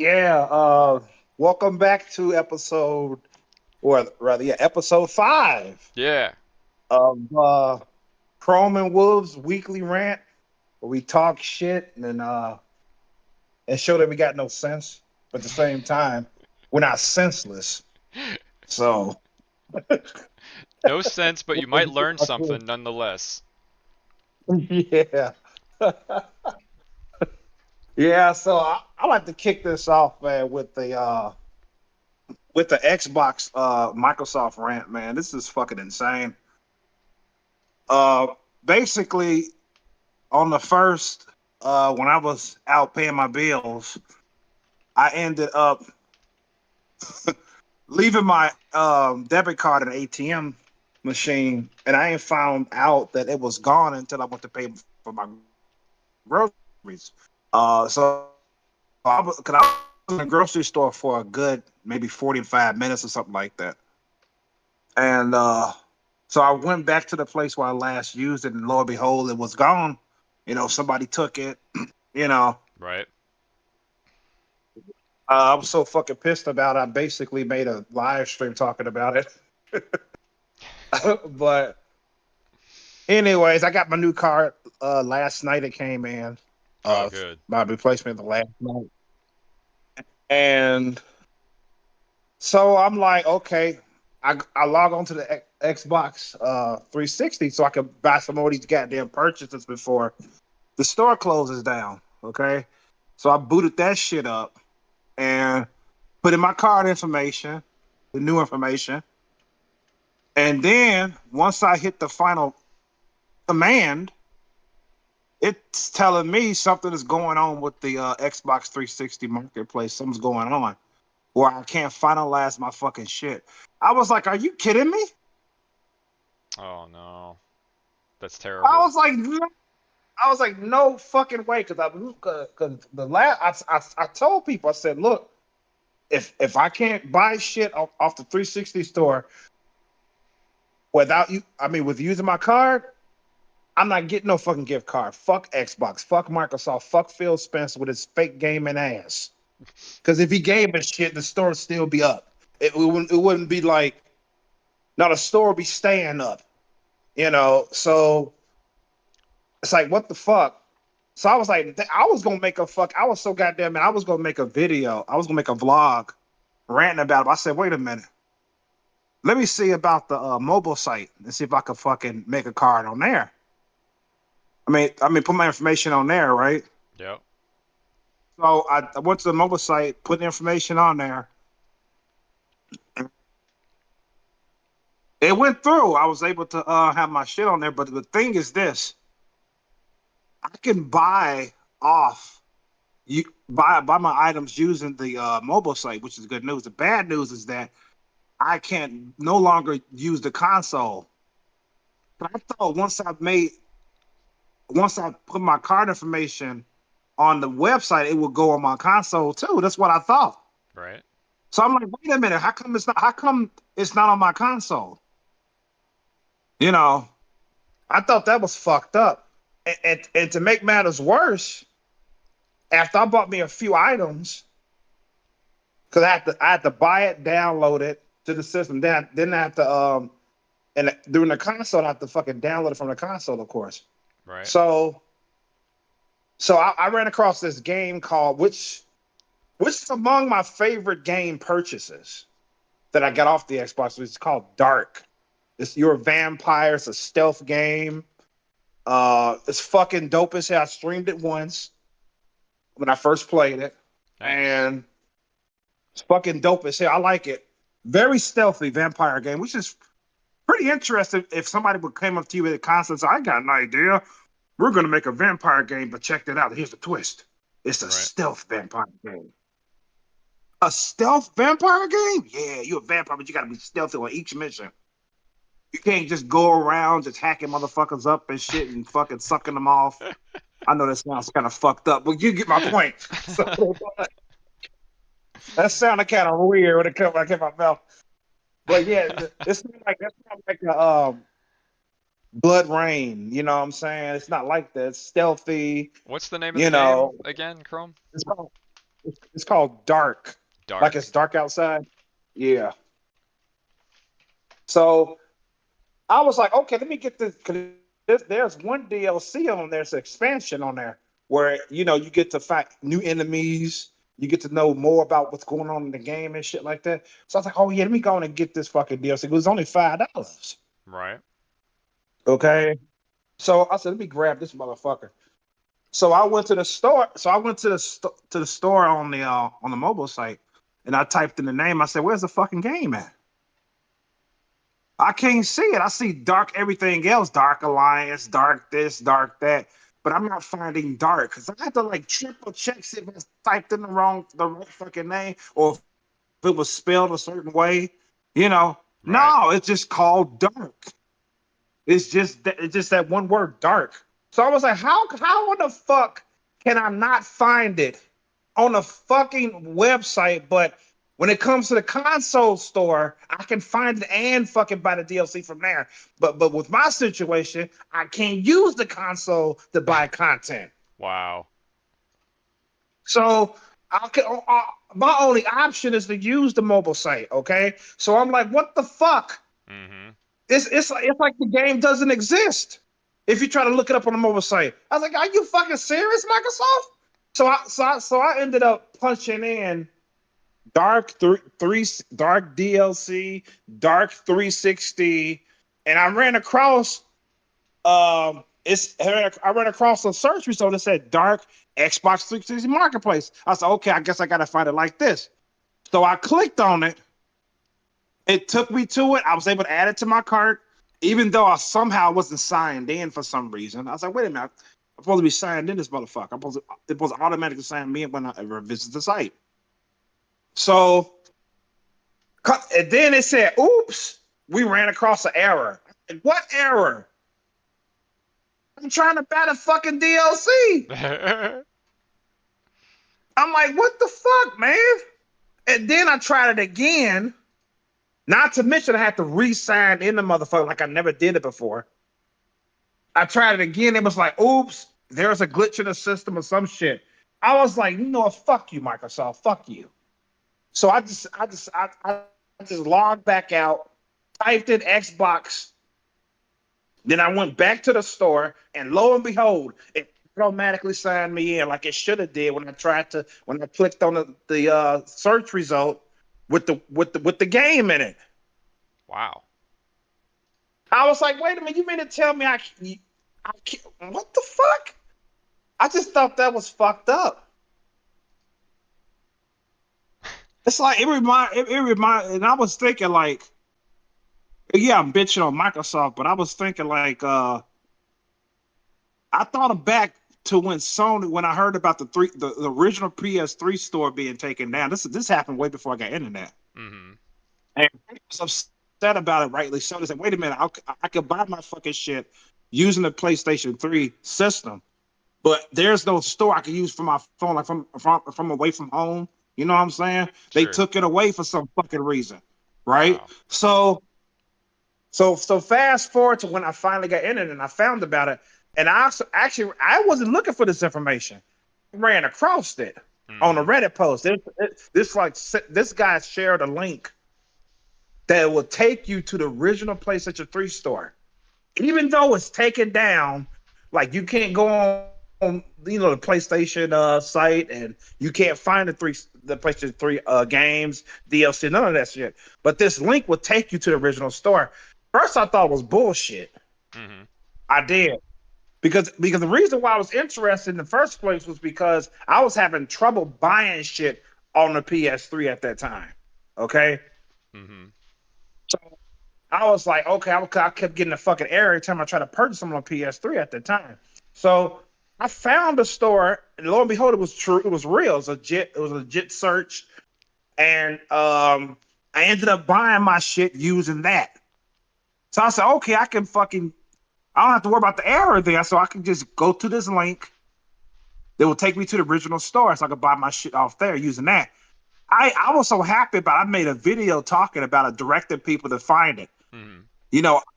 Yeah, welcome back to episode 5 Yeah. of Chrome and Wolves Weekly Rant, where we talk shit and show that we got no sense, but at the same time, we're not senseless. So, No sense, but you might learn something nonetheless. yeah. Yeah, so I like to kick this off, man, with the Xbox Microsoft rant, man. This is fucking insane. Uh Basically on the first, when I was out paying my bills, I ended up leaving my debit card in an ATM machine, and I ain't found out that it was gone until I went to pay for my groceries. I was in the grocery store for a good maybe 45 minutes or something like that, and so I went back to the place where I last used it, and lo and behold, it was gone. Somebody took it. You know, Right? I was so fucking pissed about it. I basically made a live stream talking about it. But anyways, I got my new car last night. It came in. Oh, Uh, good. my replacement the last night, and so I'm like, okay. I log on to the Xbox 360 so I can buy some more of these goddamn purchases before the store closes down. Okay, so I booted that shit up and put in my card information, the new information. And then once I hit the final command, it's telling me something is going on with the Xbox 360 marketplace. Something's going on where I can't finalize my fucking shit. I was like, "Are you kidding me?" Oh no. That's I terrible. was like, "No." I was like, "No fucking way," because the last I told people, I said, "Look, if I can't buy shit off the 360 store without you, I mean, with using my card, I'm not getting no fucking gift card. Fuck Xbox. Fuck Microsoft. Fuck Phil Spencer with his fake gaming ass. Because if he gave us shit, the store would still be up. It wouldn't be like, now the store would be staying up, So it's like, what the fuck? So I was like, I was gonna make a fuck. I was so goddamn man. I was gonna make a video. I was gonna make a vlog ranting about it. I said, wait a minute. Let me see about the mobile site and see if I could fucking make a card on there. I mean, put my information on there, right? Yep. So I went to the mobile site, put the information on there. It went through. I was able to have my shit on there. But the thing is this: I can buy off you buy my items using the mobile site, which is good news. The bad news is that I can't no longer use the console. But I thought once I put my card information on the website, it would go on my console too. That's what I thought. Right? So I'm like, wait a minute, how come it's not? How come it's not on my console? You know, I thought that was fucked up. And to make matters worse, after I bought me a few items, because I had to buy it, download it to the system, then I have to and during the console, I have to fucking download it from the console, of course. Right? So I ran across this game called which is among my favorite game purchases that I got off the Xbox. It's called Dark. You're a vampire. It's a stealth game. It's fucking dope as hell. I streamed it once when I first played it, Nice. and it's fucking dope as hell. I like it. Very stealthy vampire game, which is pretty interesting. If somebody would came up to you with a concept, I got an idea. We're gonna make a vampire game, but check that out. Here's the twist. It's a Right? stealth vampire game. A stealth vampire game? Yeah, you're a vampire, but you gotta be stealthy on each mission. You can't just go around just hacking motherfuckers up and shit and fucking sucking them off. I know that sounds kind of fucked up, but you get my point. So that sounded kind of weird when it came out of my mouth. But yeah, it's not like a blood rain. You know what I'm saying? It's not like that. It's stealthy. What's the name of the You game know, again, Chrome? it's called It's called Dark. Like Dark. it's dark outside. Yeah. So I was like, okay, let me get this. 'Cause there's one DLC on there, it's an expansion on there where you get to fight new enemies. You get to know more about what's going on in the game and shit like that. So I was like, oh yeah, let me go on and get this fucking DLC. It was only $5. Right. Okay. So I said, let me grab this motherfucker. So I went to the store. So I went to the store on the mobile site, and I typed in the name. I said, "Where's the fucking game at?" I can't see it. I see dark everything else, dark alliance, dark this, dark that, but I'm not finding dark because I had to like triple check see if I typed in the right fucking name or if it was spelled a certain way. You know, Right. no, it's just called dark. It's just that one word, dark. So I was like, how in the fuck can I not find it on the fucking website? But when it comes to the console store, I can find it and fucking buy the DLC from there. But with my situation, I can't use the console to buy content. Wow. So my only option is to use the mobile site. Okay, so I'm like, what the fuck? Mm-hmm. It's like the game doesn't exist. If you try to look it up on the mobile site, I was like, "Are you fucking serious, Microsoft?" So I ended up punching in Dark DLC, Dark 360, and I ran across a search result that said Dark Xbox 360 Marketplace. I said, okay, I guess I gotta find it like this. So I clicked on it. It took me to it. I was able to add it to my cart, even though I somehow wasn't signed in for some reason. I was like, wait a minute, I'm supposed to be signed in this motherfucker. It's supposed to automatically sign me in when I ever visit the site. So, and then it said, oops, we ran across an error. Like, what error? I'm trying to buy the fucking DLC. I'm like, what the fuck, man? And then I tried it again. Not to mention I had to re-sign in the motherfucker like I never did it before. I tried it again. It was like, oops, there's a glitch in the system or some shit. I was like, fuck you, Microsoft, fuck you. So I just logged back out, typed in Xbox. Then I went back to the store, and lo and behold, it automatically signed me in like it should have did when I clicked on the search result with the game in it. Wow. I was like, wait a minute, you mean to tell me I can't, what the fuck? I just thought that was fucked up. It's like it remind, and I was thinking like, yeah, I'm bitching on Microsoft, but I was thinking like, I thought back to when I heard about the original PS3 store being taken down. This happened way before I got internet, Mm-hmm. and I was upset about it. Rightly so. They said, wait a minute, I could buy my fucking shit using the PlayStation 3 system. But there's no store I can use for my phone, like from away from home. You know what I'm saying? They Sure. took it away for some fucking reason, right? Wow. So fast forward to when I finally got in it and I found about it, and I wasn't looking for this information. I ran across it on a Mm-hmm. Reddit post. This guy shared a link that will take you to the original PlayStation 3 store, even though it's taken down. Like you can't go on the PlayStation site, and you can't find the PlayStation 3 games, DLC, none of that shit. But this link will take you to the original store. First I thought it was bullshit. Mm-hmm. I did. Because the reason why I was interested in the first place was because I was having trouble buying shit on the PS3 at that time. Okay. Mm-hmm. So I was like, okay, I kept getting a fucking error every time I tried to purchase them on PS3 at the time. So I found a store, and lo and behold, it was true. It was real. It was a legit search, and I ended up buying my shit using that. So I said, okay, I don't have to worry about the error there, so I can just go to this link that will take me to the original store, so I can buy my shit off there using that. I was so happy about it. I made a video talking about it, directing people to find it. Mm-hmm.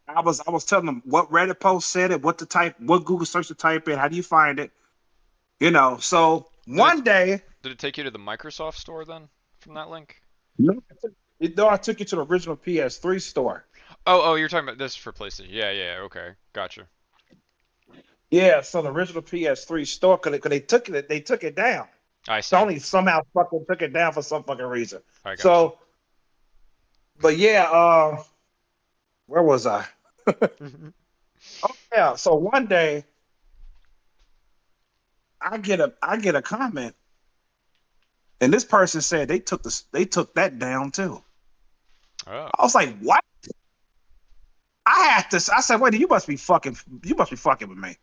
I was telling them what Reddit post said it, what to type, what Google search to type in, how do you find it? So That's one day, Did it take you to the Microsoft store then from that link? No, I took you to the original PS3 store. Oh, you're talking about this for PlayStation. Yeah, okay, gotcha. Yeah, so the original PS3 store, cause they took it down. I see. Sony somehow fucking took it down for some fucking reason. I gotcha. So, but yeah, where was I? Oh yeah, so one day I get a comment, and this person said they took that down too. Oh, I was like, what? I had to. I said, wait, you must be fucking with me.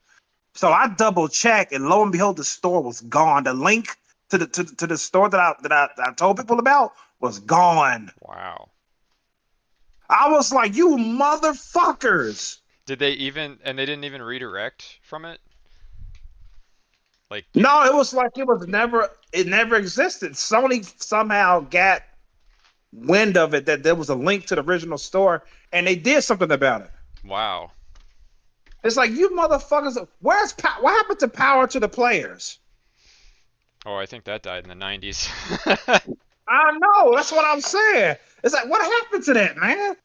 So I double checked, and lo and behold, the store was gone. The link to the store that I told people about was gone. wow. I was like, you motherfuckers. Did they even, and they didn't even redirect from it? Like you, No, it was like it never existed. Sony somehow got wind of it that there was a link to the original store, and they did something about it. wow. It's like, you motherfuckers, what happened to power to the players? Oh, I think that died in the 90s. I know, that's what I'm saying. It's like, what happened to that, man?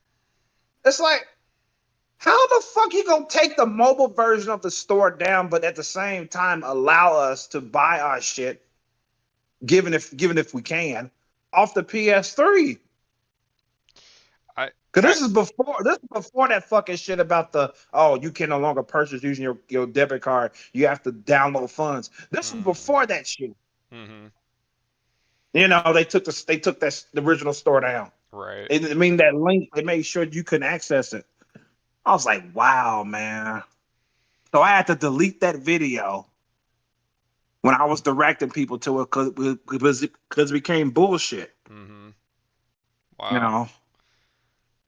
It's like, how the fuck you gonna take the mobile version of the store down, but at the same time allow us to buy our shit, given if we can, off the PS3? I, Cause I, this is before that fucking shit about you can no longer purchase using your debit card. You have to download funds. This was mm, before that shit. mm-hmm, You know, they took the original store down. right. I mean that link, they made sure you couldn't access it. I was like, wow, man. So I had to delete that video when I was directing people to it because it became bullshit. Mm-hmm. You Wow. know,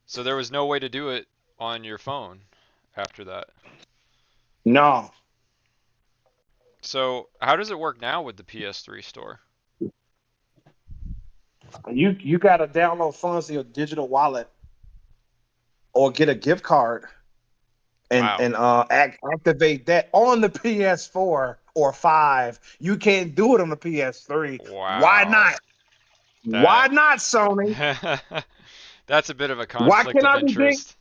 So there was no way to do it on your phone after that. no, So how does it work now with the PS3 store? you got to download funds to your digital wallet or get a gift card Wow. activate that on the PS4 or 5. You can't do it on the PS3. Why Wow. not? That Why not, Sony? that's a bit of a Why conflict can't of I redeem? interest.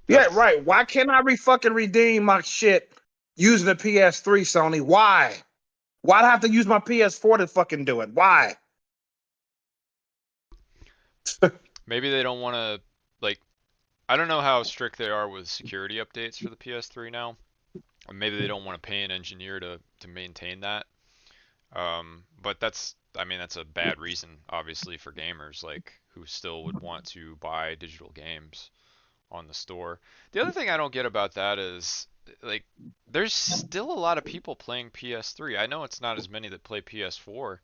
Yeah, That's right. Why can't I fucking redeem my shit using the PS3, Sony? Why? Why do I have to use my PS4 to fucking do it? Why? maybe they don't want to like I don't know how strict they are with security updates for the PS3 now. Or maybe they don't want to pay an engineer to maintain that. But I mean, that's a bad reason, obviously, for gamers like who still would want to buy digital games on the store. The other thing I don't get about that is like there's still a lot of people playing PS3. I know it's not as many that play PS4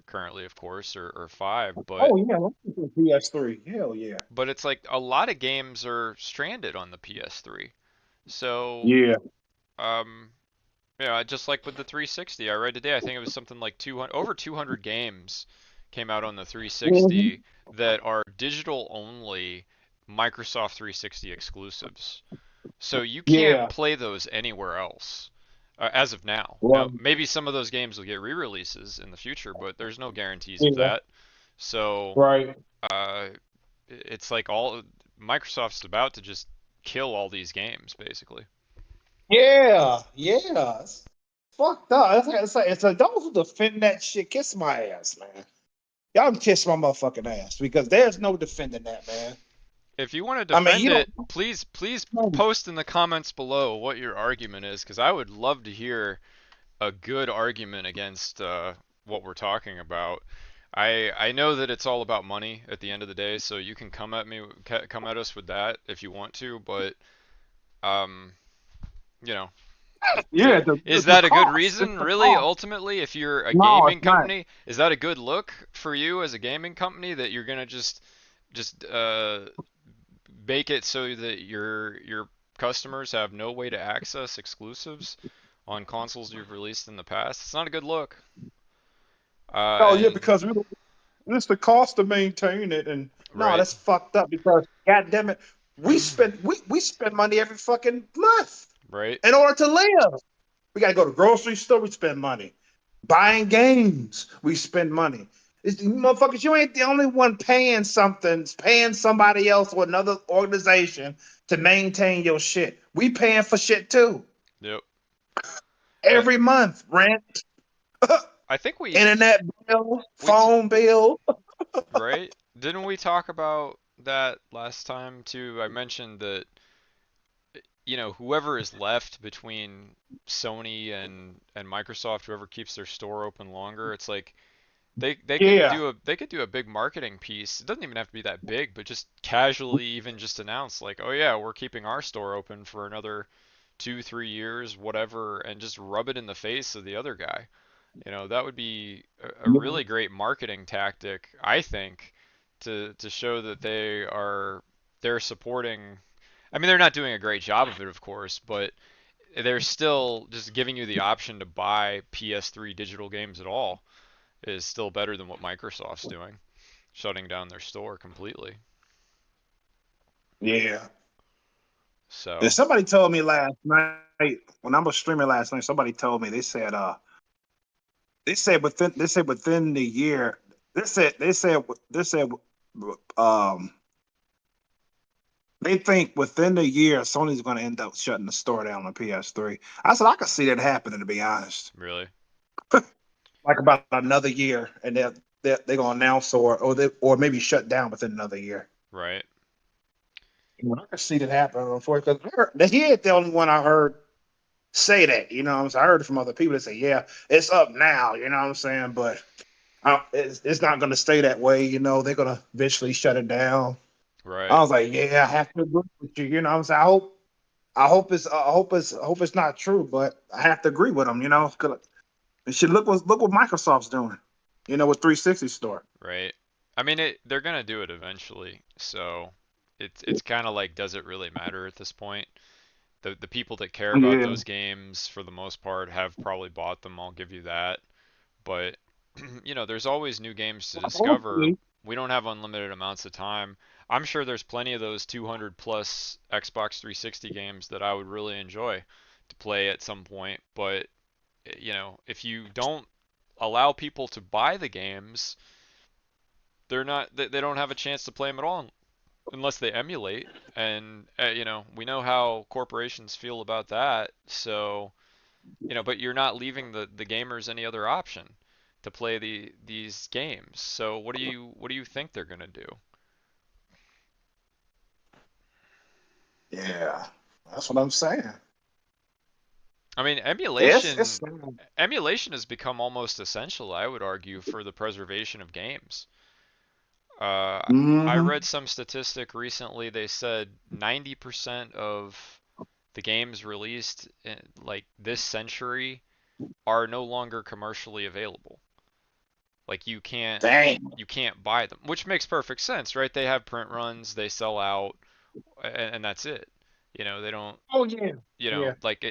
currently, of course, or 5, Oh yeah, let's do PS3. Hell yeah. but it's like a lot of games are stranded on the PS3. So, Yeah. um, yeah, just like with the 360, I read today, I think it was something like 200, over 200 games came out on the Mhm. 360 that are digital only Microsoft 360 exclusives. So you can't Yeah. play those anywhere else as of now. Well, Now, maybe some of those games will get re-releases in the future, but there's no guarantees of yeah. that. So, Right. uh, it's like all Microsoft's about to just kill all these games, basically. Yeah. Yeah. It's fucked up. It's like those who defend that shit, kiss my ass, man. Y'all can kiss my motherfucking ass because there's no defending that, man. If you want to I mean, defend you it, please don't. post in the comments below what your argument is, because I would love to hear a good argument against what we're talking about. I know that it's all about money at the end of the day, so you can come at us with that if you want to, but um, you know, Yeah, is the that a good cost. It's reason, the really? cost. Ultimately, if you're a No, gaming it's not. company, is that a good look for you as a gaming company that you're gonna just make it so that your customers have no way to access exclusives on consoles you've released in the past? It's not a good look. Oh yeah, And because it's the cost to maintain it, and no, right, that's fucked up. Because god damn it, we spend money every fucking month right, in order to live. We gotta go to the grocery store. We spend money. Buying games, we spend money. Motherfuckers, you ain't the only one paying something, paying somebody else or another organization to maintain your shit. We paying for shit too. Yep. Uh, Every month. Rent, I think we internet bill, we t phone bill. right? Didn't we talk about that last time too? I mentioned that whoever is left between Sony and Microsoft, whoever keeps their store open longer, it's like Yeah. they could do a big marketing piece. It doesn't even have to be that big, but just casually even just announce like, oh yeah, we're keeping our store open for another 2, 3 years, whatever, and just rub it in the face of the other guy. That would be a really great marketing tactic, I think, to show that they're supporting. I mean, they're not doing a great job of it, of course, but they're still just giving you the option to buy PS3 digital games at all is still better than what Microsoft's doing, shutting down their store completely. Yeah. And So, somebody told me last night when I was streaming last night, somebody told me they said within the year they said um they think within the year Sony's going to end up shutting the store down on PS3. I said I could see that happening, to be honest. really, Like about another year, and they're going to announce or maybe shut down within another year. right, I could see that happening. Unfortunately, because he ain't the only one I heard say that. You know what I'm saying? I heard it from other people that say, "Yeah, it's up now." You know what I'm saying? But it's not going to stay that way. You know, they're going to eventually shut it down. I right, was like, yeah, I have to agree with you. You know what I'm saying? I hope it's not true, but I have to agree with them. You know, 'cause it should look what Microsoft's doing. You know, with 360 store. right. I mean, they're gonna do it eventually, so it's kind of like, does it really matter at this point? The people that care about Yeah, those games, for the most part, have probably bought them. I'll give you that. But there's always new games to discover. hopefully. We don't have unlimited amounts of time. I'm sure there's plenty of those 200 plus Xbox 360 games that I would really enjoy to play at some point. But if you don't allow people to buy the games, they don't have a chance to play them at all unless they emulate. And we know how corporations feel about that. So but you're not leaving the gamers any other option to play these games. So what do you think they're gonna do? Yeah, that's what I'm saying. I mean, It's emulation has become almost essential, I would argue, for the preservation of games. I mm-hmm. read some statistic recently. They said 90% of the games released like this century are no longer commercially available. Like Dang. you can't buy them, which makes perfect sense, right? They have print runs, they sell out, and that's it. They don't, Oh yeah, yeah, like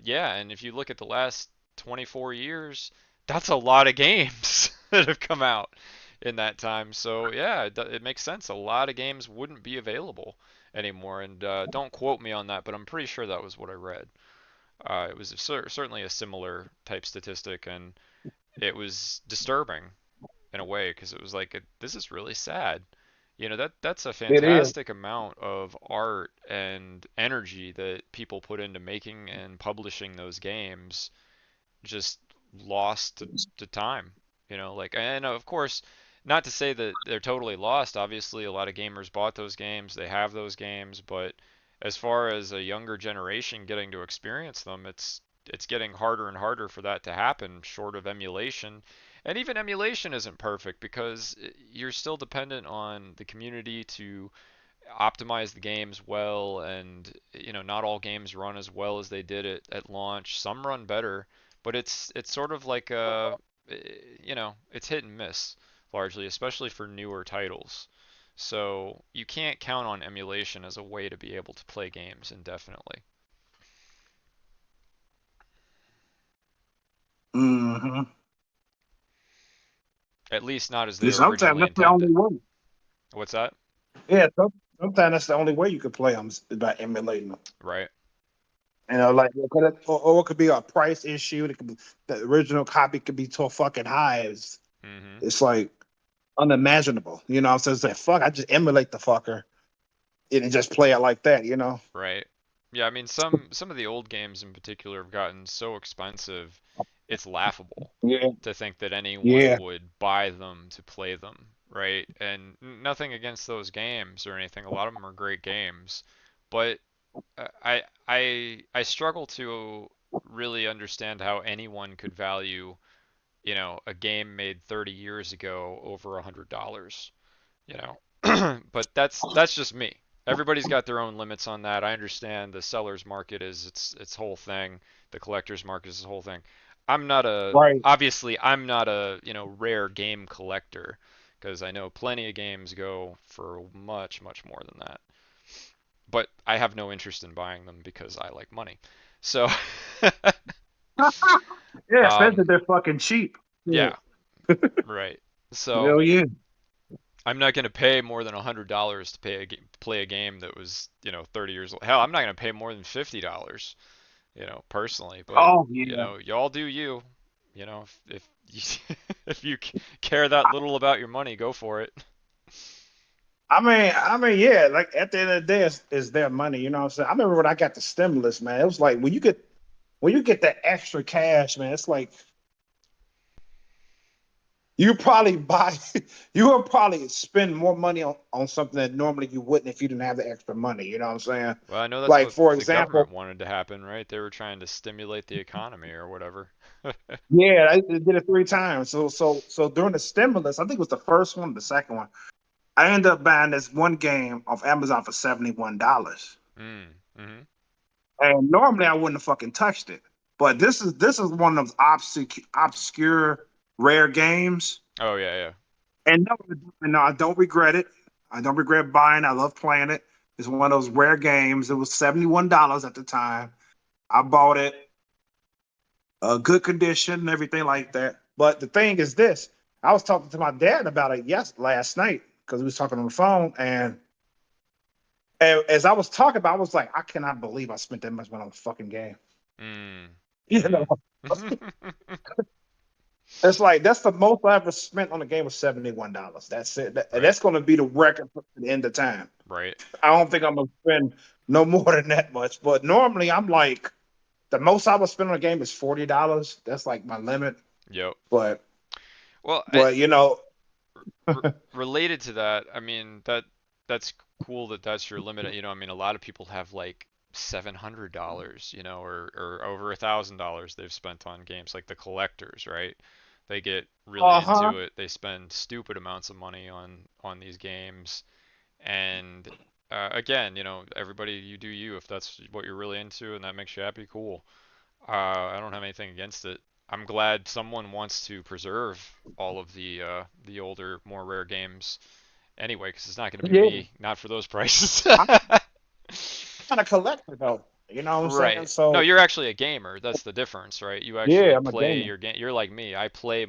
yeah. And if you look at the last 24 years, that's a lot of games that have come out in that time. So yeah, it makes sense. A lot of games wouldn't be available anymore. And don't quote me on that, but I'm pretty sure that was what I read. It was certainly a similar type statistic, and it was disturbing in a way because it was like this is really sad. That's a it is. fantastic amount of art and energy that people put into making and publishing those games, just lost to time. Like, and of course, not to say that they're totally lost. Obviously, a lot of gamers bought those games, they have those games, but as far as a younger generation getting to experience them, it's getting harder and harder for that to happen, short of emulation. And even emulation isn't perfect because you're still dependent on the community to optimize the games well, and not all games run as well as they did at launch. Some run better, but it's sort of like it's hit and miss largely, especially for newer titles. So you can't count on emulation as a way to be able to play games indefinitely. Mm-hmm. At least not as they Yeah, were sometimes originally that's the only intended. way. What's that? Yeah, sometimes that's the only way you can play them is by emulating them. Right. Like or it could be a price issue. It could be, the original copy could be so fucking high. Hmm. It's like unimaginable. So it's like fuck. I just emulate the fucker and just play it like that. Right. Yeah, I mean some of the old games in particular have gotten so expensive, it's laughable Yeah, to think that anyone yeah, would buy them to play them, right? And nothing against those games or anything. A lot of them are great games, but I struggle to really understand how anyone could value, a game made 30 years ago over $100, you know. But that's just me. Everybody's got their own limits on that. I understand the seller's market is its whole thing. The collector's market is its whole thing. right. I'm not a, rare game collector because I know plenty of games go for much, much more than that. But I have no interest in buying them because I like money. So, Yeah, especially um, if they're fucking cheap. Yeah. yeah, right. So Hell yeah. I'm not going to pay more than $100 to play a game that was, 30 years old. Hell, I'm not going to pay more than $50, personally. But, Oh yeah. y'all do you. If you, if you care that little about your money, go for it. Yeah. Like at the end of the day, it's their money. You know what I'm saying? I remember when I got the stimulus, man. It was like when you get that extra cash, man. It's like you probably buy, you would probably spend more money on something that normally you wouldn't if you didn't have the extra money. You know what I'm saying? Well, I know that's Like what for the example, government wanted to happen, right? They were trying to stimulate the economy or whatever. yeah, I did it 3 times. So during the stimulus, I think it was the first one, the second one. I ended up buying this one game off Amazon for $71. Mm, mm-hmm. And normally I wouldn't have fucking touched it. But this is one of those obscure rare games. Oh, yeah, yeah. And no, I don't regret it. I don't regret buying. I love playing it. It's one of those rare games. It was $71 at the time. I bought it, good condition and everything like that. But the thing is this: I was talking to my dad about it last night because we was talking on the phone, and as I was talking about, I was like, I cannot believe I spent that much money on a fucking game. Mm, You know, mm-hmm. it's like that's the most I ever spent on a game was $71. That's it. And Right, that's going to be the record for the end of time. right. I don't think I'm gonna spend no more than that much. But normally I'm like the most I would spend on a game is $40. That's like my limit. Yep. But Well, but r related to that, I mean that's cool that that's your limit. I mean, a lot of people have like $700, or over $1,000 they've spent on games, like the collectors, right? They get really uh-huh. into it. They spend stupid amounts of money on these games, and again, everybody, you do you. If that's what you're really into and that makes you happy, cool. I don't have anything against it. I'm glad someone wants to preserve all of the older, more rare games anyway, because it's not going to be Yeah. me, not for those prices. I'm not a collector though. You know what I'm saying? Right. No, So you're actually a gamer. That's the difference, right? You yeah, actually I'm a play gamer. your game. You're like me. I play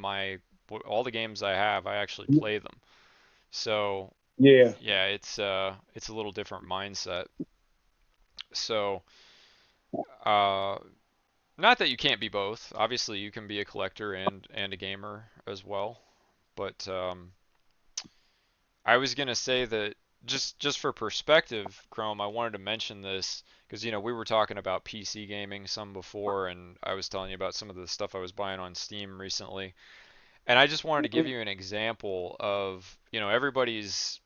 all the games I have. I actually play them. So Yeah. yeah, it's a little different mindset. So uh, not that you can't be both. Obviously, you can be a collector and a gamer as well. But I was gonna say that just for perspective, Chrome, I wanted to mention this because we were talking about PC gaming some before, and I was telling you about some of the stuff I was buying on Steam recently. And I just wanted to give you an example of, everybody's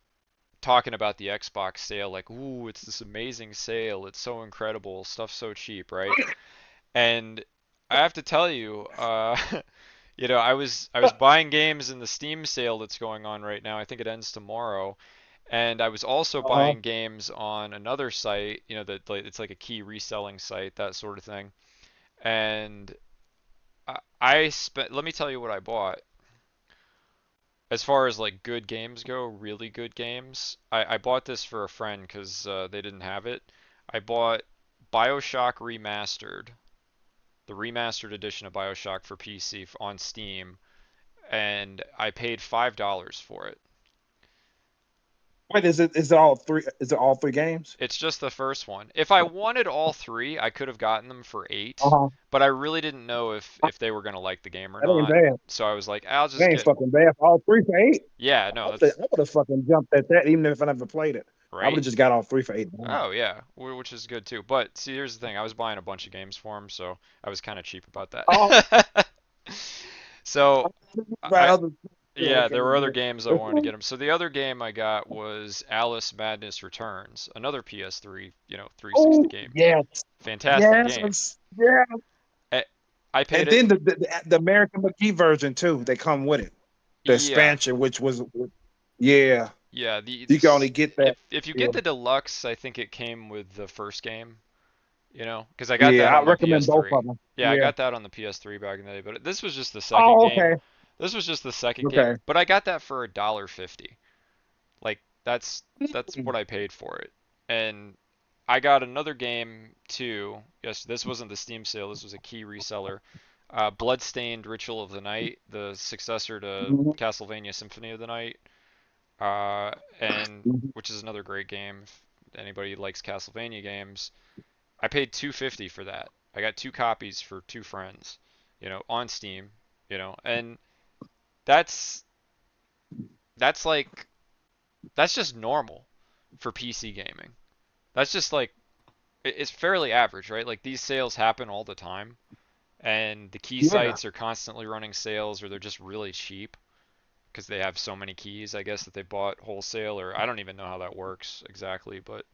talking about the Xbox sale, like, ooh, it's this amazing sale, it's so incredible, stuff's so cheap, right? And I have to tell you, I was buying games in the Steam sale that's going on right now. I think it ends tomorrow. And I was also Uh-huh. buying games on another site, that like it's like a key reselling site, that sort of thing. And I spent, let me tell you what I bought. As far as like good games go, really good games, I bought this for a friend because they didn't have it. I bought BioShock Remastered, the remastered edition of BioShock for PC on Steam, and I paid $5 for it. Wait, is it all three? Is it all three games? It's just the first one. If I wanted all three, I could have gotten them for Uh 8, huh. but I really didn't know if they were gonna like the game or That ain't not. bad. So I was like, I'll That just ain't get. fucking bad. All three for eight. Yeah, I no, would have, that's I would have fucking jumped at that, even if I never played it. I would right. have just got all three for $8. Oh yeah, which is good too. But see, here's the thing: I was buying a bunch of games for him, so I was kind of cheap about Oh, that. So right. I Other, yeah, okay, there were other yeah. games I wanted to get him. So the other game I got was Alice Madness Returns, another PS3, 360 Oh, game. yes, Fantastic yes, game. yeah. I, I paid And it. then the American McGee version too. They come with it. The Yeah, expansion, which was, yeah, yeah. The you can this only get that. if you Yeah, get the deluxe, I think it came with the first game. Because I got yeah. that I on the recommend both PS3. of them. Yeah, I Yeah. got that on the PS3 back in the day, but this was just the second Oh, game. okay, This was just the second game, okay. but I got that for $1.50. Like that's what I paid for it. And I got another game too. Yes, this wasn't the Steam sale. This was a key reseller. Bloodstained Ritual of the Night, the successor to Mhm, Castlevania Symphony of the Night, uh, and mhm. which is another great game. If anybody likes Castlevania games, I paid 250 for that. I got two copies for two friends, on Steam, and that's that's like that's just normal for PC gaming. That's just like it's fairly average, right? Like these sales happen all the time, and the key Yeah, sites are constantly running sales, or they're just really cheap because they have so many keys, I guess, that they bought wholesale, or I don't even know how that works exactly, but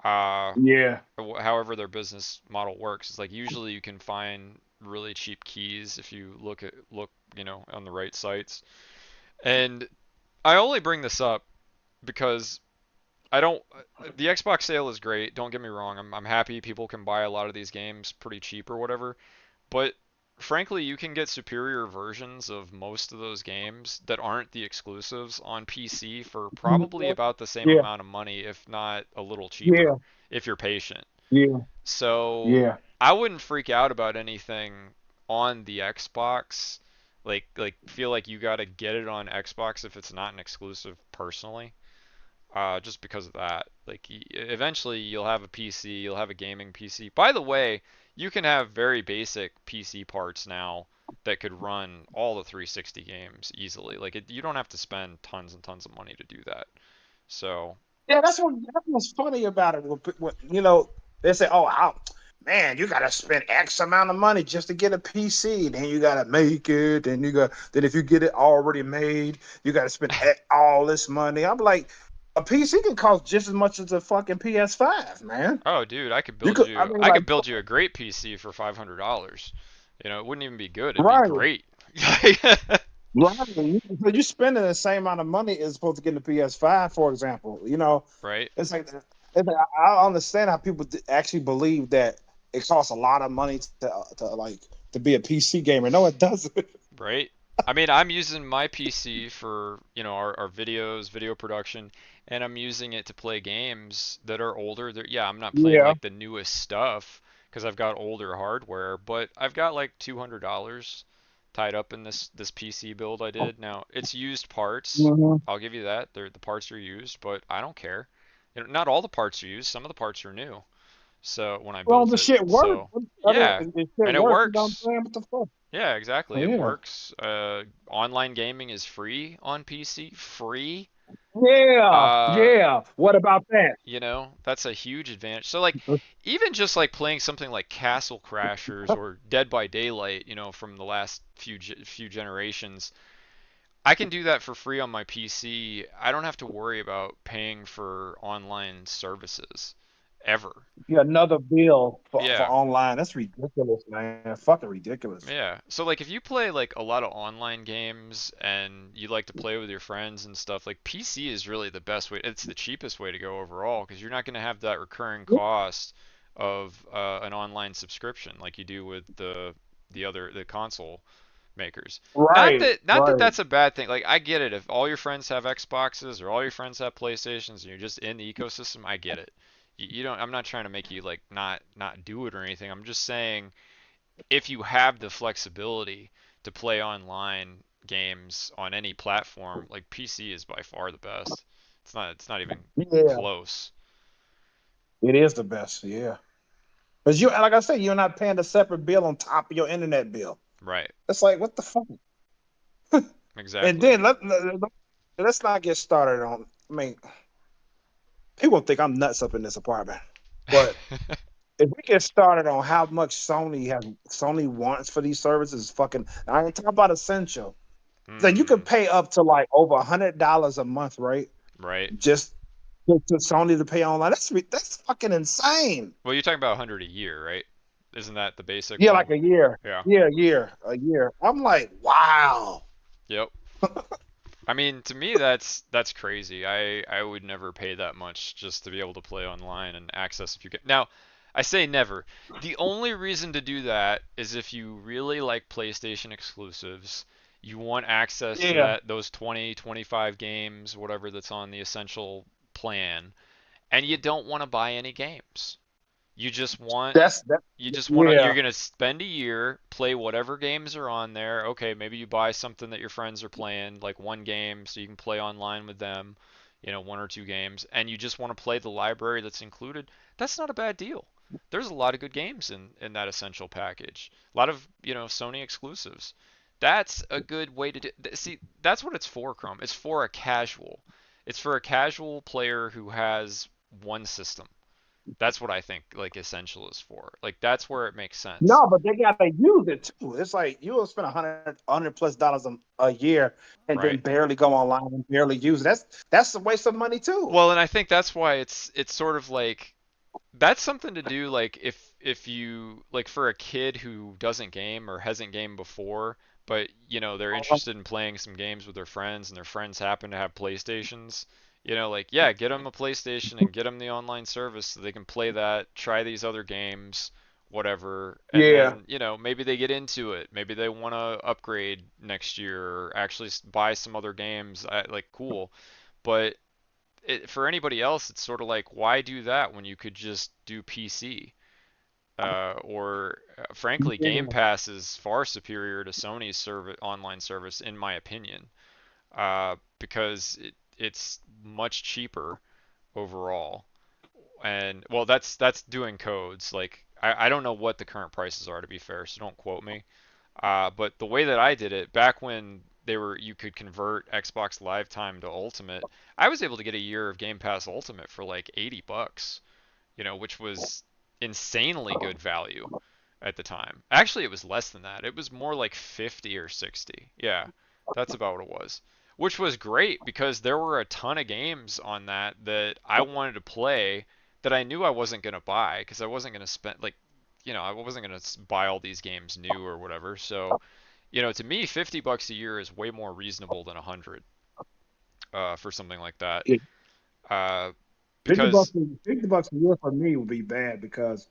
uh, yeah. however their business model works is like usually you can find really cheap keys if you look on the right sites. And I only bring this up because I don't. The Xbox sale is great. Don't get me wrong. I'm happy people can buy a lot of these games pretty cheap or whatever. But frankly, you can get superior versions of most of those games that aren't the exclusives on PC for probably Mhm. about the same Yeah, amount of money, if not a little cheaper, yeah, if you're patient. yeah, So yeah. I wouldn't freak out about anything on the Xbox. Like feel like you gotta get it on Xbox if it's not an exclusive personally. Just because of that. Like eventually you'll have a PC, you'll have a gaming PC. By the way, you can have very basic PC parts now that could run all the 360 games easily. Like you don't have to spend tons and tons of money to do that. So, Yeah, that's what's funny about it. They say, "Oh, man, you gotta spend X amount of money just to get a PC. Then you gotta make it, and then if you get it already made, you gotta spend all this money." I'm like, a PC can cost just as much as a fucking PS5, man. oh dude, I could You build could, I you mean, I like, could build you a great PC for $500. It wouldn't even be good. It'd be right, great. right. So you spending the same amount of money as supposed to get a PS5, for example. Right? It's like, I understand how people actually believe that it costs a lot of money to be a PC gamer. No, it doesn't. Right? I mean, I'm using my PC for, our videos, video production, and I'm using it to play games that are older. Yeah, I'm not playing Yeah. like the newest stuff because I've got older hardware, but I've got like $200 tied up in this PC build I did. Now, it's used parts. Mhm. I'll give you that. The parts are used, but I don't care. Not all the parts are used. Some of the parts are new. So when I Well, built the it, shit works. so I mean, yeah, it shit and it works. You know what I'm works. saying? What the fuck? Yeah, exactly. It Yeah. works. Online gaming is free on PC. Free. Yeah. Uh, Yeah. What about that? that's a huge advantage. So like, even just like playing something like Castle Crashers or Dead by Daylight, from the last few generations, I can do that for free on my PC. I don't have to worry about paying for online services ever. Yeah, another bill for Yeah. online. That's ridiculous, man. Fucking ridiculous. Yeah. So like if you play like a lot of online games and you like to play with your friends and stuff, like PC is really the best way. It's the cheapest way to go overall because you're not going to have that recurring cost of an online subscription like you do with the console makers. Not Right. that not that Right. that's a bad thing. Like I get it if all your friends have Xboxes or all your friends have PlayStations and you're just in the ecosystem, I get it. You don't I'm not trying to make you like not do it or anything. I'm just saying if you have the flexibility to play online games on any platform, like PC is by far the best. It's not even Yeah, close. it is the best. Yeah, because you, like I said, you're not paying a separate bill on top of your internet bill. Right. It's like what the fuck. And Exactly. then let's not get started on. I mean, people think I'm nuts up in this apartment, but if we get started on how much Sony wants for these services, fucking. I ain't talking about essential. Then you could Hmm. pay up to like over $100 a month, right? Right. Just to Sony to pay online. That's fucking insane. Well, you're talking about 100 a year, right? Isn't that the basic Yeah, one? like a year. Yeah. Yeah, a year. I'm like, wow. Yep. I mean, to me, that's crazy. I would never pay that much just to be able to play online and access a few games. Now, I say never. The only reason to do that is if you really like PlayStation exclusives, you want access to Yeah, those 20, 25 games, whatever that's on the essential plan, and you don't want to buy any games. You just want that's that. you're Yeah, gonna spend a year, play whatever games are on there. Okay, maybe you buy something that your friends are playing, like one game, so you can play online with them, one or two games, and you just want to play the library that's included. That's not a bad deal. There's a lot of good games in that essential package. A lot of, Sony exclusives. That's a good way to see, that's what it's for, Chrome. It's for a casual. It's for a casual player who has one system. That's what I think like essential is for. Like that's where it makes sense. no, but they gotta use it too. It's like you'll spend hundred plus dollars a year and then Right. barely go online and barely use it. That's a waste of money too. Well, and I think that's why it's sort of like that's something to do like if you like for a kid who doesn't game or hasn't gamed before, but they're interested in playing some games with their friends and their friends happen to have PlayStations, like yeah, get them a PlayStation and get them the online service so they can play that, try these other games, whatever, and Yeah, then, maybe they get into it. Maybe they want to upgrade next year or actually buy some other games. Like cool. But for anybody else, it's sort of like, why do that when you could just do PC? Or frankly, Game yeah, Pass is far superior to Sony's online service, in my opinion, because it's much cheaper overall. And well, that's doing codes. Like I don't know what the current prices are to be fair, so don't quote me. But the way that I did it back when you could convert Xbox Live Time to Ultimate, I was able to get a year of Game Pass Ultimate for like $80, which was insanely good value at the time. Actually, it was less than that. It was more like 50 or 60. Yeah, that's about what it was. Which was great because there were a ton of games on that I wanted to play that I knew I wasn't going to buy because I wasn't going to spend like I wasn't going to buy all these games new or whatever. So, to me, $50 a year is way more reasonable than 100 for something like that. yeah. Uh, 50 bucks, because 50 bucks a year for me would be bad because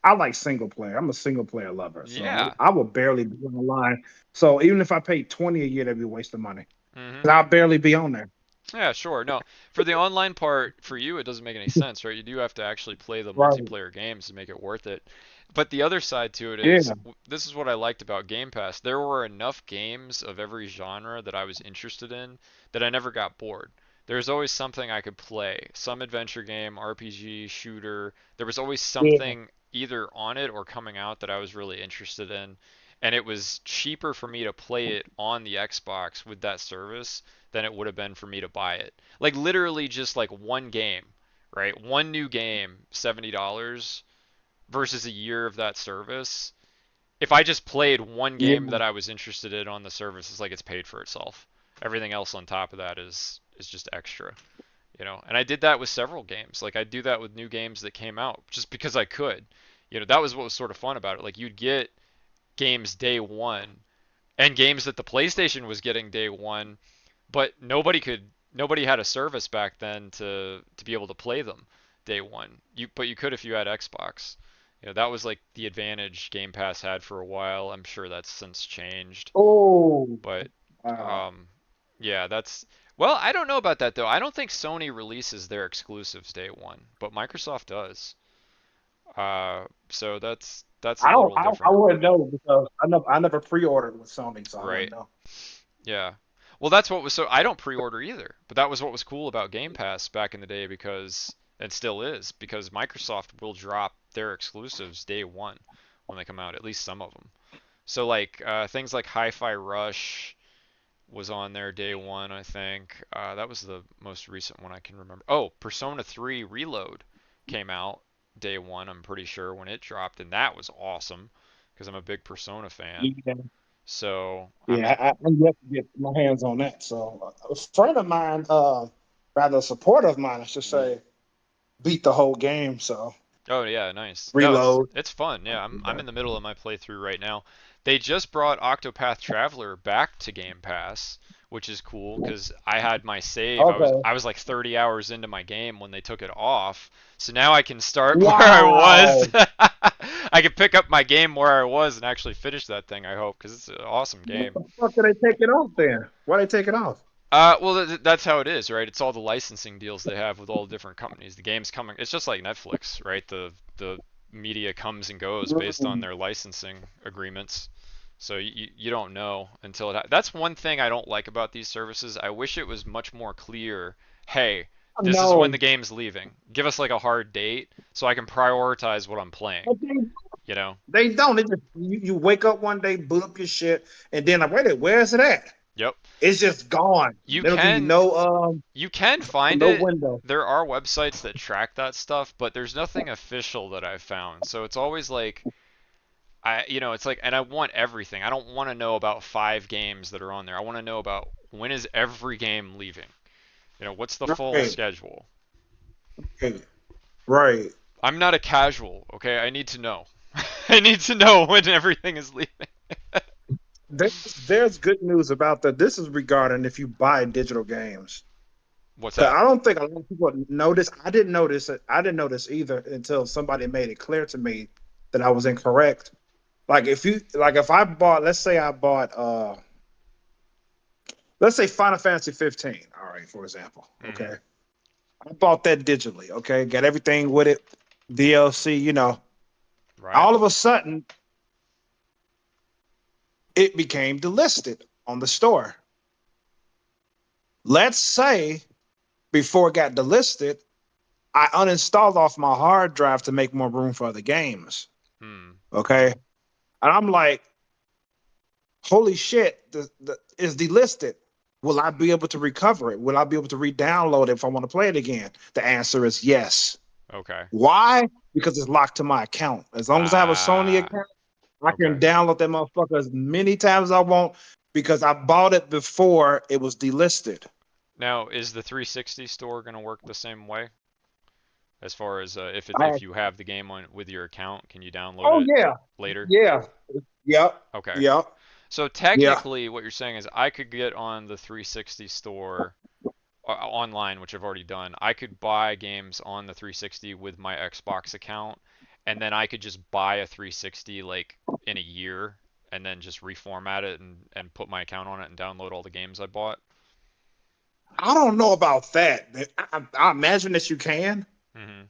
I like single player. I'm a single player lover, so yeah. I will barely be on the line. So even if I paid 20 a year, that'd be a waste of money. Hmm. 'Cause I'll barely be on there. Yeah, sure. No, for the online part, for you, it doesn't make any sense, right? You do have to actually play the Right. multiplayer games to make it worth it. But the other side to it is, Yeah. this is what I liked about Game Pass. There were enough games of every genre that I was interested in that I never got bored. There's always something I could play. Some adventure game, RPG, shooter. There was always Yeah. something either on it or coming out that I was really interested in. And it was cheaper for me to play it on the Xbox with that service than it would have been for me to buy it. Like literally just like one game, right? One new game, $70 versus a year of that service. If I just played one Yeah. game that I was interested in on the service, it's like it's paid for itself. Everything else on top of that is just extra, And I did that with several games. Like I do that with new games that came out just because I could. That was what was sort of fun about it. Like you'd get games day one and games that the PlayStation was getting day one, but nobody had a service back then to be able to play them day one. But you could if you had Xbox. That was like the advantage Game Pass had for a while. I'm sure that's since changed. Oh. But Wow. um yeah, that's well, I don't know about that though. I don't think Sony releases their exclusives day one, but Microsoft does. So that's a I don't. little I different. wouldn't know because I never pre-ordered with Sony, so I wouldn't Right. know. Yeah. Well, that's what was so I don't pre-order either, but that was what was cool about Game Pass back in the day because and still is because Microsoft will drop their exclusives day one when they come out, at least some of them. So like things like Hi-Fi Rush was on there day one, I think. That was the most recent one I can remember. Oh, Persona 3 Reload came out day one, I'm pretty sure, when it dropped, and that was awesome because I'm a big Persona fan. Yeah, So, I yeah, mean, I'm yet to get my hands on that. So a friend of mine, rather a supporter of mine, I should say, beat the whole game. So oh yeah, nice. No, reload. it's fun. Yeah, I'm in the middle of my playthrough right now. They just brought Octopath Traveler back to Game Pass, which is cool because I had my save. Okay. I was like 30 hours into my game when they took it off. So now I can start where I was. Wow. I can pick up my game where I was and actually finish that thing, I hope, because it's an awesome What game. the fuck did they take it off then? Why they take it off? Well, that's how it is, right? It's all the licensing deals they have with all the different companies. The game's coming. It's just like Netflix, right? The media comes and goes based on Mm, their licensing agreements. So you don't know until that's one thing I don't like about these services. I wish it was much more clear. Hey, this is when no, the game's leaving. Give us like a hard date so I can prioritize what I'm playing. but You know? they don't. They just you wake up one day, boot up your shit, and then like, wait a minute, where's it at? Yep. It's just gone. You They don't give you can You can find no it. window. There are websites that track that stuff, but there's nothing official that I've found. So it's always like it's like, and I want everything. I don't want to know about 5 games that are on there. I want to know about when is every game leaving. What's the full Right, schedule? right, right. I'm not a casual, okay? I need to know. I need to know when everything is leaving. There's good news about that. This is regarding if you buy digital games. What's Cause that? I don't think a lot of people notice. I didn't notice it. I didn't notice either until somebody made it clear to me that I was incorrect. If I bought, let's say Final Fantasy 15. All right, for example. Hmm. Okay. I bought that digitally. Okay. Got everything with it, DLC, Right. all of a sudden it became delisted on the store. Let's say before it got delisted, I uninstalled off my hard drive to make more room for other games. Hmm. Okay. And I'm like, holy shit, is delisted. Will I be able to recover it? Will I be able to re-download it if I want to play it again? The answer is yes. Okay. Why? Because it's locked to my account. As long as I have a Sony Ah. account, I Okay. can download that motherfucker as many times as I want because I bought it before it was delisted. Now, is the 360 store gonna work the same way? As far as I, if you have the game on with your account, can you download oh it yeah, later? yeah, yep, Okay. yep, So yeah. technically, what you're saying is I could get on the 360 store online, which I've already done. I could buy games on the 360 with my Xbox account, and then I could just buy a 360 like in a year, and then just reformat it and put my account on it and download all the games I bought. I don't know about that. I imagine that you can, Hmm.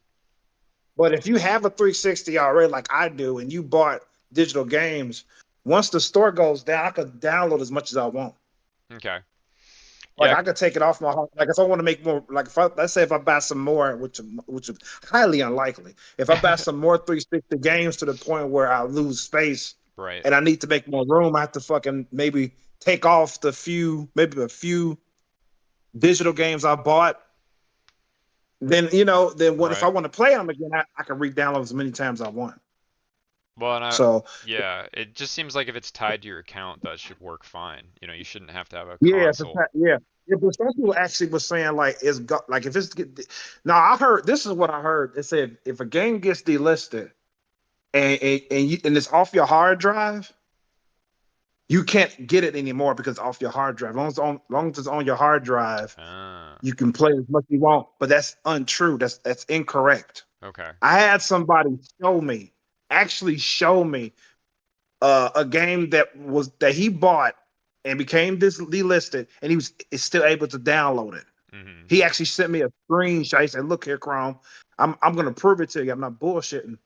but if you have a 360 already, like I do, and you bought digital games, once the store goes down, I could download as much as I want. Okay. Like Yeah. I could take it off my like if I want to make more like let's say if I buy some more, which is highly unlikely. If I buy some more 360 games to the point where I lose space Right. and I need to make more room, I have to fucking maybe take off maybe a few digital games I bought. Then if I Right. want to play them again, I can re-download as many times as I want. Well, and So yeah, it just seems like if it's tied to your account, that should work fine. You shouldn't have to have a yeah, console. yeah. Yeah, but some people actually was saying like like if now I heard this is what I heard. It said if a game gets delisted and it's off your hard drive, you can't get it anymore because it's off your hard drive. Long as it's on your hard drive, Ah, you can play as much as you want. But that's untrue. That's incorrect. okay. I had somebody actually show me a game that he bought and became this delisted, and he was is still able to download it. Hmm. He actually sent me a screenshot. He said, "Look here, Chrome. I'm gonna prove it to you. I'm not bullshitting."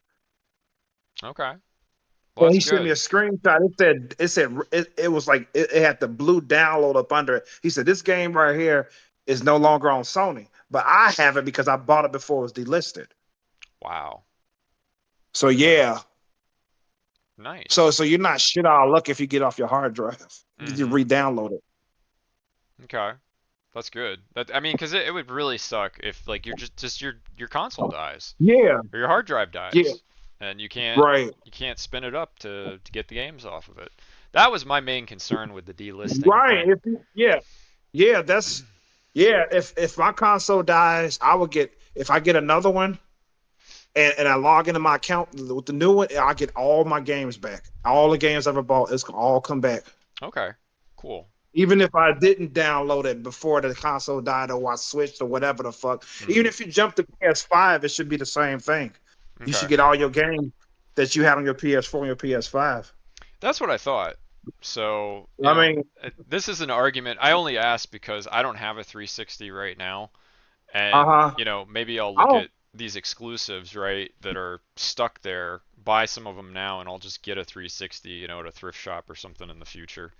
Okay. Well, And that's he sent me a good. screenshot. It was like it had the blue download up under it. He said this game right here is no longer on Sony, but I have it because I bought it before it was delisted. Wow. So Okay. yeah, Nice. so you're not shit out of luck if you get off your hard drive. You Mm-hmm. re-download it. Okay. That's good. That I mean, because it would really suck if like you're just your console dies Yeah, or your hard drive yeah, dies, and right, you can't spin it up to get the games off of it. That was my main concern with the delisting right. thing. Yeah, yeah, yeah. If my console dies, I would get if I get another one and I log into my account with the new one, I get all my games back. All the games I ever bought, it's gonna all come back. Okay. Cool. Even if I didn't download it before the console died or I switched or whatever the fuck. Even Mm-hmm. if you jump to PS5, it should be the same thing. You should Okay. get all your games that you have on your PS4 and your PS5. That's what I thought. So, I mean, this is an argument. I only asked because I don't have a 360 right now. uh And, huh. maybe I'll I look don't. at these exclusives, right, that are stuck there, buy some of them now, and I'll just get a 360, at a thrift shop or something in the future.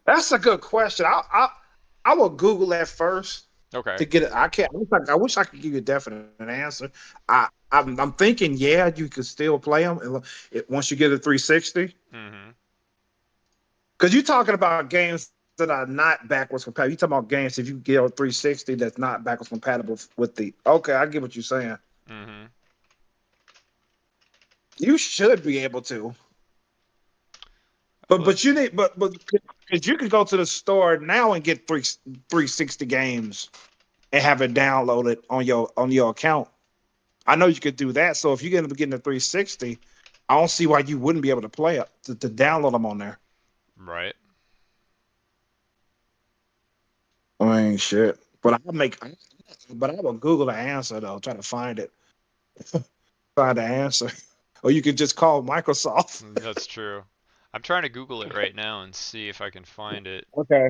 That's a good question. I will Google that first Okay. to get it. I can't. I wish I could give you a definite answer. I'm thinking, yeah, you could still play them once you get a 360. Mm-hmm. Because you're talking about games that are not backwards compatible. You're talking about games if you get a 360 that's not backwards compatible with the. Okay, I get what you're saying. Mm-hmm. You should be able to, Well, but you need but because you could go to the store now and get 360 games and have it downloaded on your account. I know you could do that. So if you end up getting a 360, I don't see why you wouldn't be able to play it to download them on there. right. I mean, shit. But I will Google the answer though, try to find it, find the answer, or you could just call Microsoft. That's true. I'm trying to Google it right now and see if I can find it. Okay.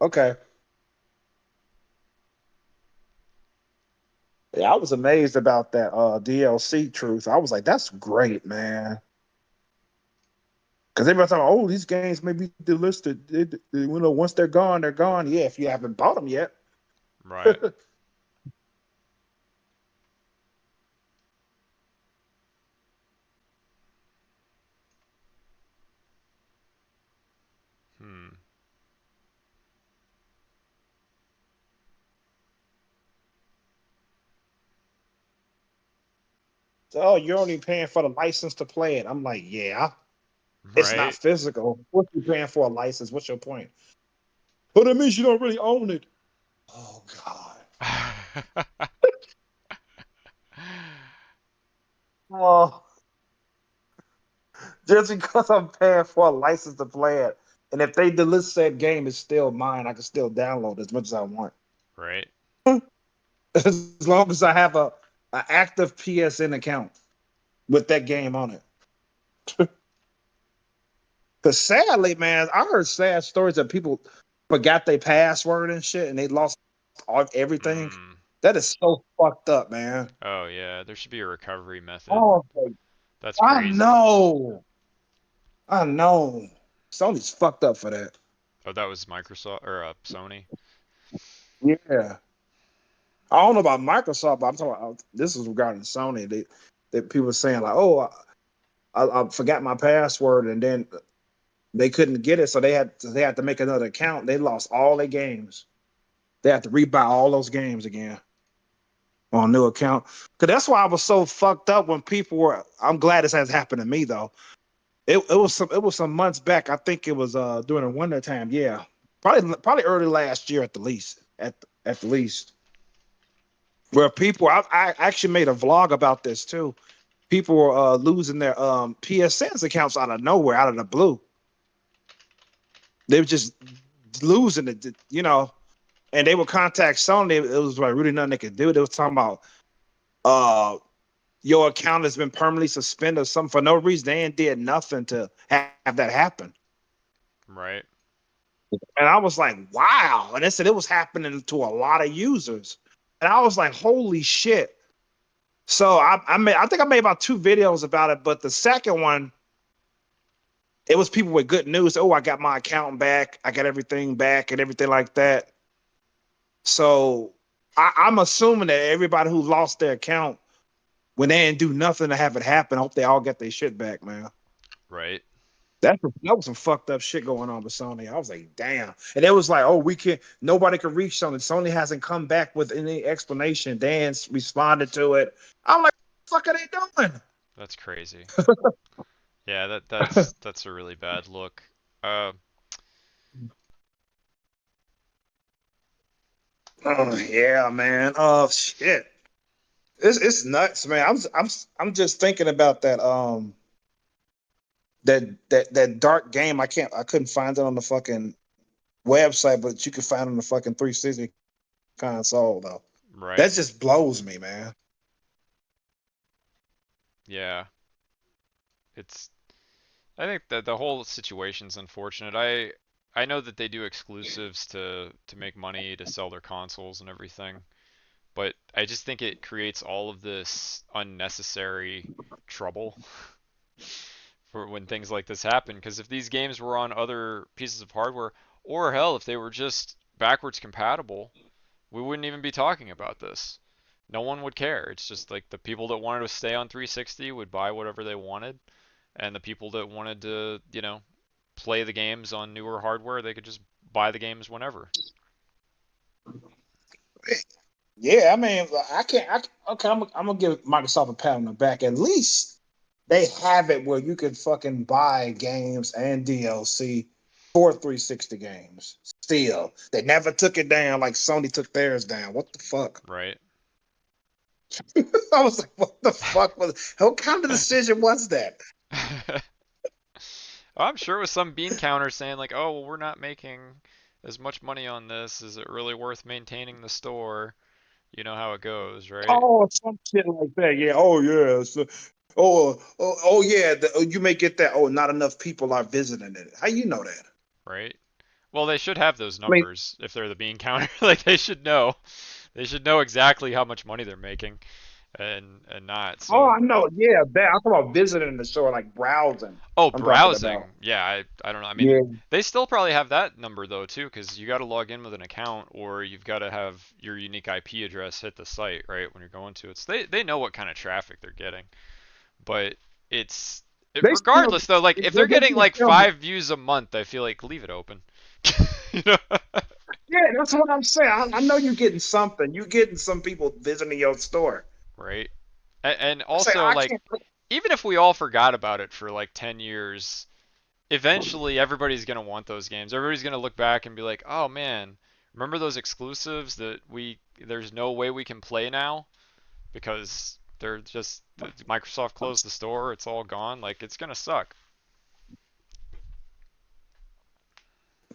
Okay. Yeah, I was amazed about that DLC truth. I was like, that's great, man. Because everybody's talking, oh, these games may be delisted. Once they're gone, they're gone. Yeah, if you haven't bought them yet. Right. Hmm. So, oh, you're only paying for the license to play it. I'm like, yeah, it's not Right. physical. What you paying for a license? What's your point? Well, that means you don't really own it. Oh God. Oh, just because I'm paying for a license to play it, and if they delist that game, it's still mine. I can still download as much as I want, Right. as long as I have a active PSN account with that game on it. Because sadly, man, I heard sad stories of people forgot their password and shit, and they lost everything. Mm. That is so fucked up, man. Oh yeah, there should be a recovery method. Oh, That's I crazy. know. I know. Sony's fucked up for that. Oh, that was Microsoft or Sony. Yeah. I don't know about Microsoft, but I'm talking about this is regarding Sony. That people were saying like, oh, I forgot my password, and then they couldn't get it, so they had to make another account. They lost all their games. They had to rebuy all those games again on a new account. Cause that's why I was so fucked up when people were. I'm glad this has happened to me though. It was some months back. I think it was during the winter time. Yeah, probably early last year at the least. At the least, where people I actually made a vlog about this too. People were losing their PSNs accounts out of nowhere, out of the blue. They were just losing it, and they would contact Sony. It was like really nothing they could do. They was talking about uh your account has been permanently suspended or something for no reason. They ain't did nothing to have that happen. Right. And I was like, wow. And they said it was happening to a lot of users. And I was like, holy shit. So I think I made about 2 videos about it, but the second one it was people with good news. Oh, I got my account back. I got everything back and everything like that. So I'm assuming that everybody who lost their account when they didn't do nothing to have it happen, I hope they all get their shit back, man. Right. That was some fucked up shit going on with Sony. I was like, damn. And it was like, oh, we can't, nobody can reach Sony. Sony hasn't come back with any explanation. Dan responded to it. I'm like, what the fuck are they doing? That's crazy. Yeah, that's a really bad look. Uh, Oh yeah, man. Oh shit. It's nuts, man. I'm just thinking about that dark game. I couldn't find it on the fucking website, but you can find it on the fucking 360 console though. right. That just blows me, man. Yeah. It's I think that the whole situation's unfortunate. I know that they do exclusives to make money to sell their consoles and everything, but I just think it creates all of this unnecessary trouble for when things like this happen. Because if these games were on other pieces of hardware, or hell, if they were just backwards compatible, we wouldn't even be talking about this. No one would care. It's just like the people that wanted to stay on 360 would buy whatever they wanted, and the people that wanted to, play the games on newer hardware, they could just buy the games whenever. Yeah, I mean, I can't. Okay, I'm gonna give Microsoft a pat on the back. At least they have it where you can fucking buy games and DLC for 360 games. Still, they never took it down like Sony took theirs down. What the fuck? Right. I was like, what the fuck was? What kind of decision was that? I'm sure it was some bean counter saying like, "Oh, well, we're not making as much money on this. Is it really worth maintaining the store?" You know how it goes, right? Oh, some shit like that. Yeah. Oh, yeah. So, oh, yeah. You may get that. Oh, not enough people are visiting it. How you know that? Right? Well, they should have those I mean, numbers if they're the bean counter. Like they should know. They should know exactly how much money they're making and not. oh, So I know. Yeah, that. I'm talking about visiting the store, like browsing. oh, I'm talking browsing. about. Yeah, I don't know. I mean, Yeah. they still probably have that number though too, because you got to log in with an account or you've got to have your unique IP address hit the site, right, when you're going to it. So they know what kind of traffic they're getting. But it's They still, regardless though, like if they're they getting can like film it. 5 views a month, I feel like leave it open. You know? Yeah, that's what I'm saying. I know you're getting something. You're getting some people visiting your store. Right. And I say also I like can't. even if we all forgot about it for like 10 years, eventually everybody's going to want those games. Everybody's going to look back and be like, "Oh man, remember those exclusives that there's no way we can play now because they're just Microsoft closed the store, it's all gone." Like it's going to suck.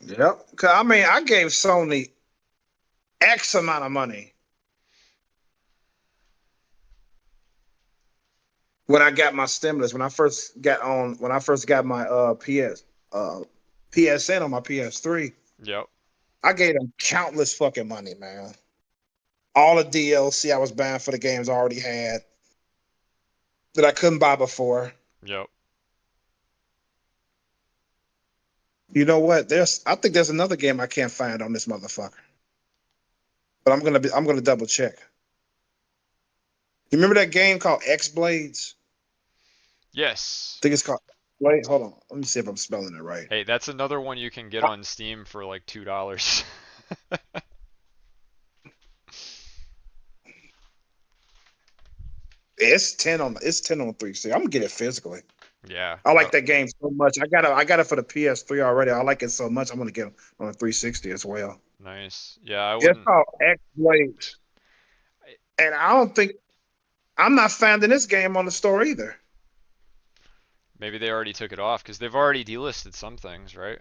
Yep. 'Cause, I mean, I gave Sony X amount of money when I got my stimulus. When I first got my PSN on my PS3, Yep. I gave them countless fucking money, man. All the DLC I was buying for the games I already had that I couldn't buy before. Yep. You know what? I think there's another game I can't find on this motherfucker. But I'm gonna double check. You remember that game called X Blades? Yes. I think it's called. Wait, hold on. Let me see if I'm spelling it right. Hey, that's another one you can get on Steam for like $2. It's 10 on 360. I'm gonna get it physically. Yeah. I like that game so much. I got it for the PS3 already. I like it so much. I'm gonna get it on the 360 as well. Nice. Yeah, I It's wouldn't. called X Blades, and I'm not finding this game on the store either. Maybe they already took it off because they've already delisted some things, right?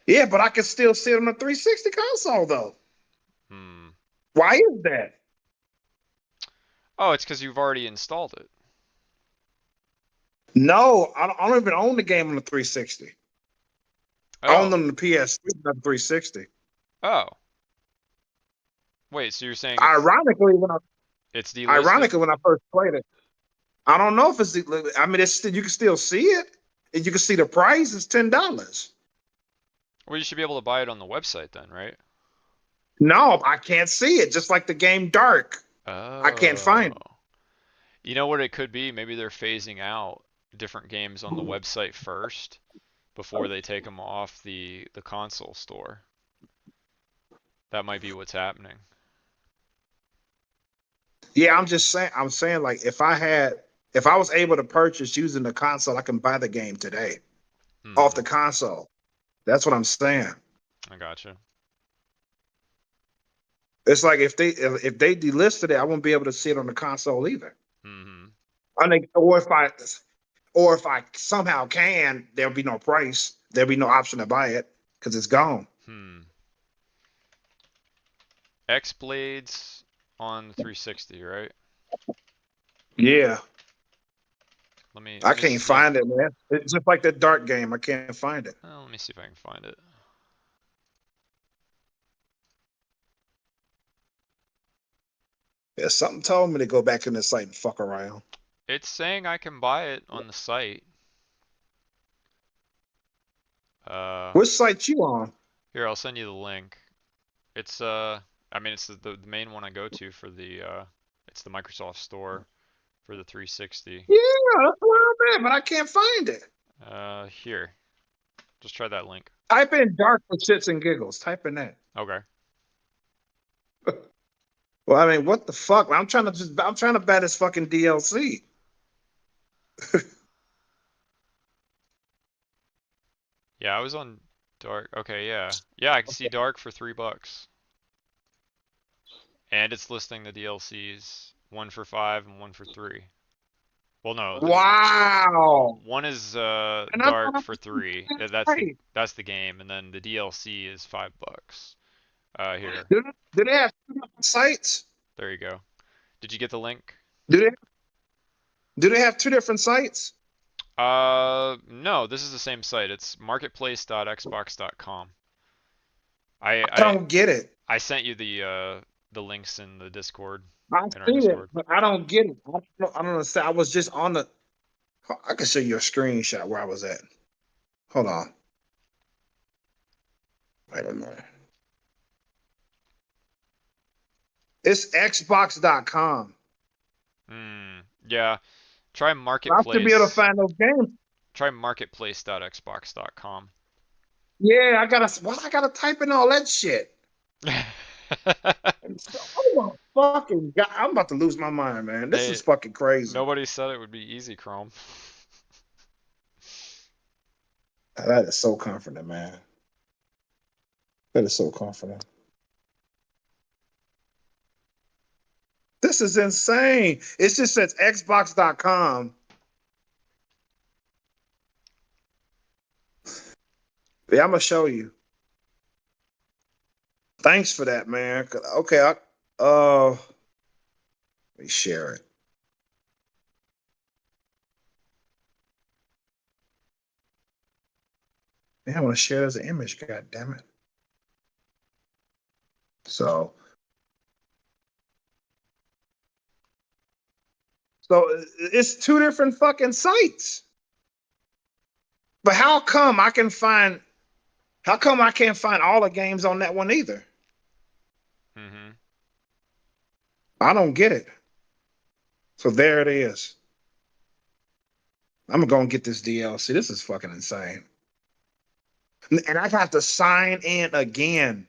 Yeah, but I can still see it on the 360 console though. Hmm. Why is that? Oh, it's because you've already installed it. No, I don't even own the game on the 360. I own Oh. them on the PS3, not the 360. Oh. Wait, so you're saying Ironically, when I it's delisted? ironically when I first played it, I don't know if it's. I mean, you can still see it. and you can see the price is $10. Well, you should be able to buy it on the website then, right? No, I can't see it. Just like the game Dark, I can't Oh. find it. You know what it could be? Maybe they're phasing out different games on the website first before they take them off the console store. That might be what's happening. Yeah, I'm just saying. I'm saying like if I was able to purchase using the console, I can buy the game today off Hmm. the console. That's what I'm saying. I gotcha. It's like if they delisted it, I won't be able to see it on the console either. Hmm. I think, or if I somehow can, there'll be no price. There'll be no option to buy it because it's gone. Hmm. X Blades on the 360, right? Yeah, Let I me can't see. find it, man. It's just like that Dark game. I can't find it. Let me see if I can find it. Yeah, something told me to go back in the site and fuck around. It's saying I can buy it on the site. Uh, Which site you on? Here, I'll send you the link. It's I mean it's the main one I go to for the it's the Microsoft Store for the 360. Yeah, that's where I'm at, but I can't find it. Here, just try that link. Type in Dark for shits and giggles. Type in that. Okay. Well, I mean, what the fuck? I'm trying to buy this fucking DLC. Yeah, I was on Dark. Okay, yeah. Yeah, I can see Dark for $3. And it's listing the DLCs, one for 5 and one for 3. Well, no, Wow. one is And I thought Dark I for was 3. right. That's the game, and then the DLC is $5. Here. Do they have two different sites? There you go. Did you get the link? Do they do they have two different sites? No, this is the same site. It's marketplace.xbox.com. I I I don't get it. I sent you the links in the Discord, I in our see it, Discord. but I don't get it. I don't understand. I was just on the. I can show you a screenshot where I was at. Hold on. Wait a minute. It's Xbox.com. Hmm. Yeah. Try I should be able to marketplace. find those games. Try marketplace.xbox.com. Yeah, I gotta. Why I gotta type in all that shit? Oh my fucking god! I'm about to lose my mind, man. This is Hey, fucking crazy. nobody said it would be easy, Chrome. That is so confident, man. That is so confident. This is insane. It just says Xbox.com. Yeah, I'm gonna show you. Thanks for that, man. Okay, let me share it. Man, I want to share it as an image. God damn it. So, so it's two different fucking sites. But how come I can find? How come I can't find all the games on that one either? Hmm. I don't get it. So there it is. I'm gonna get this DLC. This is fucking insane. And I have to sign in again.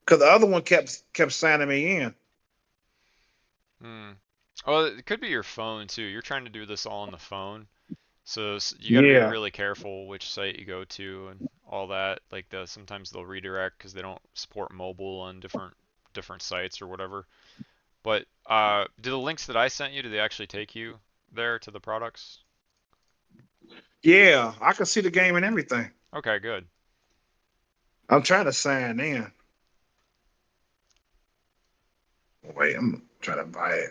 Because the other one kept signing me in. Hmm. Well, it could be your phone too. You're trying to do this all on the phone. So you got to be Yeah. really careful which site you go to and all that. Like sometimes they'll redirect because they don't support mobile on different sites or whatever. But do the links that I sent you, do they actually take you there to the products? Yeah. I can see the game and everything. Okay, good. I'm trying to sign in. Wait, I'm trying to buy it.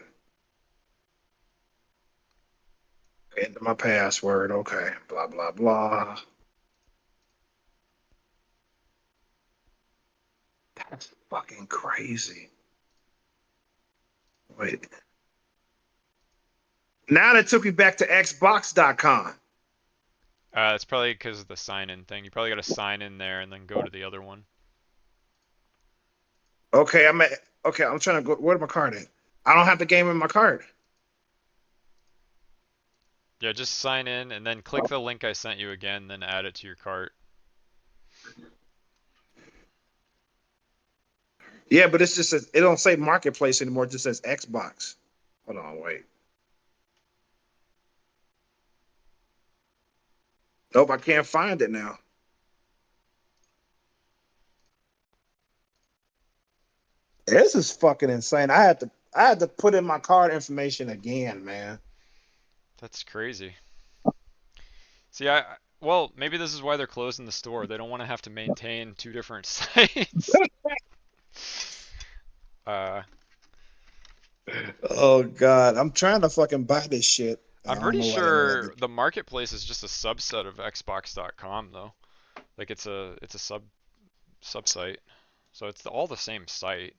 Enter my password. Okay. Blah blah blah. That's fucking crazy. Wait. Now that took me back to Xbox.com. It's probably because of the sign-in thing. You probably got to sign in there and then go to the other one. Okay, I'm at. Okay, I'm trying to go. Where's my card at? I don't have the game in my card. Yeah, just sign in and then click the link I sent you again, then add it to your cart. Yeah, but it's just says, it don't say Marketplace anymore. It just says Xbox. Hold on, wait. Nope, I can't find it now. This is fucking insane. I had to put in my card information again, man. That's crazy. See, well, maybe this is why they're closing the store. They don't want to have to maintain two different sites. uh, Oh god, I'm trying to fucking buy this shit, and I'm I don't pretty know why they won't let sure me. the marketplace is just a subset of Xbox.com though. Like it's a subsite. So it's all the same site.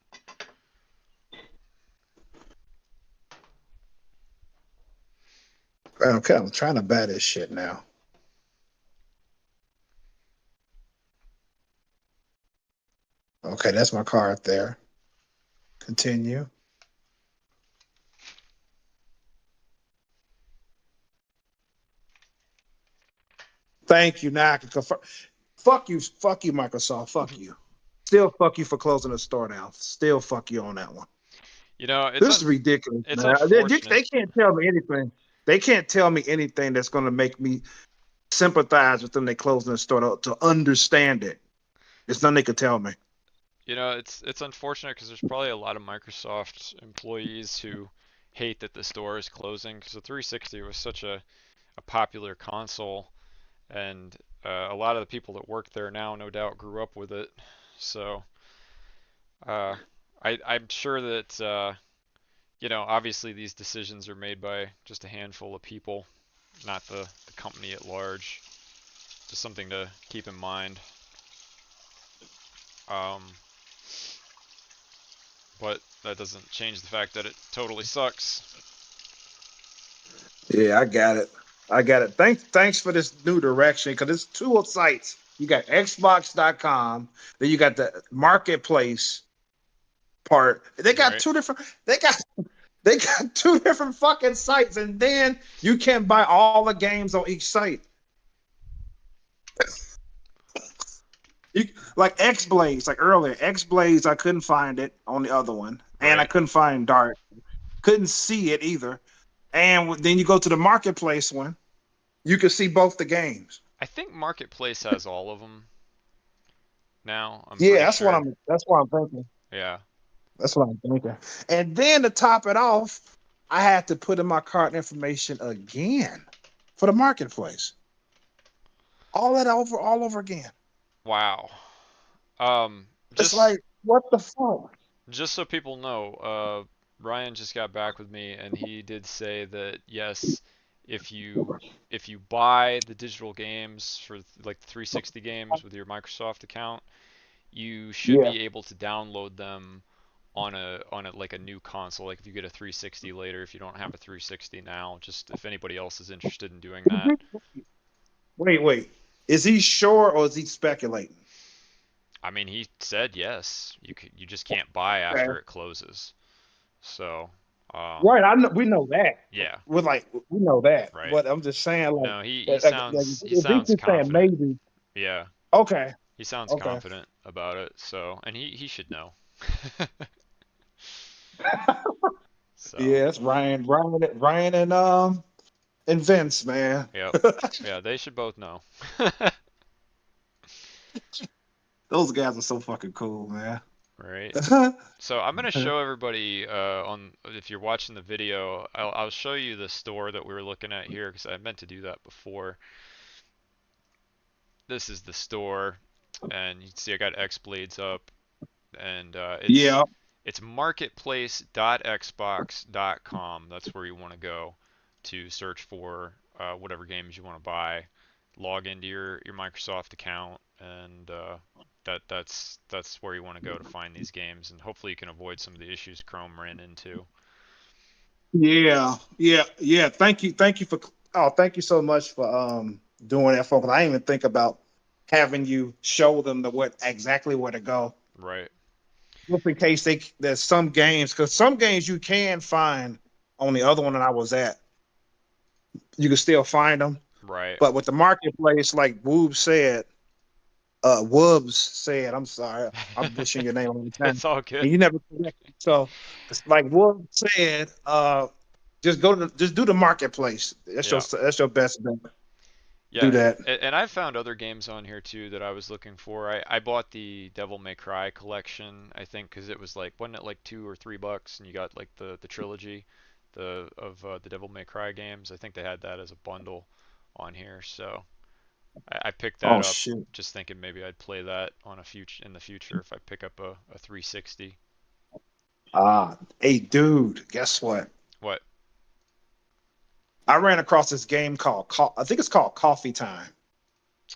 Okay, I'm trying to buy this shit now. Okay, that's my card there. Continue. Thank you. Now I can confirm. Fuck you, Microsoft. Fuck you. Still fuck you for closing the store down. Still fuck you on that one. You know, it's This un is ridiculous, it's man. They unfortunate. can't tell me anything. They can't tell me anything that's going to make me sympathize with them. They closing the store to understand it. There's nothing they could tell me. You know, it's unfortunate because there's probably a lot of Microsoft employees who hate that the store is closing because the 360 was such a popular console, and a lot of the people that work there now, no doubt, grew up with it. So uh, I'm sure that obviously these decisions are made by just a handful of people, not the company at large. Just something to keep in mind. Um, but that doesn't change the fact that it totally sucks. Yeah, I got it. I got it. Thanks for this new direction because it's two sites. You got Xbox.com, then you got the marketplace part. They got Right. two different. They got two different fucking sites, and then you can buy all the games on each site. You like X Blaze, like earlier. X Blaze, I couldn't find it on the other one, and I Right. couldn't find Dart. Couldn't see it either. And then you go to the marketplace one, you can see both the games. I think Marketplace has all of them now. I'm Yeah, pretty that's what sure. I'm. That's what I'm thinking. Yeah. That's what I'm thinking. And then to top it off, I had to put in my card information again for the marketplace. All that all over again. Wow. Um, It's just like, what the fuck? just so people know, Ryan just got back with me and he did say that yes, if you buy the digital games for like the 360 games with your Microsoft account, you should Yeah. be able to download them on a like a new console. Like if you get a 360 later, if you don't have a 360 now, just if anybody else is interested in doing that. Wait. Is he sure or is he speculating? I mean, he said yes. You just can't buy Okay. after it closes. So, Right. I know. We know that. yeah, We're like, we know that. right. But I'm just saying, No, he like, sounds he if he's sounds just saying confident. maybe, Yeah, okay, he sounds okay. confident about it. So, and he should know. So, Yeah, it's Ryan, and Vince, man. yep. Yeah, they should both know. Those guys are so fucking cool, man. Right. So I'm gonna show everybody on if you're watching the video, I'll show you the store that we were looking at here because I meant to do that before. This is the store, and you can see I got X Blades up, and Yeah. it's marketplace.xbox.com. That's where you want to go to search for whatever games you want to buy. Log into your Microsoft account, and that's where you want to go to find these games, and hopefully you can avoid some of the issues Chrome ran into. Yeah, yeah, yeah. Thank you for. Oh, thank you so much for doing that, folks. I didn't even think about having you show them the what exactly where to go, Right. just in case there's some games because some games you can find on the other one that I was at. You can still find them, Right. but with the marketplace, like Wubs said, I'm sorry, I'm butchering your name all the time, It's all good. and you never correct me. So, it's like Wubs said, just just do the marketplace. Yeah. That's your best bet. Do Yeah, that. and I've found other games on here too that I was looking for. I bought the Devil May Cry collection, I think, because it was like, wasn't it like $2 or $3, and you got like the trilogy, the Devil May Cry games. I think they had that as a bundle on here, so I picked that Oh up, shit. just thinking maybe I'd play that on a future in the future if I pick up a 360. Hey, dude, guess what? What? I ran across this game called I think it's called Coffee Time.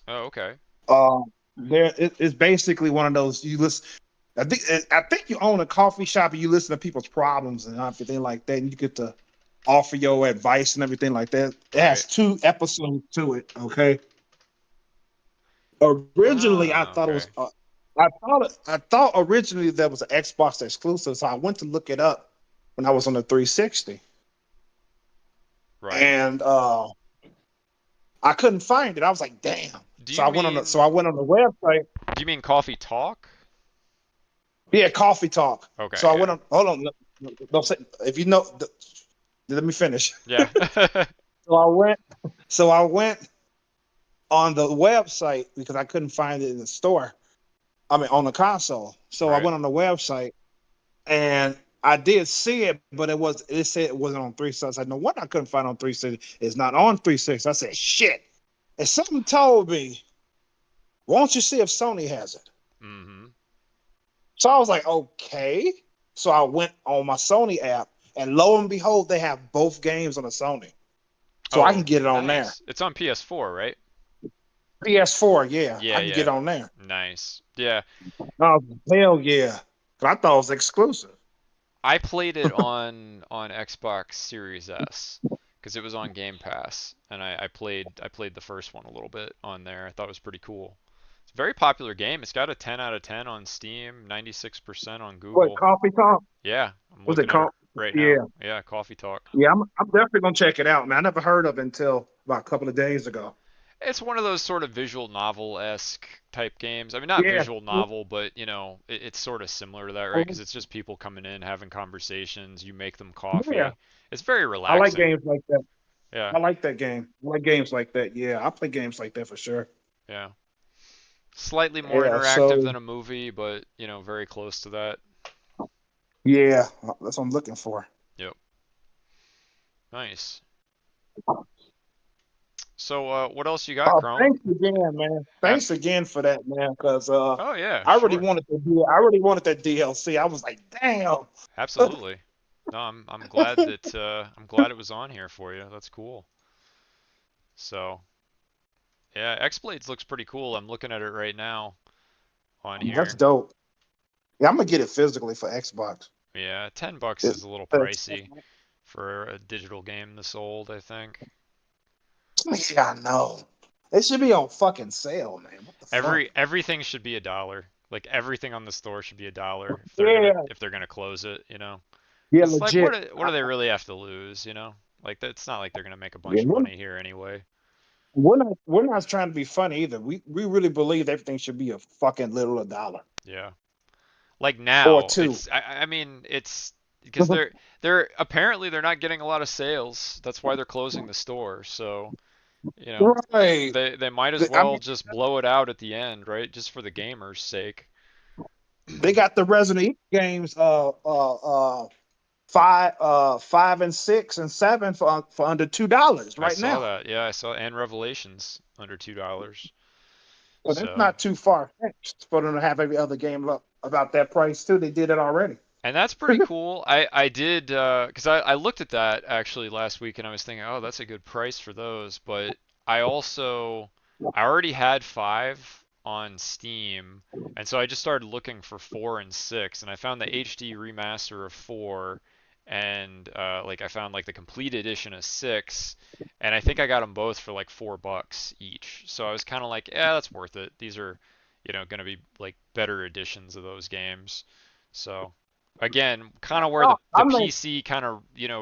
Oh, okay. Uh, it's basically one of those you listen. I think you own a coffee shop and you listen to people's problems and everything like that, and you get to offer your advice and everything like that. It Right. has 2 episodes to it. Okay. Originally, I Ah, thought it okay. was. I thought originally that was an Xbox exclusive, so I went to look it up when I was on the 360, Right. and I couldn't find it. I was like, damn. Do So you I went on the so I mean went on the website. do you mean Coffee Talk? Yeah, Coffee Talk. Okay, So I went yeah. on. Hold on. Don't say if you know. Let me finish. Yeah. So I went. So I went on the website because I couldn't find it in the store. I mean, on the console. So I Right. went on the website and I did see it, but it said it wasn't on 360. I said, no wonder I couldn't find it on 360. It's not on 360. I said, shit. And something told me, why don't you see if Sony has it? Mm-hmm. So I was like, okay. So I went on my Sony app, and lo and behold, they have both games on the Sony. So I can Oh, get it on there. nice. It's on PS4, right? PS4, yeah, Yeah, I can get yeah. on there. Nice. Yeah. Oh, hell yeah. But I thought it was exclusive. I played it on Xbox Series S because it was on Game Pass, and I played the first one a little bit on there. I thought it was pretty cool. It's a very popular game. It's got a 10 out of 10 on Steam, 96% on What, Google. Coffee Talk? Yeah, I'm Was it looking at it called? right now. Yeah. Yeah, Coffee Talk. Yeah, I'm definitely gonna check it out, man. I never heard of it until about a couple of days ago. It's one of those sort of visual novel-esque type games. I mean, not Yeah. visual novel, but it's sort of similar to that, right? Because Oh, it's just people coming in, having conversations. You make them yeah. coffee. It's very I like relaxing. games like that. Yeah, I like that game. I like games like that. Yeah, I play games like that for sure. yeah. Slightly more Yeah. interactive So than a movie, but very close to that. yeah, that's what I'm looking for. Yep. Nice. So, what else you got, Oh, Chrome? thanks again, man. Uh, Thanks again for that, man. Because oh yeah, I really sure. wanted I really wanted that DLC. I was like, damn. Absolutely. No, I'm glad that I'm glad it was on here for you. That's cool. So, yeah, X-Blades looks pretty cool. I'm looking at it right now on That's here. dope. Yeah, I'm gonna get it physically for Xbox. Yeah, $10 It's, is a little it's, pricey for a digital game this old, I think. yeah, I know. It should be on fucking sale, man. What the fuck? Everything should be a dollar. Like everything on the store should be a dollar Yeah, if they're gonna close it. yeah, It's like legit. what do they really have to lose? Like it's not like they're gonna make a Yeah, bunch of money here anyway. we're not trying to be funny either. We really believe everything should be a fucking little a dollar Yeah. Like or now, two. I mean it's because they're apparently they're not getting a lot of sales. That's why they're closing the store. So, you know, Right. they might as I well mean, just blow it out at the end, right? Just for the gamers' sake. they got the Resident Evil games, five and six and seven for under $2 I right saw now. that. Yeah, I saw and Revelations under $2. So that's So, not too far fetched for them to have every other game about that price too. They did it already. and that's pretty cool. I did because I looked at that actually last week and I was thinking, oh, that's a good price for those. But I already had five on Steam, and so I just started looking for four and six, and I found the HD remaster of four, and like I found like the complete edition of 6, and I think I got them both for like $4 each. So I was kind of like, yeah, that's worth it. These are, going to be like better editions of those games. So again, kind of where Oh, the I mean, PC kind of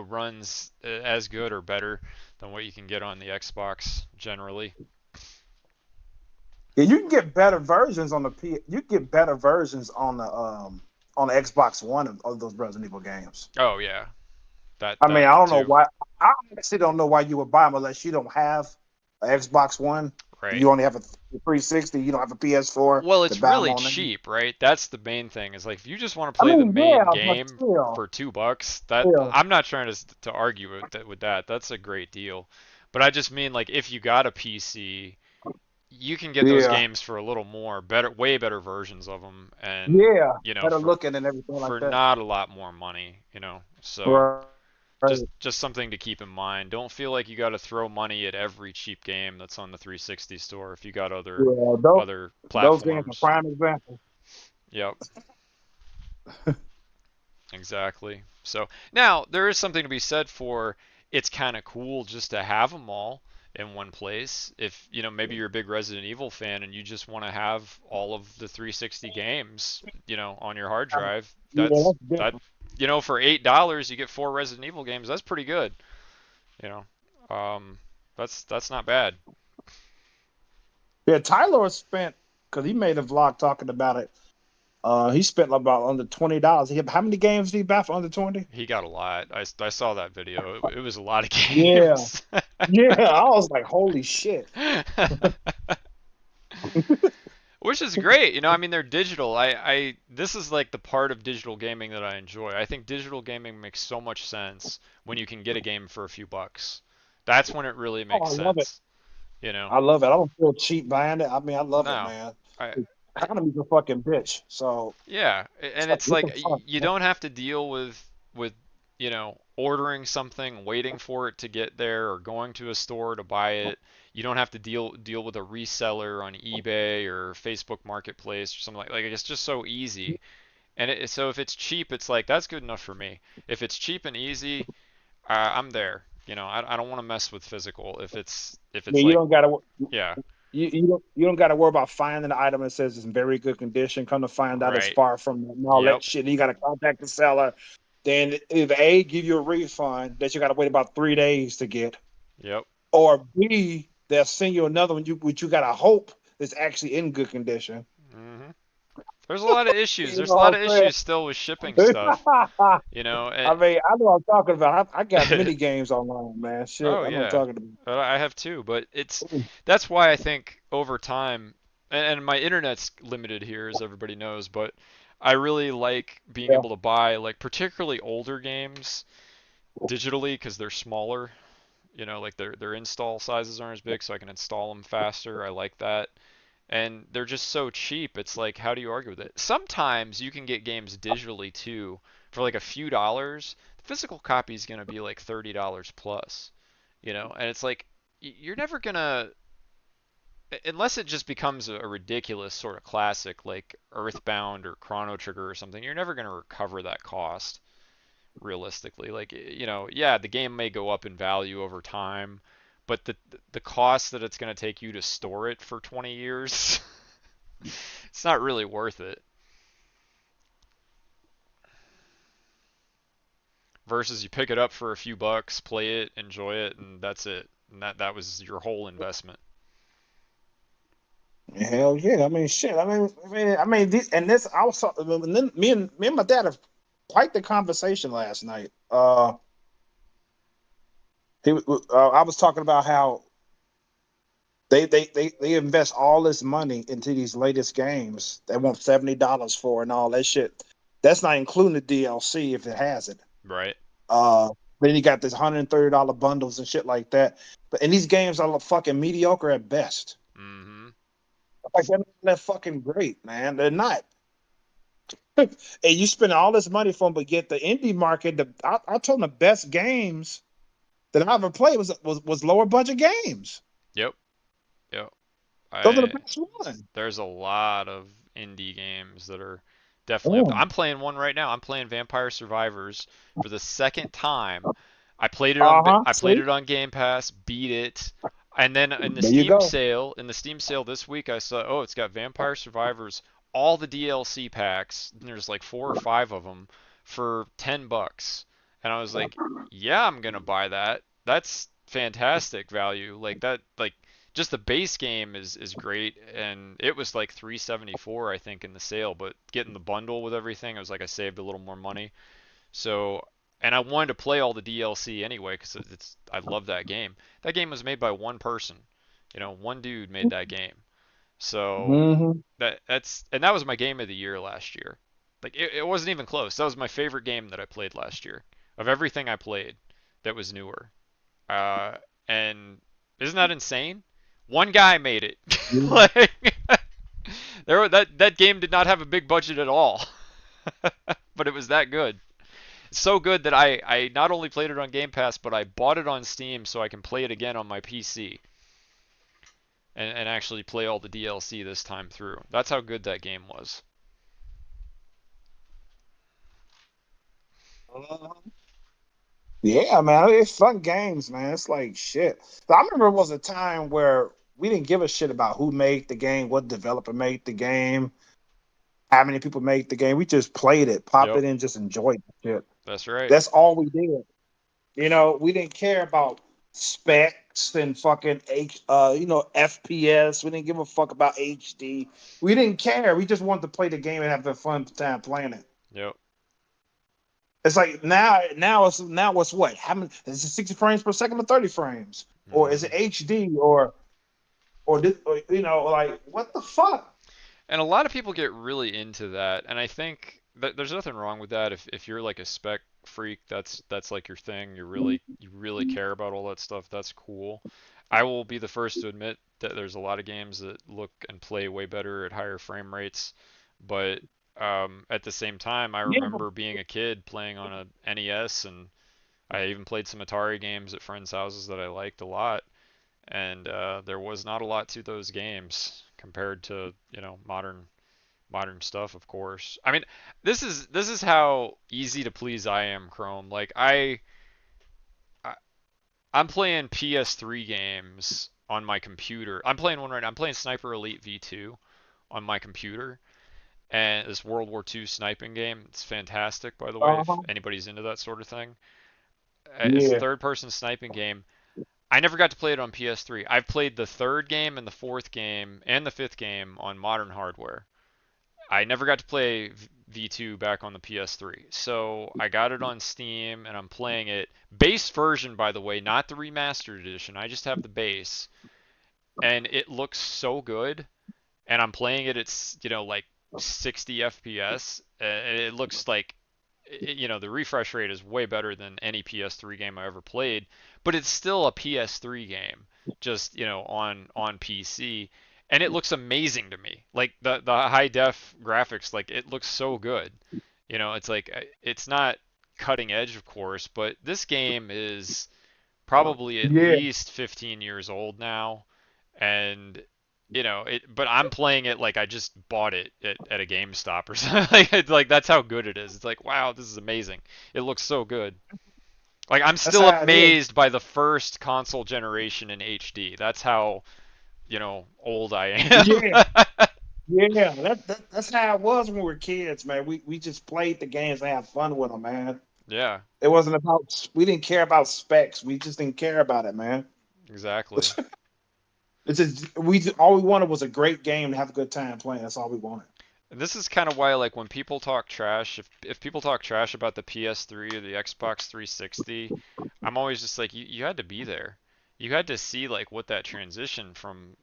runs as good or better than what you can get on the Xbox generally. yeah, you can get better versions on the P. You can get better versions on the Xbox One of those Resident Evil games. Oh yeah, that I mean, that I don't know too. why. I actually don't know why you would buy them unless you don't have an Xbox One. Right. You only have a 360. You don't have a PS4 Well, to it's buy them really on there. cheap, right? That's the main thing. Is like if you just want to I play the mean, main yeah, but game still, for $2, that still, I'm not trying to argue with that. That's a great deal. But I just mean like if you got a PC, you can get those yeah, games for a little more, better, way better versions of them, and yeah, better for looking and everything like that. not a lot more money, So Right. just something to keep in mind. Don't feel like you got to throw money at every cheap game that's on the 360 store if you got Yeah, other those games are platforms. prime example. Yep, exactly. So now there is something to be said for it's kind of cool just to have them all in one place. If, maybe you're a big Resident Evil fan and you just want to have all of the 360 games, on your hard drive, Yeah, that's that different. for $8 you get 4 Resident Evil games. That's pretty good, you know. That's not bad. Yeah, Tyler spent because he made a vlog talking about it. He spent about under $20. How many games did he buy for under 20? He got a lot. I saw that video. It was a lot of Yeah, games. yeah. I was like, holy shit. Which is great. I mean, they're digital. This is like the part of digital gaming that I enjoy. I think digital gaming makes so much sense when you can get a game for a few bucks. That's when it really Oh, makes I love it. sense, you know? I love it. I don't feel cheap buying it. I mean, I love it, No. man. I Economy's a fucking bitch. So Yeah, it's and like it's we like can talk. you don't have to deal with ordering something, waiting for it to get there, or going to a store to buy it. You don't have to deal with a reseller on eBay or Facebook Marketplace or something like it's just so easy. And so if it's cheap, it's like that's good enough for me. If it's cheap and easy, I'm there. I don't want to mess with physical. If it's Yeah, you like don't gotta. yeah, You don't got to worry about finding the item that says it's in very good condition. Come to find out it's right. far from and all Yep. that shit. And you got to contact the seller. Then either A, give you a refund that you got to wait about 3 days to get, Yep. or B, they'll send you another one. Which you got to hope is actually in good condition. hmm There's a lot of issues. You There's a lot of know what issues still with shipping I'm stuff. saying? You know, I and, mean, I know what I'm talking about. I got many games online, man. Shit, oh I know what yeah, I'm talking I have too. But about. that's why I think over time, and my internet's limited here, as everybody knows, but I really like being Yeah. able to buy like particularly older games digitally because they're smaller. Like their install sizes aren't as big, so I can install them faster. I like that. And they're just so cheap. It's like, how do you argue with it? Sometimes you can get games digitally too for like a few dollars. The physical copy is going to be like $30 plus, and it's like you're never gonna, unless it just becomes a ridiculous sort of classic like Earthbound or Chrono Trigger or something. You're never gonna recover that cost realistically. Like, yeah, the game may go up in value over time, but the cost that it's going to take you to store it for 20 years, it's not really worth it. Versus you pick it up for a few bucks, play it, enjoy it, and that's it. And that was your whole investment. Hell yeah! I mean, shit. I mean, this. I was talking. And then me and my dad have quite the conversation last night. I was talking about how they invest all this money into these latest games. They want $70 for and all that shit. That's not including the DLC if it has it. Right. Uh, then you got this $130 bundles and shit like that. And these games are fucking mediocre at best. Mm-hmm. Like they're fucking great, man. They're not. And you spend all this money for them, but get the indie market. I told them the best games that I ever played was lower budget games. Yep. Yep. Those are the I best ones. There's a lot of indie games that are definitely up there. Oh. I'm playing one right now. I'm playing Vampire Survivors for the second time. Uh-huh. I played See? it on Game Pass, beat it, and then There you go. In the Steam sale this week, I saw, oh, it's got Vampire Survivors, all the DLC packs. And there's like 4 or 5 of them for $10, and I was like, yeah, I'm gonna buy that. That's fantastic value. Like that, like just the base game is great, and it was like 374 I think in the sale, but getting the bundle with everything, it was like I saved a little more money. So, and I wanted to play all the DLC anyway because it's I love that game. That game was made by one person, one dude made that game. So Hmm. that was my game of the year last year. Like it wasn't even close. That was my favorite game that I played last year of everything I played that was newer. Uh, and isn't that insane? One guy made it. Like that game did not have a big budget at all, but it was that good. So good that I not only played it on Game Pass, but I bought it on Steam so I can play it again on my PC and actually play all the DLC this time through. That's how good that game was. Yeah, man, it's fun games, man. It's like shit. I remember it was a time where we didn't give a shit about who made the game, what developer made the game, how many people made the game. We just played it, popped Yep, it in, just enjoyed the shit. that's right. That's all we did. We didn't care about specs and fucking FPS. We didn't give a fuck about HD. We didn't care. We just wanted to play the game and have a fun time playing it. Yep. It's like now it's what? How many is it 60 frames per second or 30 frames? Or is it Hmm. HD or like what the fuck? And a lot of people get really into that, and I think that there's nothing wrong with that. If you're like a spec freak, that's like your thing. You really care about all that stuff. That's cool. I will be the first to admit that there's a lot of games that look and play way better at higher frame rates, but at the same time, I Yeah, remember being a kid playing on a NES, and I even played some Atari games at friends' houses that I liked a lot, and there was not a lot to those games compared to modern stuff, of course. I mean, this is how easy to please I am, Chrome. Like I I'm playing PS3 games on my computer. I'm playing one right now. I'm playing Sniper Elite V2 on my computer, and this World War II sniping game. It's fantastic, by the way, if uh-huh. anybody's into that sort of thing. It's a Yeah. third-person sniping game. I never got to play it on PS3. I've played the third game and the fourth game and the fifth game on modern hardware. I never got to play V2 back on the PS3. So I got it on Steam and I'm playing it. Base version, by the way, not the remastered edition. I just have the base. And it looks so good. And I'm playing it at, like 60 FPS. And it looks like, the refresh rate is way better than any PS3 game I ever played. But it's still a PS3 game, just, on PC, and it looks amazing to me. Like the high def graphics, like it looks so good. It's like it's not cutting edge, of course, but this game is probably at Yeah. least 15 years old now, and but I'm playing it like I just bought it at a GameStop or something. Like that's how good it is. It's like, wow, this is amazing. It looks so good. Like I'm That's still how it is. amazed by the first console generation in HD. That's how, old I Yeah. am. Yeah. That's how it was when we were kids, man. We just played the games and had fun with them, man. Yeah, It wasn't about we didn't care about specs. We just didn't care about it, man. exactly. It's just all we wanted was a great game to have a good time playing. That's all we wanted. And this is kind of why, like, when people talk trash, if people talk trash about the PS3 or the Xbox 360, I'm always just like, you had to be there. You had to see like what that transition from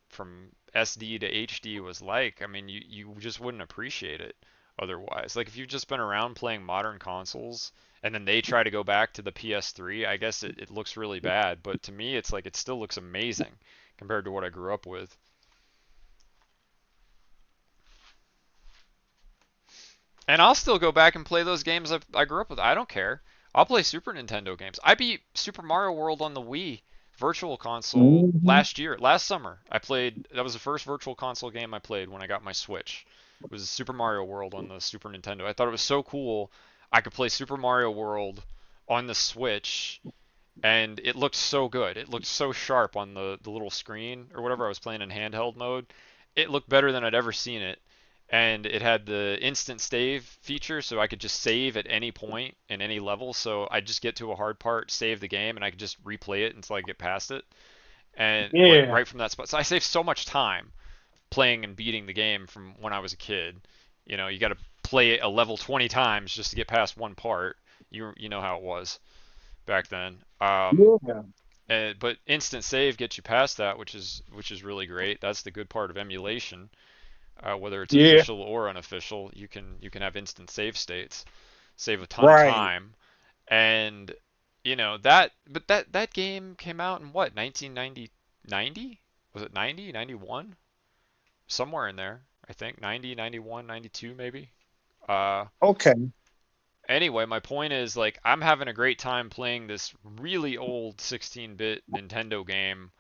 SD to HD was like. I mean, you just wouldn't appreciate it otherwise. Like if you've just been around playing modern consoles and then they try to go back to the PS3, I guess it looks really bad. But to me, it's like it still looks amazing compared to what I grew up with. And I'll still go back and play those games I grew up with. I don't care. I'll play Super Nintendo games. I beat Super Mario World on the Wii Virtual Console Hmm. last year, last summer. That was the first Virtual Console game I played when I got my Switch. was Super Mario World on the Super Nintendo. I thought it was so cool. I could play Super Mario World on the Switch, and it looked so good. It looked so sharp on the little screen or whatever. I was playing in handheld mode. It looked better than I'd ever seen it. And it had the instant save feature, so I could just save at any point in any level. So I'd just get to a hard part, save the game, and I could just replay it until I get past it. And Yeah. right from that spot. So I saved so much time playing and beating the game from when I was a kid. You know, you got to play a level 20 times just to get past one part. You know how it was back then. Yeah. But instant save gets you past that, which is really great. That's the good part of emulation. Whether it's Yeah. official or unofficial, you can have instant save states, save a ton of Right. time, and you know that. But that game came out in what 1990? 90? Was it 90? 91? Somewhere in there. I think 90, 91, 92 maybe. Uh, Okay. anyway, my point is like I'm having a great time playing this really old 16-bit Nintendo game.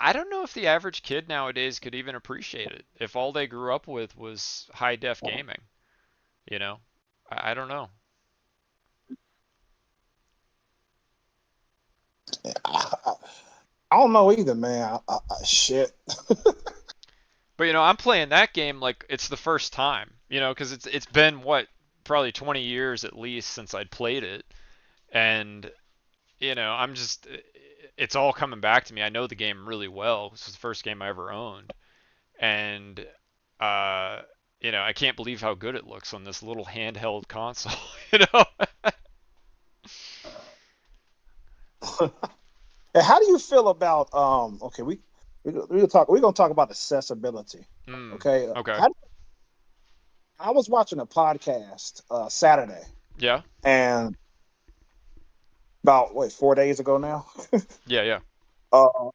I don't know if the average kid nowadays could even appreciate it if all they grew up with was high def gaming, you know? I don't know. I, I don't know either, man. Shit. But you know, I'm playing that game like it's the first time, you know, because it's been what probably 20 years at least since I'd played it, and you know, I'm just it's all coming back to me. I know the game really well. This was the first game I ever owned, and uh, you know, I can't believe how good it looks on this little handheld console. You know? And how do you feel about okay, we're gonna talk about accessibility. Mm, Okay. okay. How I was watching a podcast Saturday, Yeah. and about what 4 days ago now. Yeah. Yeah. uh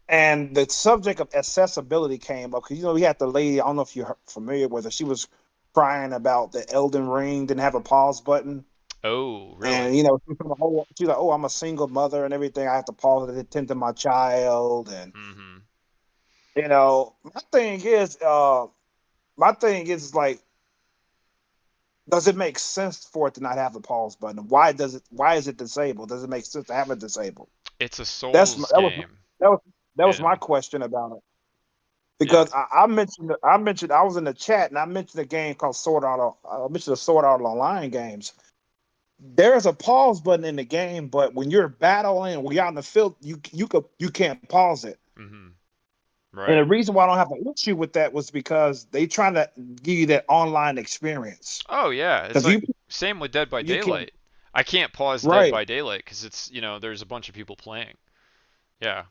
and the subject of accessibility came up because we had the lady. I don't know if you're familiar with her. She was crying about the Elden Ring didn't have a pause button. Oh, really? And she's like, "Oh, I'm a single mother and everything. I have to pause to attend to my child." And Mm-hmm. my thing is like, does it make sense for it to not have the pause button? Why is it disabled? Does it make sense to have it disabled? It's a That's Souls that was game, that was that was my and question about it. yeah. Because I mentioned I was in the chat and I mentioned a game called I mentioned the Sword Art Online games. There's a pause button in the game, but when you're battling, when you're out in the field, you can't pause it. Mm-hmm. And Right. the reason why I don't have an issue with that was because they trying to give you that online experience. Oh yeah, it's Because like same with Dead by you can Daylight. I can't pause Dead right. by Daylight because it's you know there's a bunch of people playing. Yeah,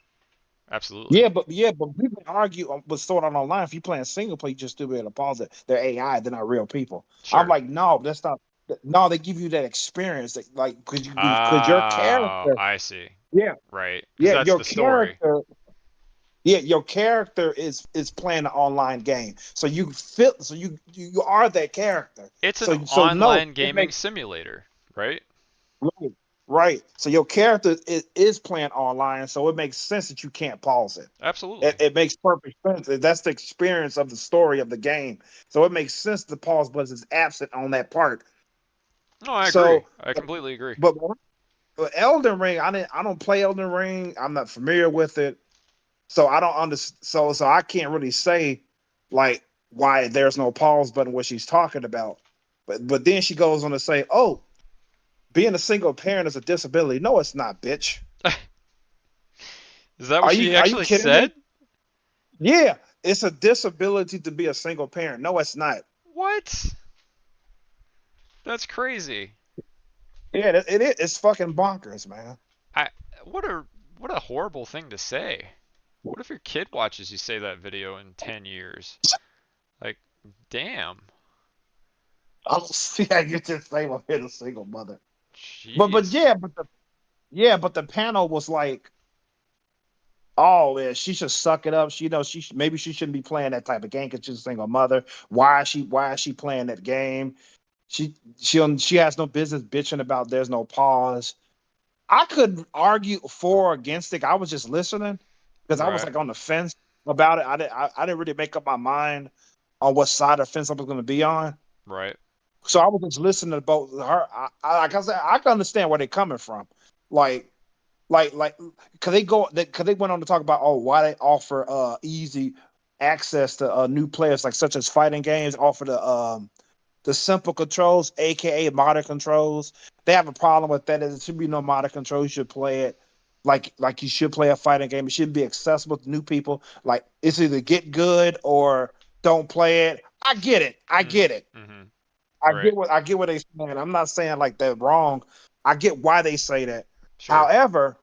absolutely. Yeah, but people argue with Sword Art Online. If you playing single player, you just still be able to pause it. They're AI, they're not real people. I'm Sure. like, no, that's not. No, they give you that experience, that, like, because your Oh, character, I see. yeah, Right, because yeah, that's your the story. character, yeah, your character is playing the online game. So you are that character. It's an So no, online it gaming makes simulator, right? right, right. So your character is playing online, so it makes sense that you can't pause it. It, Absolutely. it makes perfect sense. That's the experience of the story of the game. So it makes sense the pause button is absent on that part. No, I agree. So, I completely agree. but Elden Ring, I don't play Elden Ring. I'm not familiar with it, so I don't understand. So I can't really say like why there's no pause button what she's talking about. But then she goes on to say, "Oh, being a single parent is a disability." No, it's not, bitch. Is that what Are she you actually kidding me? said? Yeah, it's a disability to be a single parent. No, it's not. What? That's crazy. Yeah, it's fucking bonkers, man. I what a what a horrible thing to say. What if your kid watches you say that video in 10 years? Like, damn. I don't see how you just say I'm here a single mother. But Jeez. yeah, but the panel was like, oh yeah, she should suck it up. Maybe she shouldn't be playing that type of game because she's a single mother. Why is she playing that game? She has no business bitching about there's no pause. I could argue for or against it. I was just listening because I was Right. like on the fence about it. I didn't really make up my mind. on what side of the fence I was going to be on. Right. So I was just listening to both her. Like I said, I can understand where they're coming from. Like, like, because they went on to talk about why they offer easy access to new players like such as fighting games offer the simple controls, aka modern controls. They have a problem with that. There should be no modern controls. You should play it like you should play a fighting game. It shouldn't be accessible to new people. Like it's either get good or don't play it. I get it. I Mm. get it. Mhm. I Right. get what they saying. I'm not saying like they're wrong. I get why they say that. Sure. However,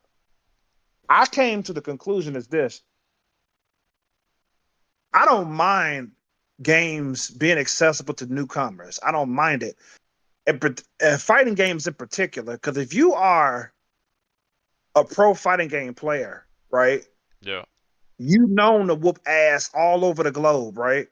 I came to the conclusion is this. I don't mind games being accessible to newcomers. I don't mind it. Fighting games in particular, because if you are a pro fighting game player, right, Yeah. you known to whoop ass all over the globe, right?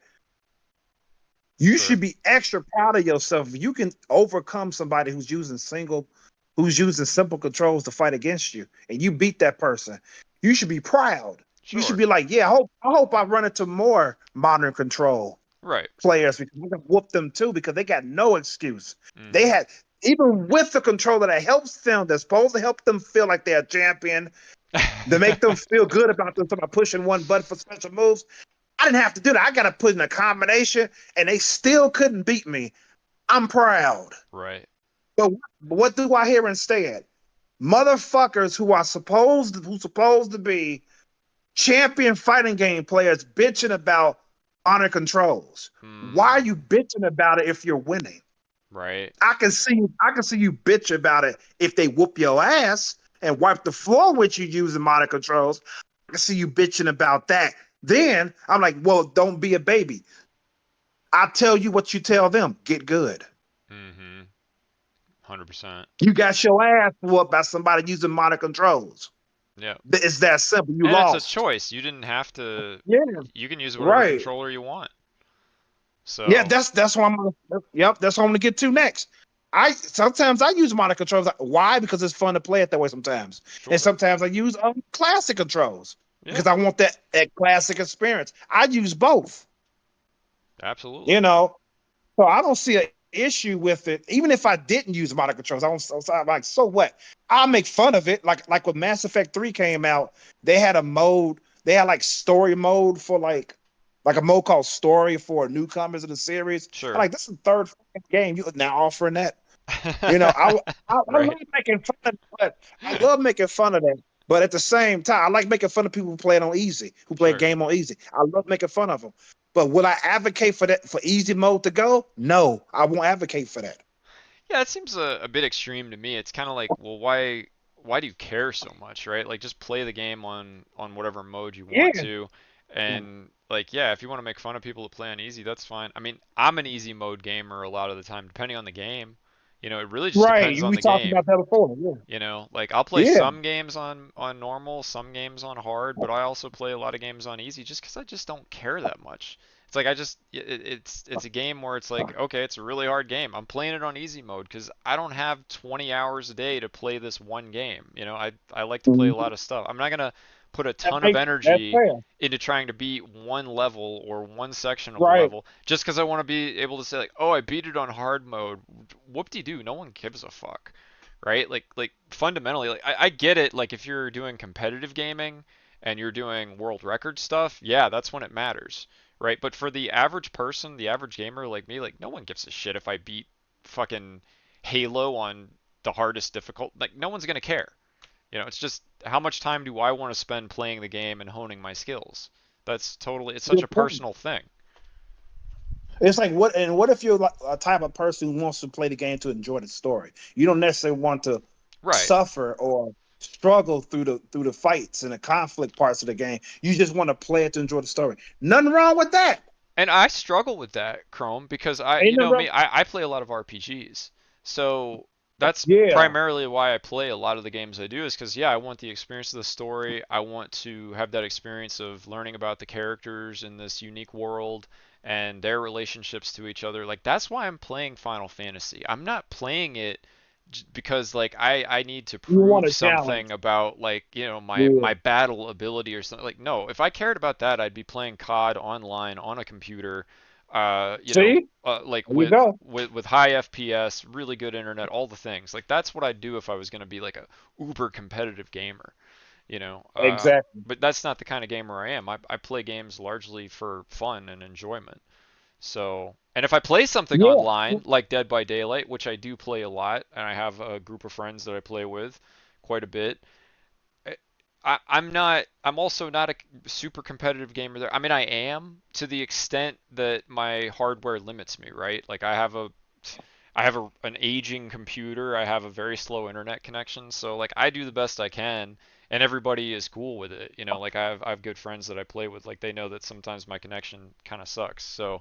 You Sure. should be extra proud of yourself if you can overcome somebody who's using simple controls to fight against you, and you beat that person. You should be proud. You should Sure. be like, yeah, I hope I run into more modern control Right. players because we can whoop them too because they got no excuse. They Mhm. had even with the controller that helps them, that's supposed to help them feel like they're a champion, to make them feel good about themselves by pushing one button for special moves. I didn't have to do that. I got to put in a combination, and they still couldn't beat me. I'm proud. Right. But what do I hear instead? Motherfuckers who supposed to be champion fighting game players bitching about honor controls. Why are Hmm. you bitching about it if you're winning? Right. I can see you bitch about it if they whoop your ass and wipe the floor with you using modern controls. I can see you bitching about that. Then I'm like, well, don't be a baby. I tell you what you tell them. Get good. Mhm. 100%. You got your ass whooped by somebody using modern controls. Yeah. It's that simple. You And it's a lost. choice. You didn't have to. Yeah, You can use whatever right. controller you want. Yeah, So. that's what I'm gonna. Yep, that's what I'm gonna get to next. I sometimes I use modern controls. Why? Because it's fun to play it that way sometimes. And Sure. sometimes I use classic controls Yeah. because I want that classic experience. I use both. Absolutely. You know, so I don't see an issue with it. Even if I didn't use modern controls, I don't. So I'm like, so what? I'll make fun of it. Like when Mass Effect 3 came out, they had a mode. They had like story mode for like a mode called story for newcomers in the series. I'm Sure. like, this is the third fucking game you now offering that. You know, I love Right. making fun of that. I love making fun of that. But at the same time, I like making fun of people who play it on easy, who play a Sure. game on easy. I love making fun of them. But would I advocate for that for easy mode to go? No, I won't advocate for that. Yeah, it seems a bit extreme to me. It's kind of like, well, why do you care so much, right? Like just play the game on whatever mode you want Yeah, to. And like, yeah, if you want to make fun of people that play on easy, that's fine. I mean, I'm an easy mode gamer a lot of the time, depending on the game. It really just right. depends You on we the talked about game. that before. Yeah, Like I'll play yeah. some games on normal, some games on hard, but I also play a lot of games on easy just because I just don't care that much. It's like it's a game where it's like, okay, it's a really hard game. I'm playing it on easy mode because I don't have 20 hours a day to play this one game. I like to play a lot Mhm. of stuff. I'm not gonna put a That ton of makes that's energy fair. into trying to beat one level or one section of a Right. level just because I want to be able to say like, oh, I beat it on hard mode. Whoop-de-doo, no one gives a fuck, right? Like fundamentally, like I get it. Like if you're doing competitive gaming and you're doing world record stuff, yeah, that's when it matters, right? But for the average person, the average gamer like me, like no one gives a shit if I beat fucking Halo on the hardest difficult. Like no one's gonna care. It's just how much time do I want to spend playing the game and honing my skills? It's such Good a point. personal thing. It's like what if you're like a type of person who wants to play the game to enjoy the story? You don't necessarily want to Right. suffer or struggle through the fights and the conflict parts of the game. You just want to play it to enjoy the story. Nothing wrong with that. And I struggle with that, Chrome, because Ain't nothing wrong. me, I play a lot of RPGs. So that's Yeah. primarily why I play a lot of the games I do is because, yeah, I want the experience of the story. I want to have that experience of learning about the characters in this unique world and their relationships to each other. Like, that's why I'm playing Final Fantasy. I'm not playing it because like I need to You want prove a challenge. something about like Yeah. my battle ability or something. Like no, if I cared about that, I'd be playing COD online on a computer, See, like there you go. with high FPS, really good internet, all the things. Like that's what I'd do if I was going to be like a uber competitive gamer, you know. Exactly. But that's not the kind of gamer I am. I play games largely for fun and enjoyment. So, and if I play something Yeah. online like Dead by Daylight, which I do play a lot, and I have a group of friends that I play with quite a bit, I'm not. I'm also not a super competitive gamer there. I mean, I am to the extent that my hardware limits me, right? Like I have an aging computer. I have a very slow internet connection, so like I do the best I can, and everybody is cool with it. You know, like I have good friends that I play with. Like they know that sometimes my connection kind of sucks, so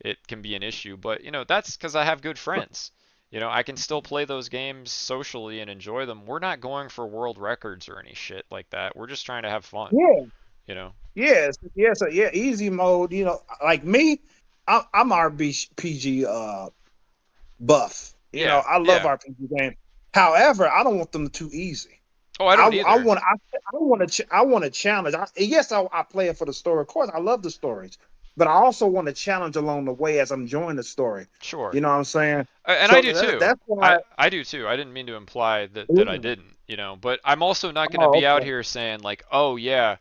it can be an issue. But that's because I have good friends. I can still play those games socially and enjoy them. We're not going for world records or any shit like that. We're just trying to have fun. Yeah. You know? Yes. Yes. Yeah. Easy mode. Like me, I'm RPG buff. Yeah, I love yeah. RPG games. However, I don't want them too easy. Oh, I I don't I either. want I want to challenge. Yes, I play it for the story. Of course, I love the stories, but I also want to challenge along the way as I'm enjoying the story. Sure. You know what I'm saying? And I So do too. that's why. I do too. I didn't mean to imply that I Yeah. didn't, but I'm also not going to Oh, be out okay. here saying like, "Oh yeah,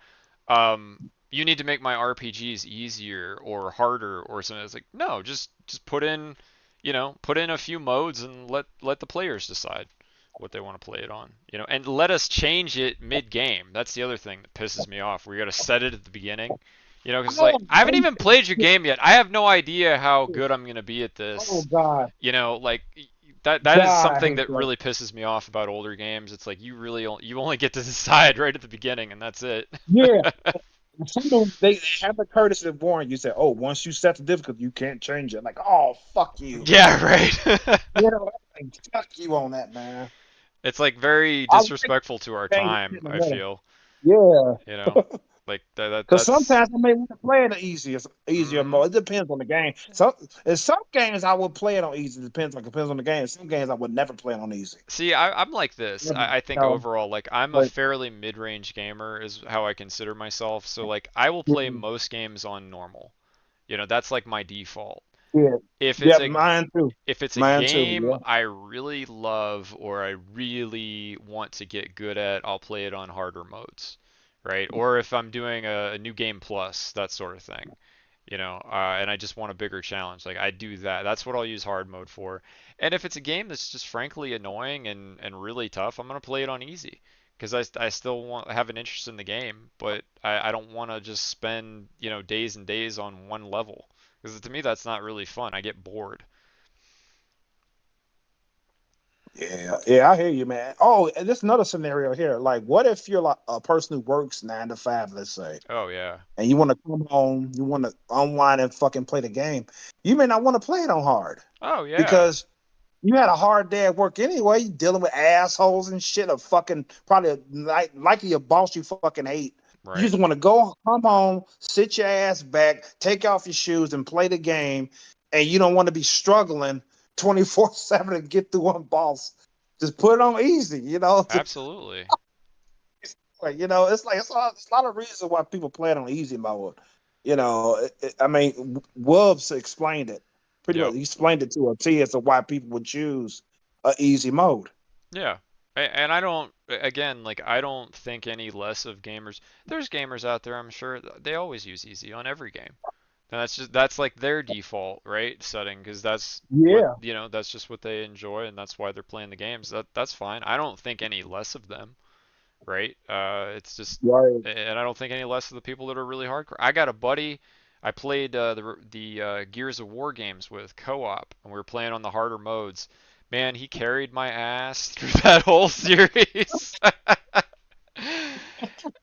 um you need to make my RPGs easier or harder or something." It's like, "No, just put in a few modes and let the players decide what they want to play it on. And let us change it mid-game." That's the other thing that pisses me off. We got to set it at the beginning. Because like Oh, I haven't even played your game yet. I have no idea how good I'm going to be at oh this. God, Like that is God, I something hate that that. really pisses me off about older games. It's like you only get to decide right at the beginning, and that's it. Yeah. Some of them, they have the courtesy of warning you. Say, "Oh, once you set the difficulty, you can't change it." Like, oh, fuck you. Yeah, right. Like, fuck you on that, man. It's like very I like disrespectful to our change time, shit in the I middle. feel. Yeah. You know, like Because that's sometimes I may want to play it easier mhm. mode. It depends on the game. So in some games I would play it on easy. Depends on the game. Some games I would never play it on easy. See, I'm like this. Never, I think no, overall, like I'm a but fairly mid-range gamer is how I consider myself. So like I will play most games on normal. That's like my default. yeah, If it's yeah, a mine too. if it's a Mine too. game Yeah. I really love or I really want to get good at, I'll play it on harder modes, right? Or if I'm doing a new game plus, that sort of thing, and I just want a bigger challenge, like I do that. That's what I'll use hard mode for. And if it's a game that's just frankly annoying and really tough, I'm gonna play it on easy because I still have an interest in the game, but I don't want to just spend days and days on one level because to me that's not really fun. I get bored. Yeah, yeah, I hear you, man. Oh, and there's another scenario here. Like, what if you're like a person who works 9 to 5, let's say, Oh yeah. and you want to come home, you want to unwind and fucking play the game. You may not want to play it on hard Oh yeah. because you had a hard day at work anyway. You dealing with assholes and shit. Of fucking probably likely your boss you fucking hate. You Right. just want to go come home, sit your ass back, take off your shoes, and play the game. And you don't want to be struggling 24/7 to get through one boss. Just put it on easy. Absolutely. It's a lot of reasons why people play it on easy mode. I mean, Wubs explained it pretty much. Yep. He explained it to a T as to why people would choose a easy mode. Yeah. And I don't, again, like I don't think any less of gamers. There's gamers out there, I'm sure, they always use easy on every game. And that's like their default, right, setting because Yeah, that's just what they enjoy and that's why they're playing the games. That's fine. I don't think any less of them, right? It's just, right. and I don't think any less of the people that are really hardcore. I got a buddy I played the Gears of War games with co-op, and we were playing on the harder modes. Man, he carried my ass through that whole series.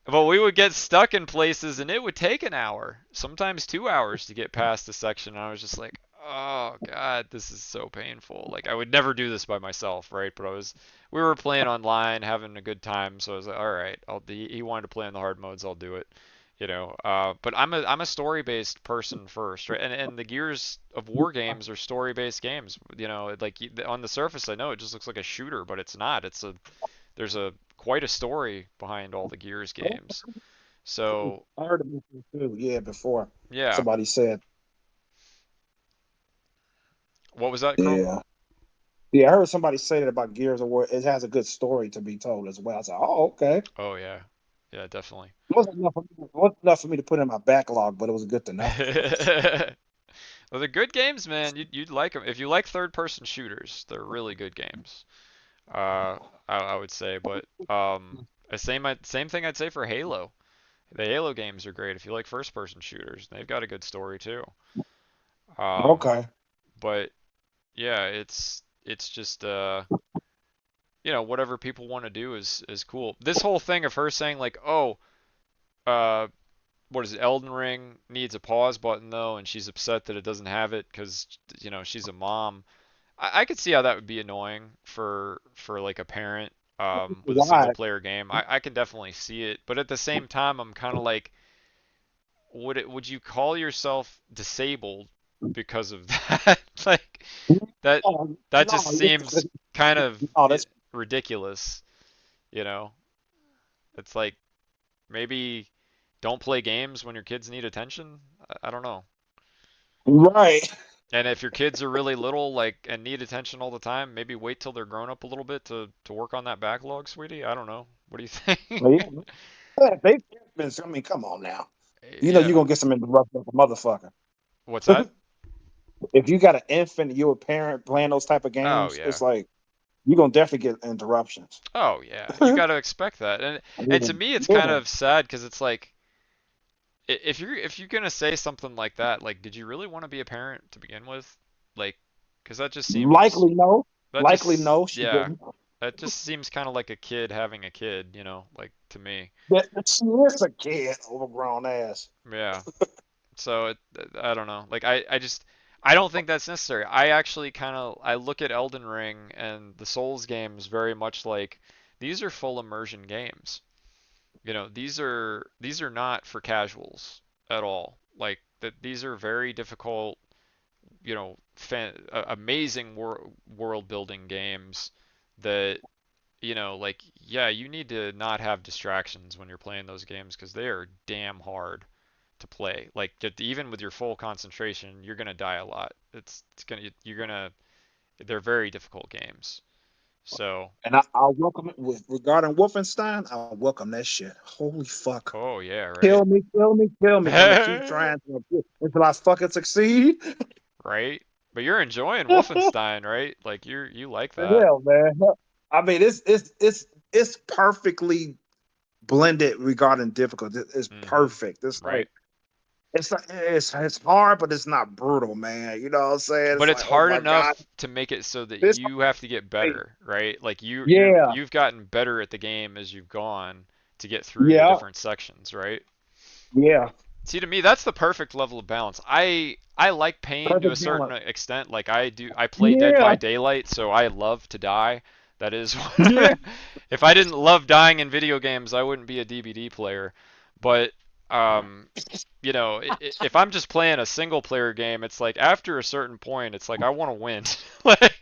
But we would get stuck in places, and it would take an hour, sometimes 2 hours to get past the section. And I was just like, "Oh God, this is so painful." Like I would never do this by myself, right? But we were playing online, having a good time. So I was like, "All right, he wanted to play on the hard modes, I'll do it." But I'm a story-based person first, right? And the Gears of War games are story-based games. Like on the surface, I know it just looks like a shooter, but it's not. There's a quite a story behind all the Gears games. So I heard it before too. Yeah, before yeah, somebody said. What was that, Chrome? Yeah. Yeah, I heard somebody say that about Gears of War. It has a good story to be told as well. I was like, oh, okay. It Oh yeah, yeah, definitely. wasn't enough for me to put in my backlog, but it was good to know. Well, they're good games, man. You'd like them if you like third-person shooters. They're really good games. I would say, but the same thing I'd say for Halo. The Halo games are great if you like first-person shooters. They've got a good story too. Um, Okay. but yeah, it's just whatever people want to do is cool. This whole thing of her saying like, oh, uh, what is it? Elden Ring needs a pause button though, and she's upset that it doesn't have it because she's a mom. I could see how that would be annoying for like a parent with a single Why? player game. I can definitely see it, but at the same time, I'm kind of like, would you call yourself disabled because of that? Like that Oh, that no, just seems kind of no, that's ridiculous. You know, it's like maybe don't play games when your kids need attention. I don't know. right. And if your kids are really little, like, and need attention all the time, maybe wait till they're grown up a little bit to work on that backlog, sweetie. I don't know. What do you think? Well, yeah, yeah, they, I mean, come on now. You know you're Yeah. gonna get some interruptions, like a motherfucker. What's that? If you got an infant, you're a parent playing those type of Oh games, yeah. it's like you're gonna definitely get interruptions. Oh yeah. You Yeah, got to expect that. And to me, it's kind yeah. of sad because it's like if you're gonna say something like that, like, did you really want to be a parent to begin with? Like, because that just seems Likely no. that Likely just no. She yeah, didn't. that just seems kind of like a kid having a kid, like to me. That she is a kid, overgrown ass. Yeah. So I don't know. Like I don't think that's necessary. I actually I look at Elden Ring and the Souls games very much like these are full immersion games. These are not for casuals at all. Like that these are very difficult, amazing world building games that like, yeah, you need to not have distractions when you're playing those games because they are damn hard to play. Like even with your full concentration, you're gonna die a lot. It's gonna you're gonna they're very difficult games. So, And I welcome it with regarding Wolfenstein. I welcome that shit. Holy fuck. oh yeah, right. Kill me, kill me, kill me. I'm gonna keep trying until I fucking succeed. Right? But you're enjoying Wolfenstein, right? Like you like that. Hell, man. I mean, it's perfectly blended regarding difficulty. It's Mhm. perfect. It's Right. like it's hard, but it's not brutal, man. You know what I'm saying? But It's it's like, oh hard my god, enough to make it so that this. you have to get better, right? Like Yeah, you've gotten better at the game as you've gone to get through the yeah, different sections, right? yeah. See, to me, that's the perfect level of balance. I like pain to a Perfect certain balance. extent. Like I play Dead by Yeah, Daylight, so I love to die. That is, yeah. if I didn't love dying in video games, I wouldn't be a DVD player. But um, if I'm just playing a single player game, it's like after a certain point, it's like I want to win. Like,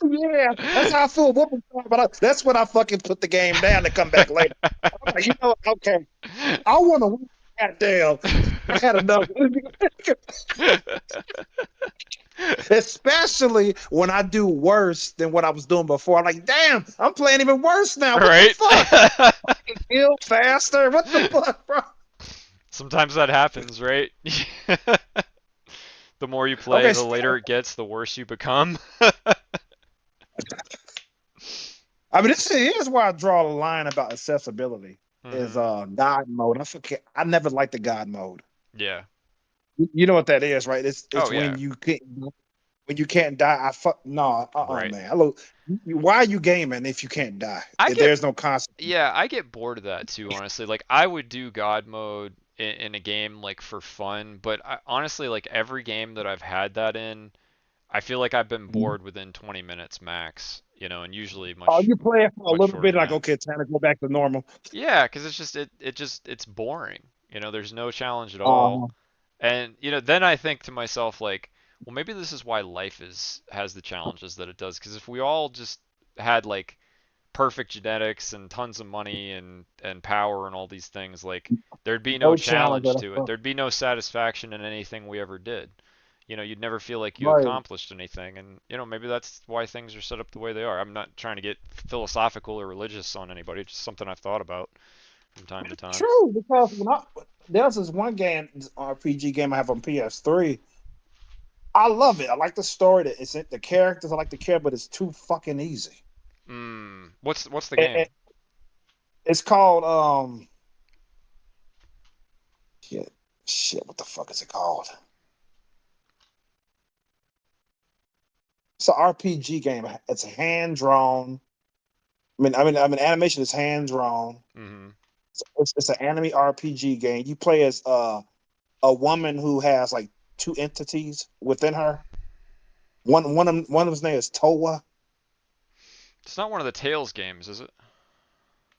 Yeah, that's how I feel. But that's when I fucking put the game down to come back later. I'm like, okay, I want to win. Goddamn, I had enough. Especially when I do worse than what I was doing before. I'm like, damn, I'm playing even worse now. What the right? fuck? Kill faster? What the fuck, bro? Sometimes that happens, right? The more you play, Okay, the later it gets, the worse you become. I mean, here's where I draw the line about accessibility is Mhm. God mode. I forget. I never liked the God mode. Yeah. You know what that is, right? It's Oh yeah. when you can't die. I fuck no, Right. man. Hello, why are you gaming if you can't die? I If get there's no consequence. yeah, I get bored of that too, honestly. Like I would do God mode in a game like for fun, but honestly, like every game that I've had that in, I feel like I've been bored within 20 minutes max, and usually Oh, much you play it for a much little shorter bit, than like that. okay, time to go back to normal. Yeah, because it's just it's boring. There's no challenge at all. Uh, And then I think to myself like, well, maybe this is why life has the challenges that it does. Because if we all just had like perfect genetics and tons of money and power and all these things, like there'd be no no challenge challenge at to it. all. There'd be no satisfaction in anything we ever did. you'd never feel like you Right. accomplished anything. And, maybe that's why things are set up the way they are. I'm not trying to get philosophical or religious on anybody. It's just something I've thought about from time to time. True, because there's this one game, this RPG game I have on PS3. I love it. I like the story. It's the characters. I like the character, but it's too fucking easy. What's the And game? it's called shit, shit. What the fuck is it called? It's an RPG game. It's hand drawn. I mean, animation is hand drawn. Mm-hmm. It's an anime RPG game. You play as a woman who has like two entities within her. One of his name is Towa. It's not one of the Tales games, is it?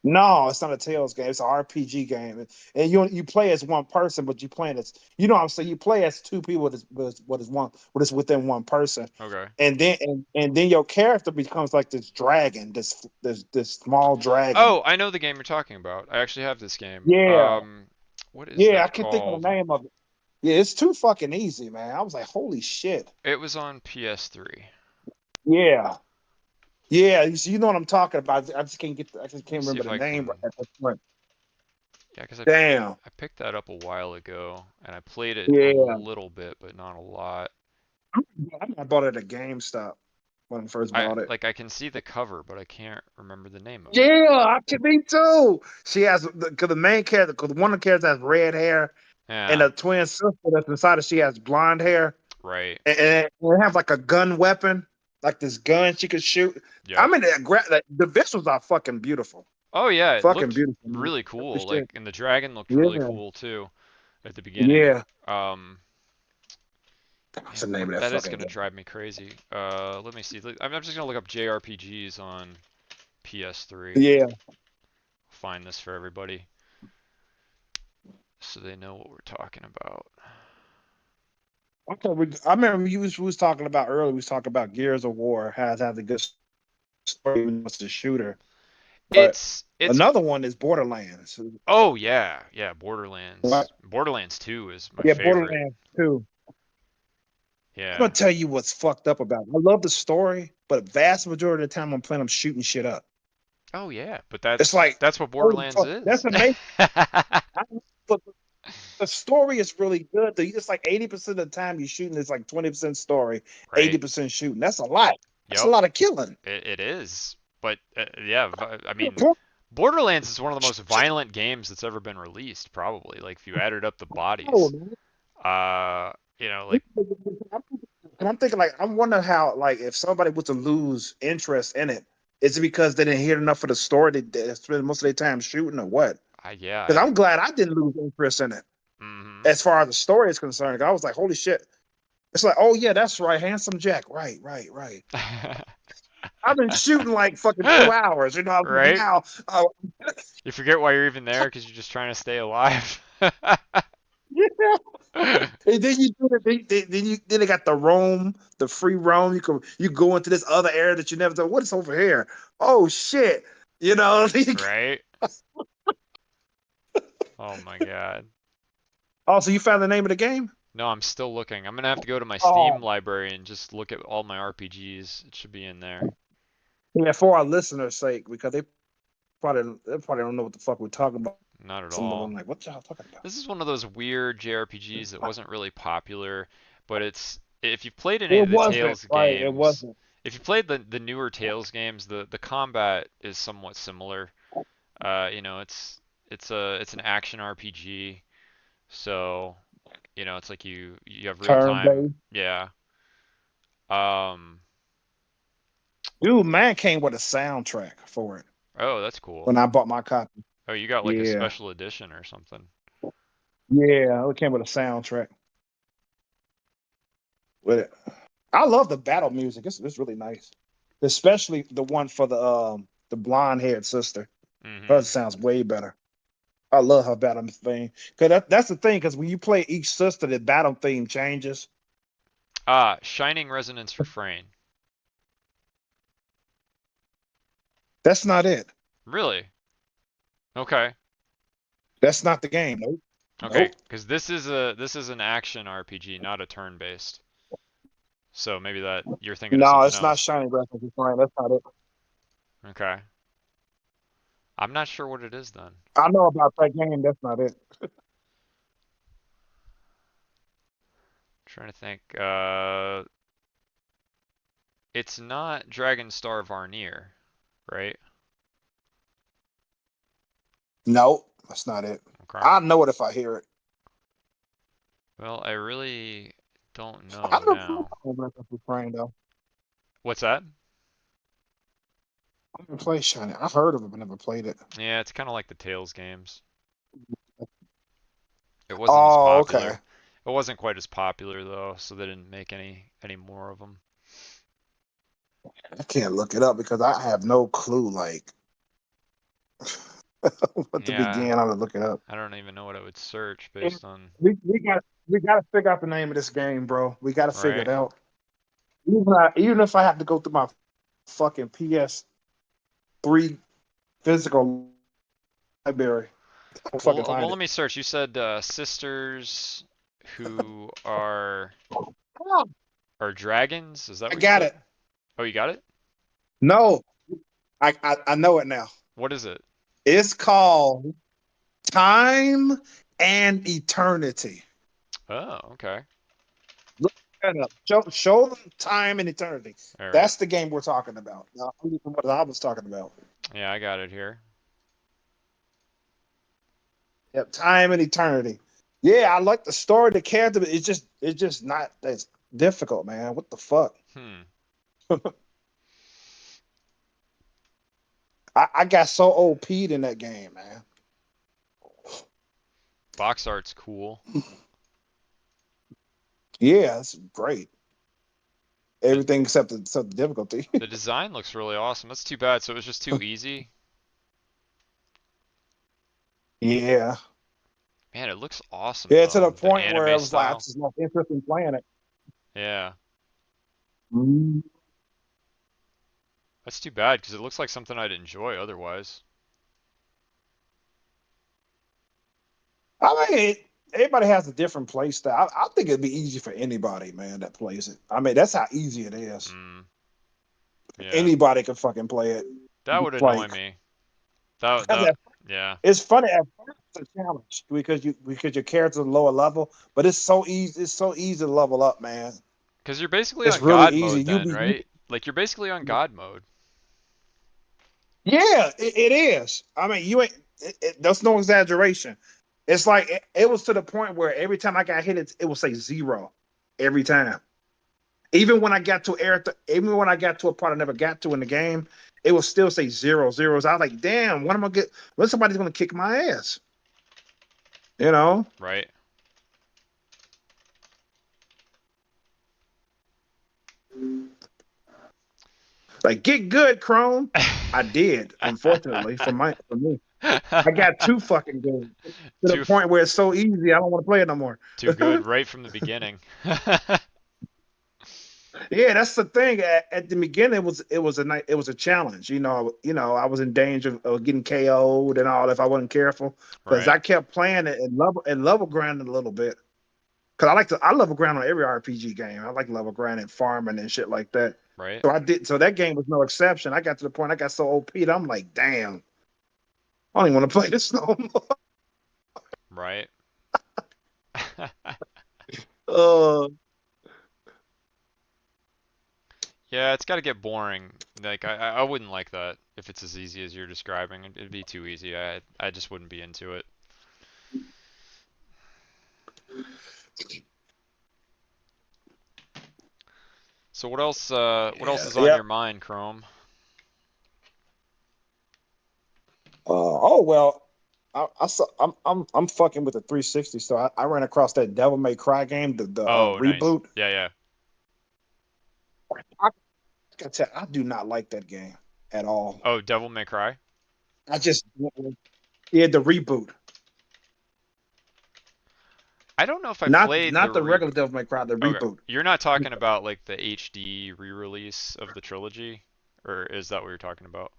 No, it's not a Tales game. It's an RPG game, and you play as one person, but you playing as what I'm saying. You play as two people. What is within one person, Okay. and then your character becomes like this dragon, this small dragon. Oh, I know the game you're talking about. I actually have this game. Yeah, What is yeah. I that can't think of called? the name of it. Yeah, it's too fucking easy, man. I was like, holy shit. It was on PS3. Yeah, yeah. You know what I'm talking about. I just Let me can't see remember if the I name can. right at this point. Yeah, 'cause Damn. I picked that up a while ago and I played it a Yeah. little bit, but not a lot. I bought it at GameStop when I first bought it. I can see the cover, but I can't remember the name of it. Yeah, me too. She has because the main character, because one of the characters has red hair, and Yeah, the twin sister that's inside of she has blonde hair, right. and they have like a gun weapon, like this gun she could shoot. I Yep. mean, the visuals are fucking beautiful, Oh yeah, it fucking looked beautiful. Man. really Holy cool. shit. And the dragon looked really Yeah, cool too at the beginning. yeah. Um, What's Man, the name of that that is fucking gonna game? drive me crazy. Let me see. I'm just gonna look up JRPGs on PS3. Yeah. Find this for everybody so they know what we're talking about. Okay, I remember we was talking about earlier. We was talking about Gears of War has a good story, even though it's a shooter. But It's another one is Borderlands. Oh yeah, yeah, What? Borderlands. Borderlands 2 is my Yeah, favorite. Borderlands 2. I'm gonna Yeah. tell you what's fucked up about it. I love the story, but the vast majority of the time I'm playing, I'm shooting shit up. Oh yeah, but It's that's like, that's what holy Borderlands fuck, is. that's amazing. I, but the story is really good. It's like 80% of the time you're shooting, it's like 20% story, Right. 80% shooting. That's a lot. That's a Yep. lot of killing. It is. But yeah, I mean, Borderlands is one of the most violent games that's ever been released, probably. Like if you added up the Oh, bodies. man. Uh, like And I'm thinking, like, I wonder how, like, if somebody was to lose interest in it, is it because they didn't hear enough of the story? They spend most of their time shooting, or what? yeah, Because I'm glad I didn't lose interest in it mhm. as far as the story is concerned. I was like, holy shit. It's like, oh, yeah, that's right. Handsome Jack. Right, right, right. I've been shooting like fucking 2 hours. Right? Now, You forget why you're even there because you're just trying to stay alive. yeah. And then you do it. Then they got the roam, the free roam. You go into this other area that you never thought. What is over here? Oh shit! You know. Right? Oh my god. Also, you found the name of the game? No, I'm still looking. I'm gonna have to go to my Steam Oh, library and just look at all my RPGs. It should be in there. yeah. For our listeners' sake, because they probably don't know what the fuck we're talking about. Not at Some of them all. like, what y'all talking about? This is one of those weird JRPGs that wasn't really popular, but it's if you've played any It of the wasn't Tales right. It games, wasn't. if you played the newer Tales games, the combat is somewhat similar. It's an action RPG, so it's like you have real Turn time. based. Yeah. Um. Dude, man came with a soundtrack for it Oh, that's cool. when I bought my copy. Oh, you got like a Yeah, special edition or something. yeah. It came with a soundtrack with it. I love the battle music. It's really nice, especially the one for the blonde haired sister. Mm-hmm. Hers sounds way better. I love her battle theme because that's the thing. Because when you play each sister, the battle theme changes. Shining Resonance Refrain. That's not it. Really? Okay. That's not the game. Nope. Okay, Nope. because this is an action RPG, not a turn-based. So maybe that you're thinking of No, something it's not else. Shiny Breath of the Flame. That's not it. Okay. I'm not sure what it is then. I know about that game. That's not it. Trying to think. It's not Dragon Star Varnier, right? No, that's not it. Okay. I know it if I hear it. Well, I really don't I know never played now. Shiny Breath of the Flame though. What's that? I never played Shiny. I've heard of it, but never played it. Yeah, it's kind of like the Tales games. It wasn't as Oh, okay. popular. It wasn't quite as popular though, so they didn't make any more of them. I can't look it up because I have no clue, like what to Yeah, begin. I have to look it up. I don't even know what I would search And based on, we got to figure out the name of this game, bro. We got to figure it right? out. Even if I have to go through my fucking PS3 physical library, I'll fucking Well, find let it. me search. You said sisters who are dragons. Is that I what you got said? it. Oh, you got it? No, I know it now. What is it? It's called Time and Eternity. Oh, okay. Look that up. Show them Time and Eternity. All right. That's the game we're talking about. Now, what I was talking about. Yeah, I got it here. Yep, Time and Eternity. Yeah, I like the story, the character, but it's just not that's difficult, man. What the fuck? Hmm. I got so OP'd in that game, man. Box art's cool. Yeah, it's great. The Everything except the difficulty. the design looks really awesome. That's too bad. So it was just too easy. Yeah. Man, it looks awesome Yeah, to the though. The point where I anime was like, I style. just lost interest in playing it. Yeah. Mm. That's too bad because it looks like something I'd enjoy otherwise. I mean, everybody has a different play style. I think it'd be easy for anybody, man, that plays it. I mean, that's how easy it is. Mm, yeah. Anybody can fucking play it. That would annoy Like, me. That because yeah. it's funny at first it's a challenge because your character's lower level, but it's so easy. It's so easy to level up, man. Because you're basically It's on really God easy. mode You then, be right? Like you're basically on God mode. yeah, it is. I mean, you ain't. That's no exaggeration. It's like it was to the point where every time I got hit, it would say zero every time. Even when I got to a part I never got to in the game, it will still say zero zeros. I was like, damn, when am I get? When somebody's gonna kick my ass? You know, Right? like get good, Chrome. I did, unfortunately, for me. I got too fucking good to the too point where it's so easy I don't want to play it no more. too good right from the beginning. Yeah, that's the thing. At the beginning, it was a challenge. I was in danger of getting KO'd and all if I wasn't careful because Right, I kept playing it and level grinding a little bit. Because I level grind on every RPG game. I like level grinding, farming and shit like that. right, So I did. So that game was no exception. I got to the point I got so OP'd. I'm like, damn, I don't even want to play this no more. right. Uh, Yeah, it's got to get boring. Like I wouldn't like that if it's as easy as you're describing. It'd be too easy. I just wouldn't be into it. So what else? What else yeah, is on yeah. your mind, Chrome? Oh well, I'm fucking with the 360. So I ran across that Devil May Cry game, the Oh, nice. reboot. Yeah, yeah. I can tell I do not like that game at all. Oh, Devil May Cry. I just yeah the reboot, I don't know if I not played the not the regular reboot. Devil May Cry, the Okay, reboot. you're not talking about like the HD re-release of the trilogy, or is that what you're talking about?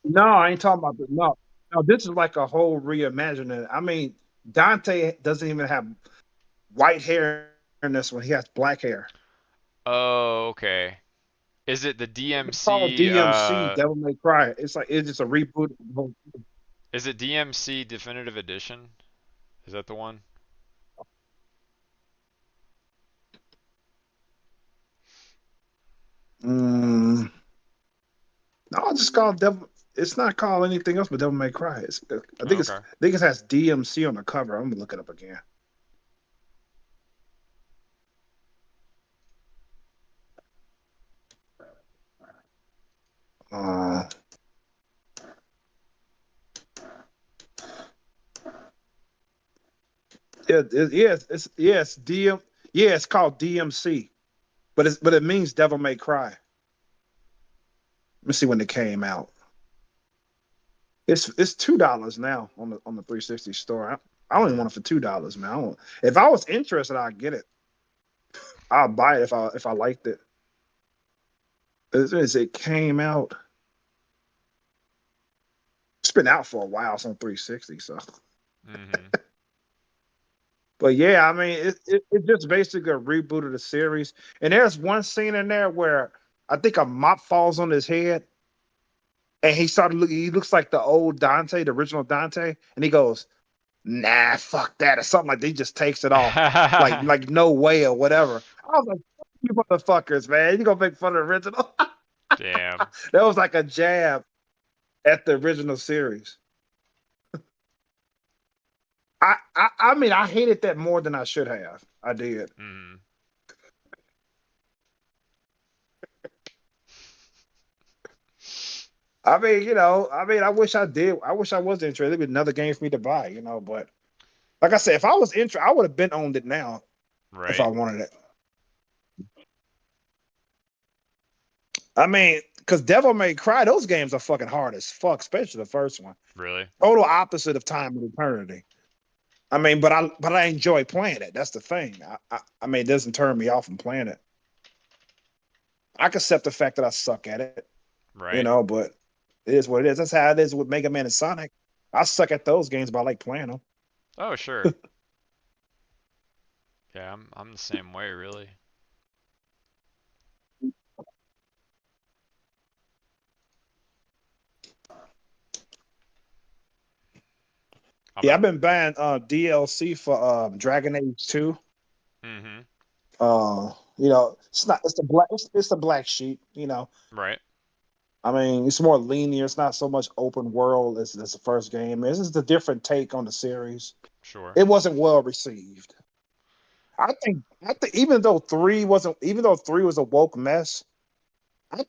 No, I ain't talking about no. No, this is like a whole reimagining. I mean, Dante doesn't even have white hair in this one. He has black hair. Oh, okay. Is it the It's called DMC? DMC, Devil May Cry. It's like it's just a reboot. Is it DMC Definitive Edition? Is that the one? Mm, no, it's just called Devil. It's not called anything else but Devil May Cry. Okay. I think it has DMC on the cover. I'm gonna look it up again. Uh, it's DM. Yeah, it's called DMC, but it means Devil May Cry. Let me see when it came out. It's $2 now on the 360 store. I only Hmm. want it for $2, man. If I was interested, I'd get it. I'll buy it if I liked it. It came out. It's been out for a while. It's on 360, so. Hmm. But yeah, I mean, it just basically a reboot of the series. And there's one scene in there where I think a mop falls on his head, and he looks like the old Dante, the original Dante, and he goes, "Nah, fuck that," or something like that. He just takes it off, like no way or whatever. I was like, "Fuck you motherfuckers, man! You gonna make fun of the original?" Damn. That was like a jab at the original series. I mean, I hated that more than I should have. I did. Hmm. I mean, I wish I did. I wish I was interested. It'd be another game for me to buy, But like I said, if I was interested, I would have been owned it now if I Right. wanted it. I mean, because Devil May Cry, those games are fucking hard as fuck, especially the first one. Really. Total opposite of Time and Eternity. I mean, but I enjoy playing it. That's the thing. I mean, it doesn't turn me off from playing it. I can accept the fact that I suck at it, Right. but it is what it is. That's how it is with Mega Man and Sonic. I suck at those games, but I like playing them. Oh, sure. Yeah, I'm the same way, really. I'm Yeah, gonna. I've been buying DLC for Dragon Age 2. Hmm. It's the black sheep, Right. I mean, it's more linear. It's not so much open world as the first game. This is a different take on the series. Sure. It wasn't well received. I think even though three was a woke mess, I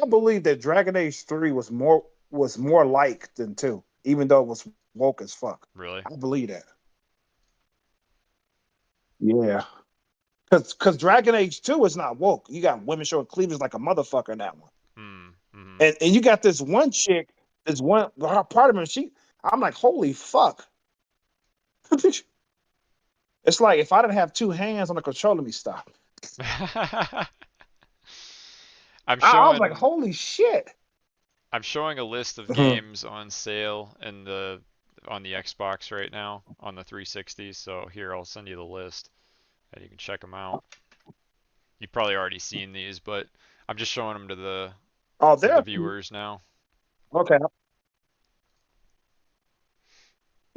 believe that Dragon Age 3 was more like than two, even though it was woke as fuck. Really. I believe that. Yeah. Because Dragon Age 2 is not woke. You got women showing cleavage like a motherfucker in that one. Hmm. Hmm. And you got this one chick, her part of me, I'm like, holy fuck. It's like if I didn't have two hands on the controller, let me stop. I'm I was like, showing holy shit. I'm showing a list of Mhm. games on sale on the Xbox right now on the 360. So here, I'll send you the list and you can check them out. You've probably already seen these, but I'm just showing them Oh, to the there. viewers now. Okay.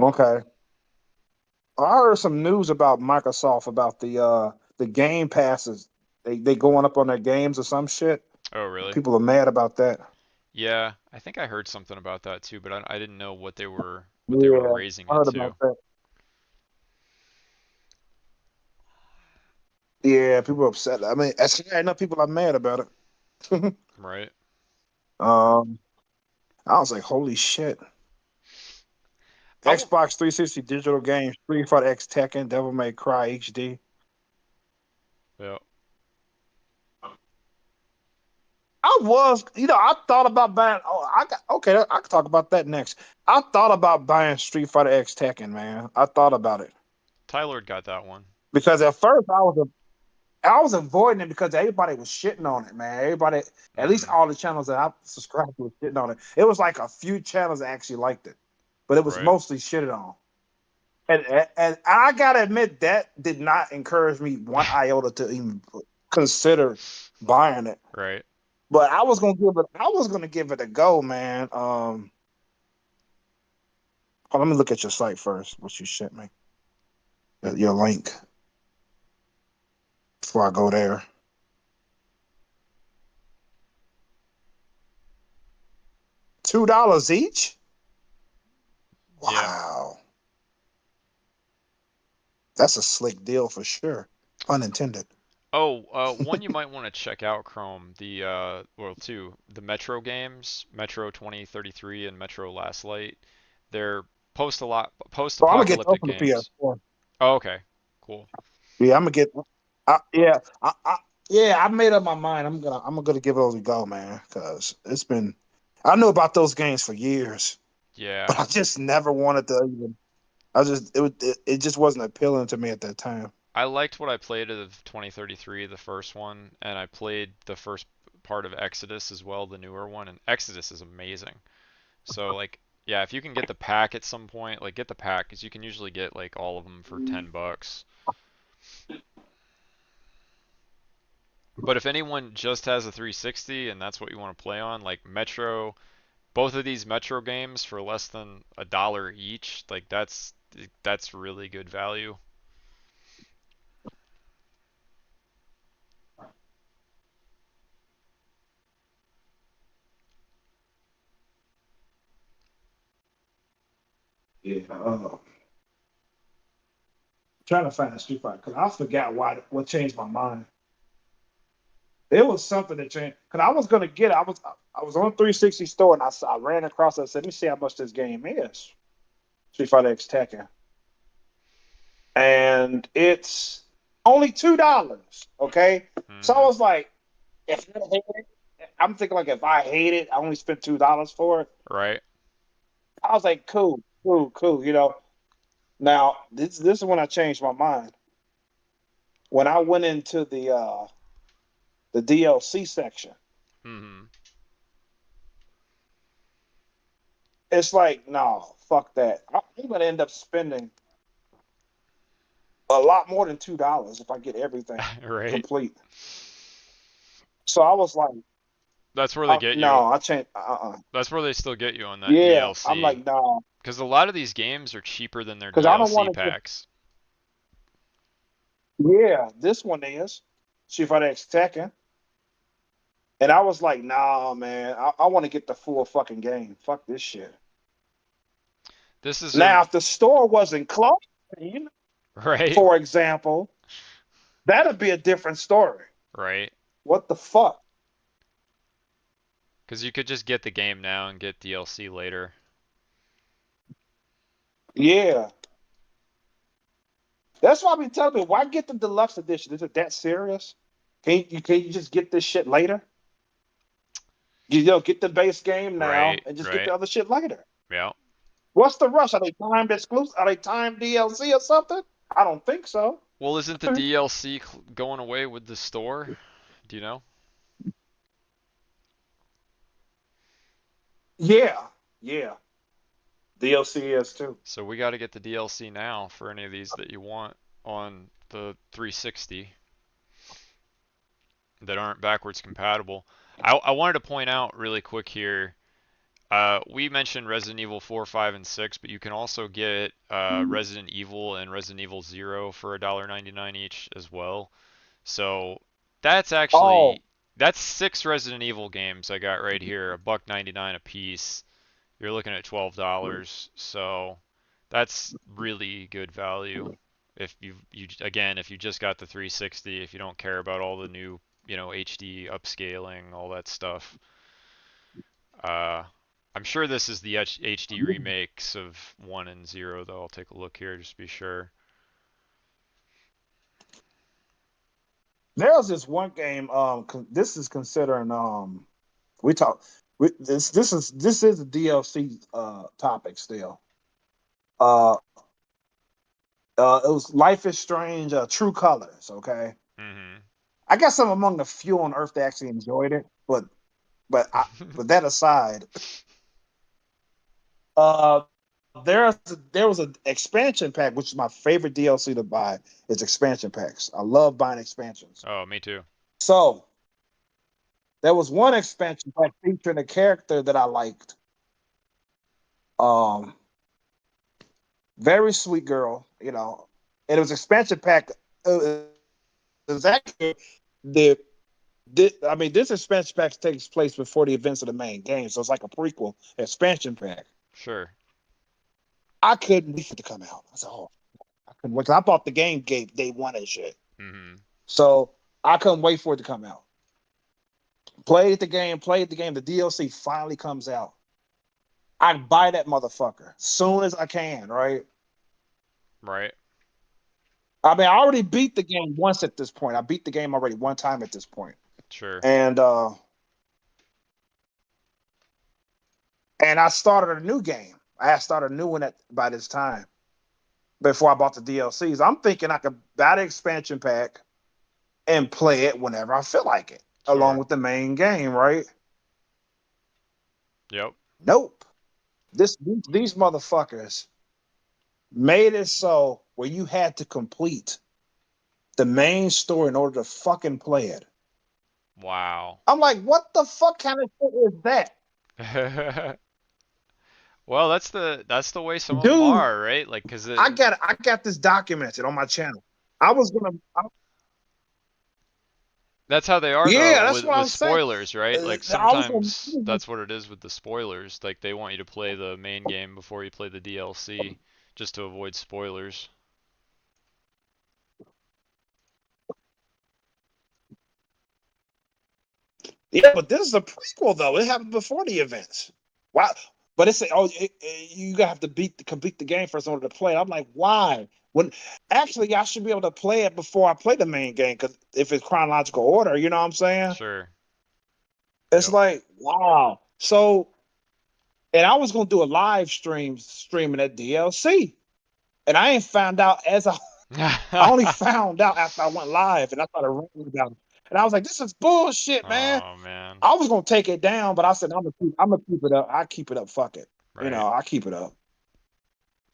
Okay. I heard some news about Microsoft about the Game Passes. They going up on their games or some shit. Oh, really? People are mad about that. Yeah, I think I heard something about that too, but I didn't know what they were Yeah, raising I it heard about to. that. Yeah, people are upset. I mean, that's fair enough. People are mad about it. Right. um, I was like, holy shit. I w- Xbox 360 digital games, Street Fighter X Tekken, Devil May Cry HD. yeah. I thought about buying. Oh, okay. I can talk about that next. I thought about buying Street Fighter X Tekken, man. I thought about it Tyler got that one. because at first I was avoiding it because everybody was shitting on it, man. Everybody, at least Hmm. all the channels that I subscribed to, was shitting on it. It was like a few channels that actually liked it, but it was Right. mostly shitted on. And I gotta admit that did not encourage me one iota to even. consider buying it. Right. But I was gonna give it a go, man. Let me look at your site first. What you sent me, your link before I go there. $2 each. Yeah. Wow, that's a slick deal for sure. Pun intended. Oh, one you might want to check out, Chrome. Well, two, the Metro games, Metro 2033 and Metro Last Light. They're So I'm gonna get those post-apocalyptic on the games. PS4. Oh, okay, cool. Yeah, I'm gonna get. Yeah, yeah. I made up my mind. I'm gonna give those a go, man. Cause it's been. I knew about those games for years, Yeah, but I just never wanted to even. It just wasn't appealing to me at that time. I liked what I played of 2033, the first one, and I played the first part of Exodus as well, the newer one, and Exodus is amazing. So like, yeah, if you can get the pack at some point, like get the pack, because you can usually get like all of them for $10. But if anyone just has a 360 and that's what you want to play on, like Metro, both of these Metro games for less than $1 each, like that's really good value. Yeah. Trying to find a Street Fighter because I forgot what changed my mind. It was something that changed because I was gonna get. I was on 360 store and I ran across it. I said, "Let me see how much this game is." Street Fighter X Tekken, and it's only $2. Okay, so I Hmm. was like, if I hate it, I'm thinking like if I hate it, I only spent $2 for it. Right? I was like, cool, cool, cool. Now this is when I changed my mind. When I went into the DLC section, Hmm. it's like, no, fuck that. I'm gonna end up spending a lot more than $2 if I get everything Right? complete. So I was like, That's where they get you. no, I changed. That's where they still get you on that Yeah, I'm DLC. like, no, Because a lot of these games are cheaper than their because I don't DLC want to. packs. Yeah, this one is Street Fighter X Tekken, and I was like, nah, man, I want to get the full fucking game. Fuck this shit. This is Now, if the store wasn't closed, right, for example, that'd be a different story. right. What the fuck? Because you could just get the game now and get DLC later. Yeah, that's why I be telling me, why get the deluxe edition? Is it that serious? Can you just get this shit later? Get the base game now Right, and just get the right. other shit later. Yeah. What's the rush? Are they timed exclusive? Are they timed DLC or something? I don't think so. Well, isn't the DLC going away with the store? Do you know? Yeah, yeah. DLC is too. So we got to get the DLC now for any of these that you want on the 360 that aren't backwards compatible. I wanted to point out really quick here. We mentioned Resident Evil 4, 5, and 6, but you can also get Resident Evil and Resident Evil Zero for $1.99 each as well. So that's Oh, actually that's 6 Resident Evil games I got right here, a buck 99 a piece. You're looking at $12, so that's really good value. If you again, if you just got the 360, if you don't care about all the new, HD upscaling, all that stuff. Uh, I'm sure this is the HD remakes of 1 and 0, though. I'll take a look here just to be sure. there's this one game. This is considering. We talk. This is a DLC topic still. Uh, it was Life is Strange. True Colors. Okay. Hmm. I guess I'm among the few on Earth that actually enjoyed it, but that aside, uh, there was an expansion pack, which is my favorite DLC to buy. Is expansion packs. I love buying expansions. Oh, me too. So there was one expansion pack featuring a character that I liked. Um, very sweet girl, you know. And it was expansion pack. It was actually the I mean, this expansion pack takes place before the events of the main game, so it's like a prequel expansion pack. Sure. I couldn't wait for it to come out. I said, "Oh, I couldn't wait." 'Cause I bought the game day one and shit, Mhm. so I couldn't wait for it to come out. Played the game. The DLC finally comes out. I buy that motherfucker soon as I can. Right? Right. I mean, I already beat the game once at this point. I beat the game already one time at this point, Sure. and uh, and I started a new game. I had started a new one by this time before I bought the DLCs. I'm thinking I could buy the expansion pack and play it whenever I feel like it, along Sure. with the main game, right? Yep. Nope. These motherfuckers made it so where you had to complete the main story in order to fucking play it. Wow. I'm like, what the fuck kind of shit is that? Well, that's the way some of them Dude, are, right? Like, cause I got this documented on my channel. I was gonna that's how they are though yeah, that's with what with I'm saying. spoilers, right? Like I was sometimes gonna that's what it is with the spoilers. Like they want you to play the main game before you play the DLC just to avoid spoilers. yeah, but this is a prequel though. It happened before the events. Why? But it's you have to complete the game first in order to play. I'm like, why? When actually I should be able to play it before I play the main game because if it's chronological order, you know what I'm saying? Sure. It's Yep. like wow. So and I was gonna do a live streaming that DLC, and I ain't found out as I only found out after I went live and I started reading about it. And I was like, this is bullshit, man. Oh man. I was gonna take it down, but I said I'm gonna keep it up. I keep it up. Fuck it. Right. I keep it up.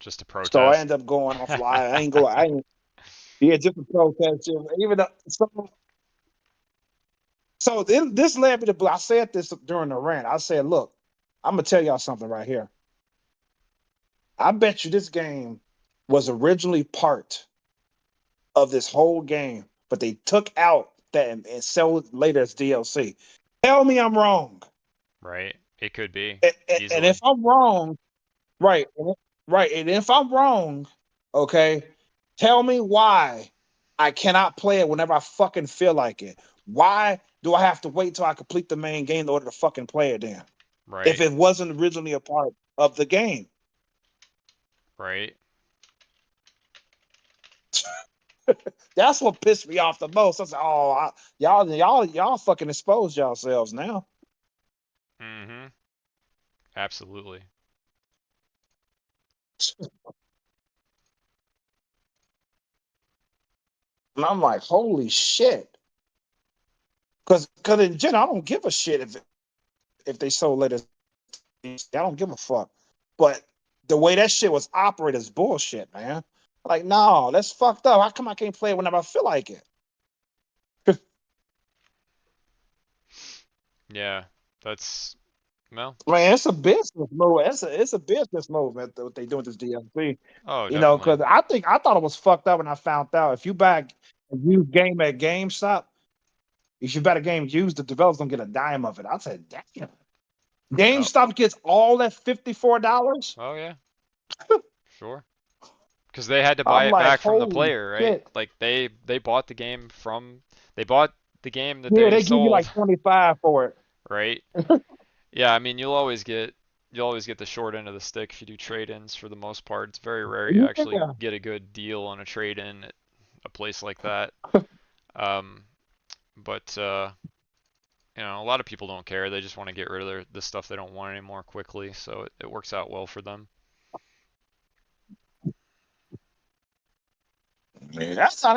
Just to So I protest. end up going off live. I ain't yeah, just a protest. Even though, so this led me to I said this during the rant. I said, look, I'm gonna tell y'all something right here. I bet you this game was originally part of this whole game, but they took out that and sell it later as DLC. Tell me I'm wrong. Right. It could be And if easily. I'm wrong, right, right, and if I'm wrong, okay, tell me why I cannot play it whenever I fucking feel like it. Why do I have to wait till I complete the main game in order to fucking play it then? If Right. it wasn't originally a part of the game. Right. That's what pissed me off the most. I said, "Oh, y'all fucking exposed yourselves now." Mhm. Absolutely. And I'm like, "Holy shit!" Because in general, I don't give a shit if they sold letters. I don't give a fuck. But the way that shit was operated is bullshit, man. Like, no, that's fucked up. How come I can't play it whenever I feel like it? Yeah. That's well. Man, it's a business move. It's a business move, man, what they do with this DLC. Oh, You know, definitely. because I thought it was fucked up when I found out if you buy a used game at GameStop, if you buy a game used, the developers don't get a dime of it. I said, damn. Oh. GameStop gets all that $54. Oh yeah. Sure. Because they had to buy I'm it like, back from the holy player, right? shit. Like they bought the game from they bought the game that Yeah, they they give you sold, like 25 for it. right? Yeah, I mean you'll always get the short end of the stick if you do trade-ins for the most part. It's very rare you actually Yeah. get a good deal on a trade-in at a place like that. Um, but a lot of people don't care. They just want to get rid of the stuff they don't want anymore quickly, so it works out well for them. Man, that's not.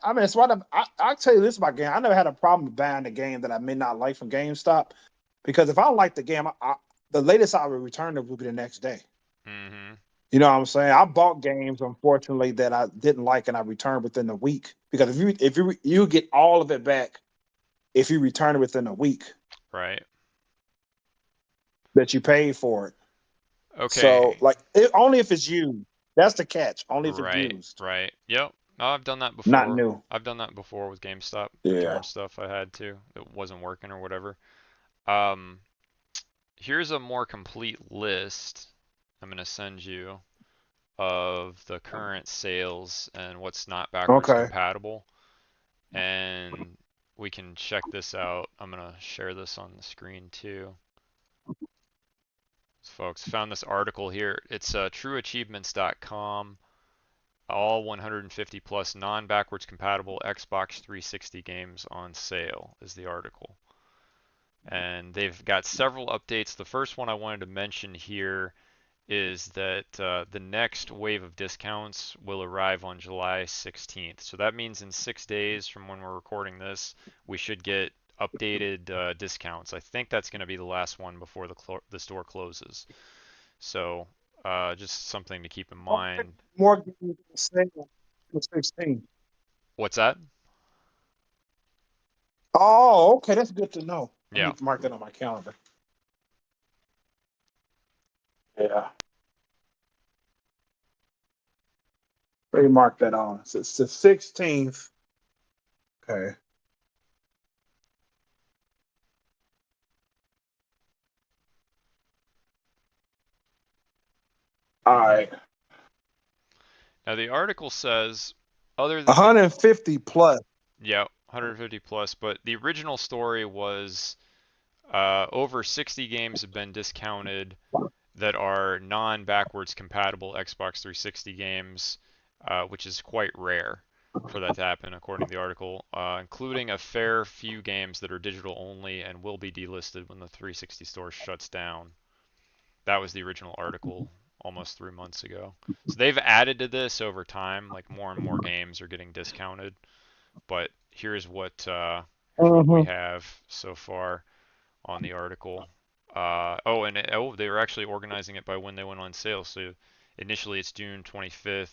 I mean, it's what I'll tell you this about game. I never had a problem buying a game that I may not like from GameStop because if I don't like the game, the latest I would return it would be the next day. Mhm. You know what I'm saying? I bought games, unfortunately, that I didn't like and I returned within a week because if you get all of it back if you return it within a week Right. that you paid for it. So, Okay. like, only if it's used. That's the catch. Only if it's Right. used, Right. Yep. No, I've done that not before. new. I've done that before with GameStop. Yeah. Return stuff I had to that wasn't working or whatever. Um, Here's a more complete list I'm gonna send you of the current sales and what's not backwards Okay. compatible. And we can check this out. I'm gonna share this on the screen too. So folks, found this article here. It's trueachievements.com. All 150 plus non-backwards compatible Xbox 360 games on sale is the article. And they've got several updates. The first one I wanted to mention here is that the next wave of discounts will arrive on July 16th. So that means in 6 days from when we're recording this, we should get updated discounts. I think that's going to be the last one before the store closes. So just something to keep in mind. More games on sale for 16. What's that? Oh, okay. That's good to know. Let Yeah. me mark that on my calendar. Yeah. Let me mark that on. So it's the 16th. Okay. All right. Now the article says, other than the 150 plus. yeah 150 plus, but the original story was over 60 games have been discounted that are non-backwards compatible Xbox 360 games, which is quite rare for that to happen, according to the article, including a fair few games that are digital only and will be delisted when the 360 store shuts down. That was the original article almost 3 months ago. So they've added to this over time, like more and more games are getting discounted. But here's what we Mm-hmm. have so far on the article. They were actually organizing it by when they went on sale. So initially it's June 25th.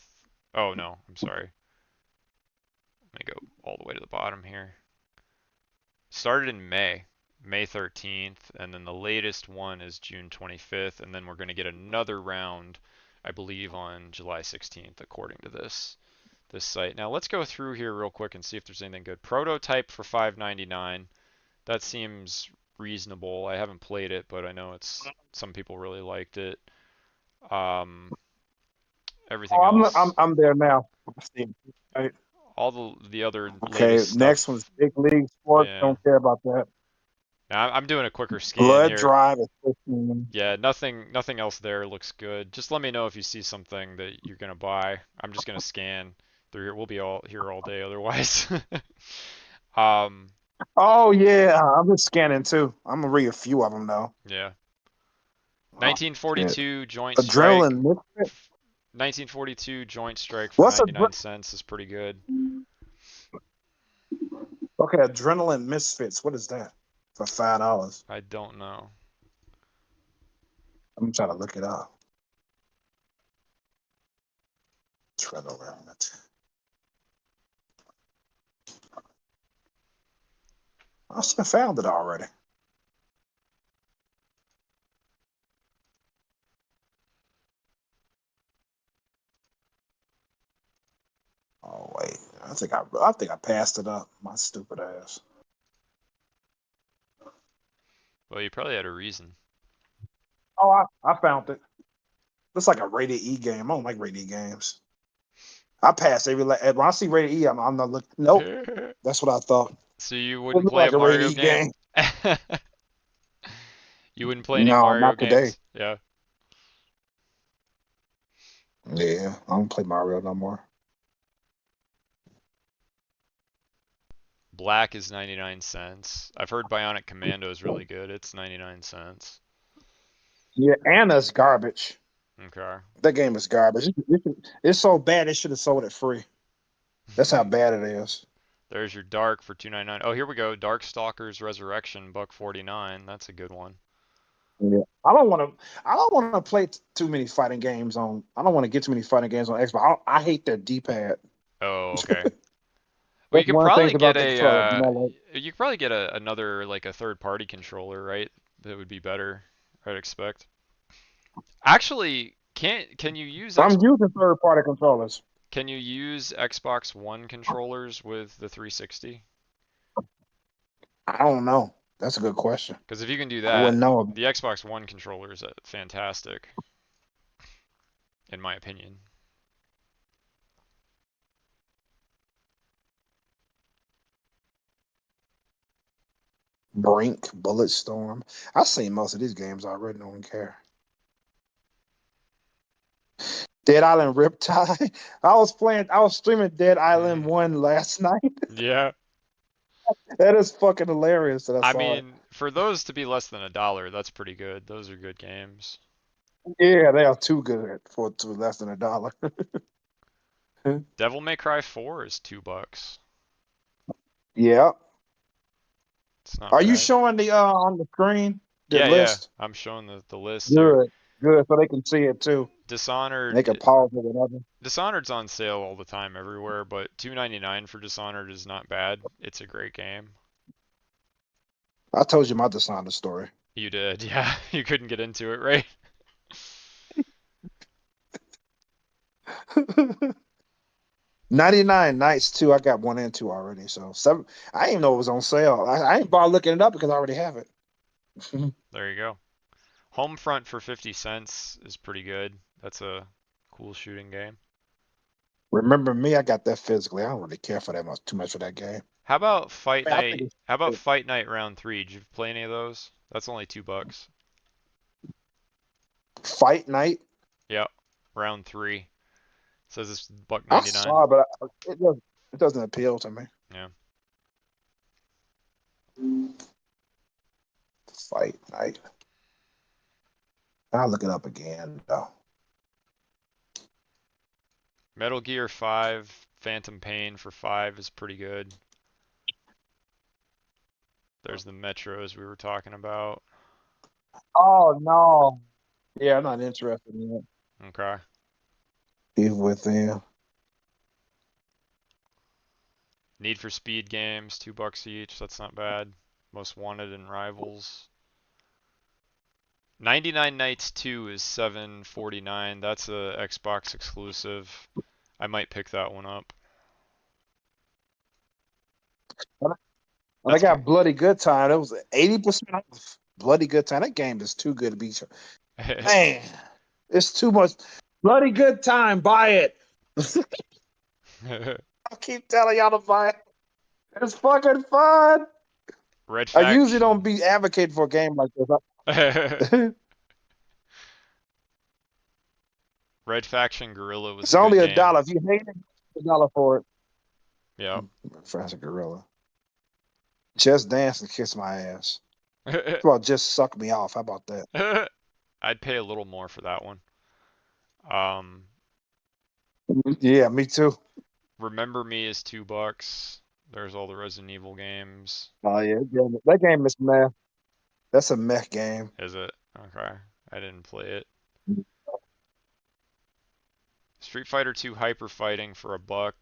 Oh no, I'm sorry. Let me go all the way to the bottom here. Started in May 13th, and then the latest one is June 25th, and then we're going to get another round, I believe, on July 16th, according to this site. Now let's go through here real quick and see if there's anything good. Prototype for $5.99. That seems reasonable. I haven't played it, but I know it's some people really liked it. Um, Oh, Everything else, I'm there now. See. Right. all the other Okay. latest Next one's stuff. Big League Sports. Yeah. Don't care about that. Now I'm doing a quicker scan Blood here. Drive is 15. Yeah, nothing else there looks good. Just let me know if you see something that you're gonna buy. I'm just gonna scan through here. We'll be all here all day otherwise. um, Oh yeah, I'm just scanning too. I'm gonna read a few of them though. yeah. Oh, shit. 1942 Joint Strike. Adrenaline Misfit. 1942 Joint Strike for What's a 99 cents is pretty good. okay? Adrenaline Misfits. What is that? For $5. I don't know. I'm trying to look it up. Adrenaline. I should have found it already. Oh wait, I think I passed it up. My stupid ass. Well, you probably had a reason. Oh, I found it. It's like a rated E game. I don't like rated E games. I pass when I see rated E. I'm not looking. Nope, that's what I thought. So you It wouldn't looked play a like a rated Mario E game? game. You wouldn't play any No, Mario not today. games? Yeah. Yeah, I don't play Mario no more. Black is 99 cents. I've heard Bionic Commando is really good. It's 99 cents. Yeah, Anna's garbage. Okay. That game is garbage. It's so bad they should have sold it free. That's how bad it is. There's your Dark for 2.99. Oh, here we go. Darkstalkers Resurrection, buck 49. That's a good one. Yeah. I don't want to. I don't want to play too many fighting games on. I don't want to get too many fighting games on Xbox. I hate that D pad. Oh, okay. Well, you That's could one of the probably things get about the a controller. You know, like you could probably get another like a third party controller, right? That would be better, I'd expect. Actually, can you use I'm X using third party controllers. can you use Xbox One controllers with the 360? I don't know. That's a good question. Because if you can do I that, wouldn't know. the Xbox One controller is fantastic, in my opinion. Brink, Bulletstorm. I've seen most of these games already. Don't care. Dead Island Riptide. I was streaming Dead Island 1 last night. Yeah. That is fucking hilarious that I I saw it. mean, for those to be less than $1, that's pretty good. Those are good games. Yeah, they are too good for to less than $1. Devil May Cry 4 is $2. Yeah. It's not Are you bad. showing the on the screen the Yeah, yeah. list? I'm showing the list here. Good. Good. So they can see it too. They can Dishonored pause it whatever. Dishonored's on sale all the time everywhere, but 2.99 for Dishonored is not bad. It's a great game. I told you my Dishonored story. You did, yeah. You couldn't get into it, right? 99 nights too. I got 1 and 2 already. So seven. I didn't even know it was on sale. I ain't bother looking it up because I already have it. There you go. Homefront for 50 cents is pretty good. That's a cool shooting game. Remember me? I got that physically. I don't really care for that much too much for that game. How about Fight Man, I think Night? How about it's Fight Night Round 3? Did you play any of those? That's only $2. Fight Night. Yep. Round 3. It says it's buck I 99. saw, it, but it doesn't appeal to me. Yeah. Fight Night. I'll look it up again though. Metal Gear 5 Phantom Pain for 5 is pretty good. There's the Metros we were talking about. Oh no. Yeah, I'm not interested in it. Okay. Evil Within. Need for Speed games, $2 each. That's not bad. Most Wanted and Rivals. 99 Nights 2 is 7.49. That's a Xbox exclusive. I might pick that one up. When I That's got Bloody Good Time, it was 80% off. Bloody Good Time. That game is too good to be true. Man, it's too much. Bloody Good Time, buy it. I keep telling y'all to buy it. It's fucking fun. Red I usually don't Faction. be advocating for a game like this. Red Faction Gorilla was It's a good only a game. dollar. If you hate it, it's $1 for it. Yep. Francis Gorilla. Just Dance and Kiss My Ass. Well, just suck me off. How about that? I'd pay a little more for that one. Um, Yeah, me too. Remember Me is $2. There's all the Resident Evil games. Oh yeah, that game is meh. That's a meh game. Is it? Okay. I didn't play it. Street Fighter 2 Hyper Fighting for $1.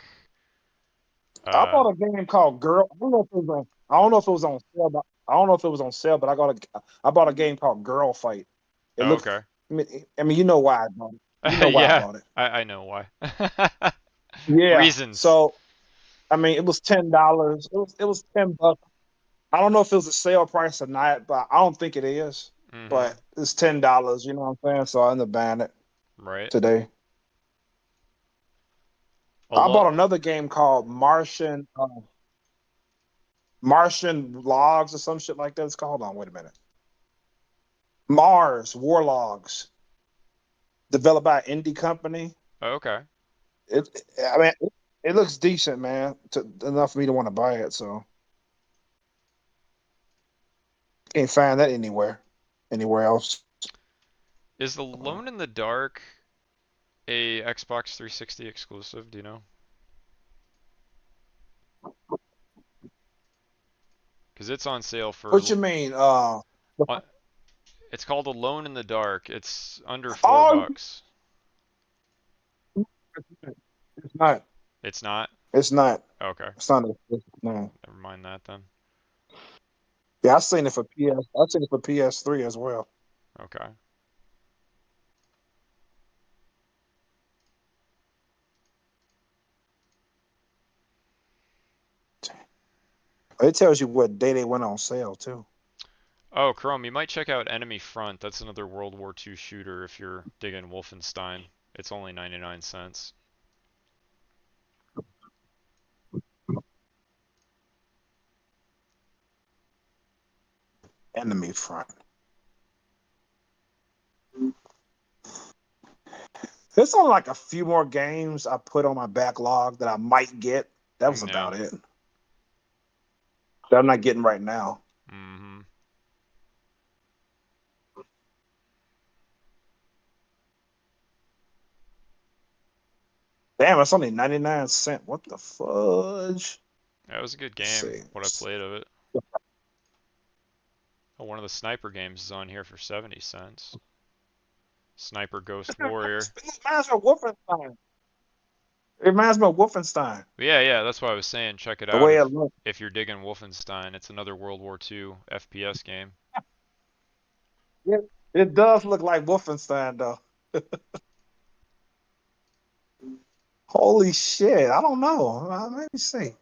I Uh, bought a game called Girl. I don't know if it was on. I don't know if it was on sale, but I don't know if it was on sale. But I bought a game called Girl Fight. It oh, looked. okay. I mean, you know why I bought it. You know why I Yeah, bought it. I know why. Yeah. Reasons. So I mean, it was $10. It was $10. I don't know if it was a sale price or not, but I don't think it is. Mm-hmm. But it's $10. You know what I'm saying? So I ended up buying it Right. today. A I lot. bought another game called Martian Logs or some shit like that. It's called. Hold on, wait a minute. Mars Warlogs, developed by an indie company. Okay. It, I mean, it looks decent, man. Enough for me to want to buy it. So can't find that anywhere else. Is the Alone in the Dark a Xbox 360 exclusive? Do you know? Because it's on sale for. What you mean? Uh, It's called Alone in the Dark. It's under four Oh, bucks. it's not. It's not. It's not. Okay, It's not no. never mind that then. Yeah, I seen it for PS. I seen it for PS3 as well. Okay. It tells you what day they went on sale too. Oh, Chrome, you might check out Enemy Front. That's another World War II shooter if you're digging Wolfenstein. It's only 99 cents. Enemy Front. There's only like a few more games I put on my backlog that I might get. That was Yeah. about it. That I'm not getting right now. Mm-hmm. Damn, it's only 99 cents. What the fudge? That was a good Let's game, see. what I played of it. Oh, one of the sniper games is on here for 70 cents. Sniper Ghost Warrior. It reminds me of Wolfenstein. It reminds me of Wolfenstein. But yeah, that's why I was saying check it The out way it looks. if you're digging Wolfenstein. It's another World War II FPS game. It does look like Wolfenstein though. Holy shit. I don't know. Let me see.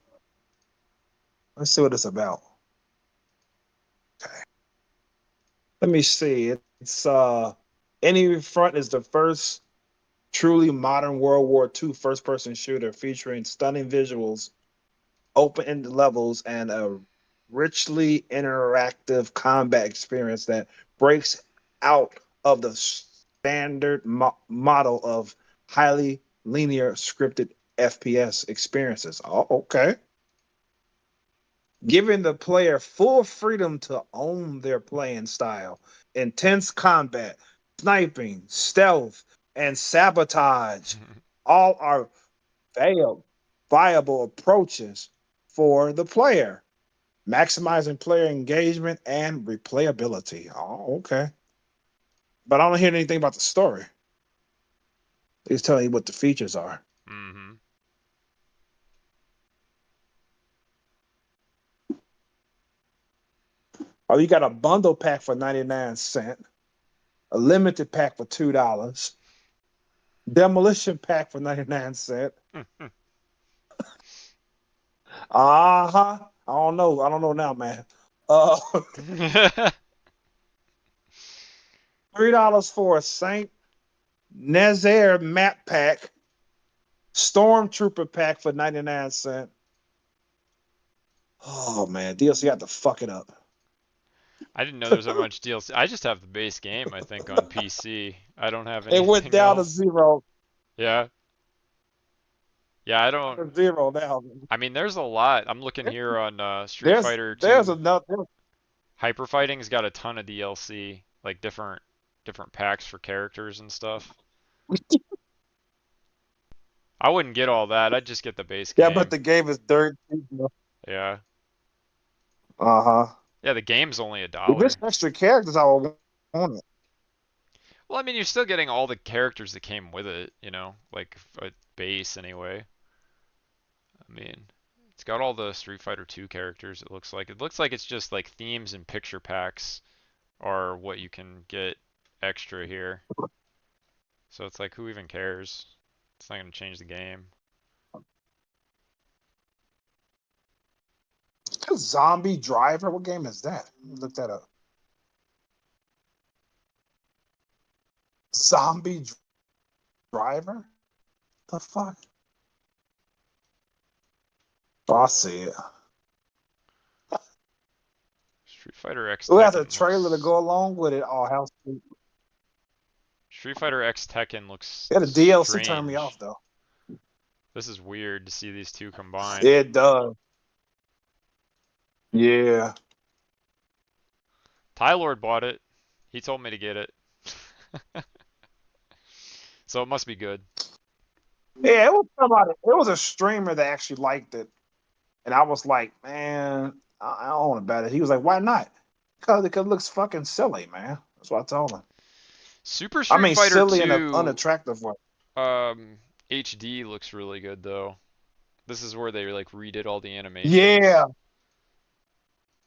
Let's see what it's about. Let me see. It's Enemy Front is the first truly modern World War II first person shooter featuring stunning visuals, open ended levels, and a richly interactive combat experience that breaks out of the standard model of highly linear scripted FPS experiences. Oh, okay. Giving the player full freedom to own their playing style. Intense combat, sniping, stealth, and sabotage all are viable approaches for the player, maximizing player engagement and replayability. Oh, okay. But I don't hear anything about the story. He's telling you what the features are. Mm-hmm. Oh, you got a bundle pack for 99 cents, a limited pack for $2, demolition pack for 99 cents. Uh-huh. I don't know. I don't know now, man. Uh $3 for a Saint Nazaire map pack, Stormtrooper pack for 99 cents. Oh man, DLC had to fuck it up. I didn't know there's that much DLC. I just have the base game, I think, on PC. I don't have It went anything down to else. zero. Yeah. Yeah, I Down don't. to zero now. I mean, there's a lot. I'm looking here on Street There's Fighter there's 2. another Hyper Fighting's got a ton of DLC, like different packs for characters and stuff. I wouldn't get all that. I'd just get the base yeah, but game. the game is dirt cheap. Yeah. Uh-huh. Yeah, the game's only a If it's dollar. extra characters, I would want it. Well, I mean, you're still getting all the characters that came with it, like a base anyway. I mean, it's got all the Street Fighter 2 characters, it looks like. It looks like it's just like themes and picture packs are what you can get extra here. So it's like, who even cares? It's not going to change the game. Zombie Driver? What game is that? Look that up. Zombie Driver? The fuck? Oh, I see it. Street Fighter X We have a Tekken trailer to looks. go along with it. Oh, hell. Street Fighter X Tekken looks Yeah, the DLC turned me strange. off though. This is weird to see these two combined. It does. Yeah. Tylord bought it. He told me to get it. So it must be good. Yeah, it was somebody. It was a streamer that actually liked it, and I was like, man, I don't want to bet it. He was like, why not? Because it looks fucking silly, man. That's what I told him. Super I Street mean, Fighter silly in an 2 unattractive way. um, HD looks really good though. This is where they like redid all the Yeah, animations.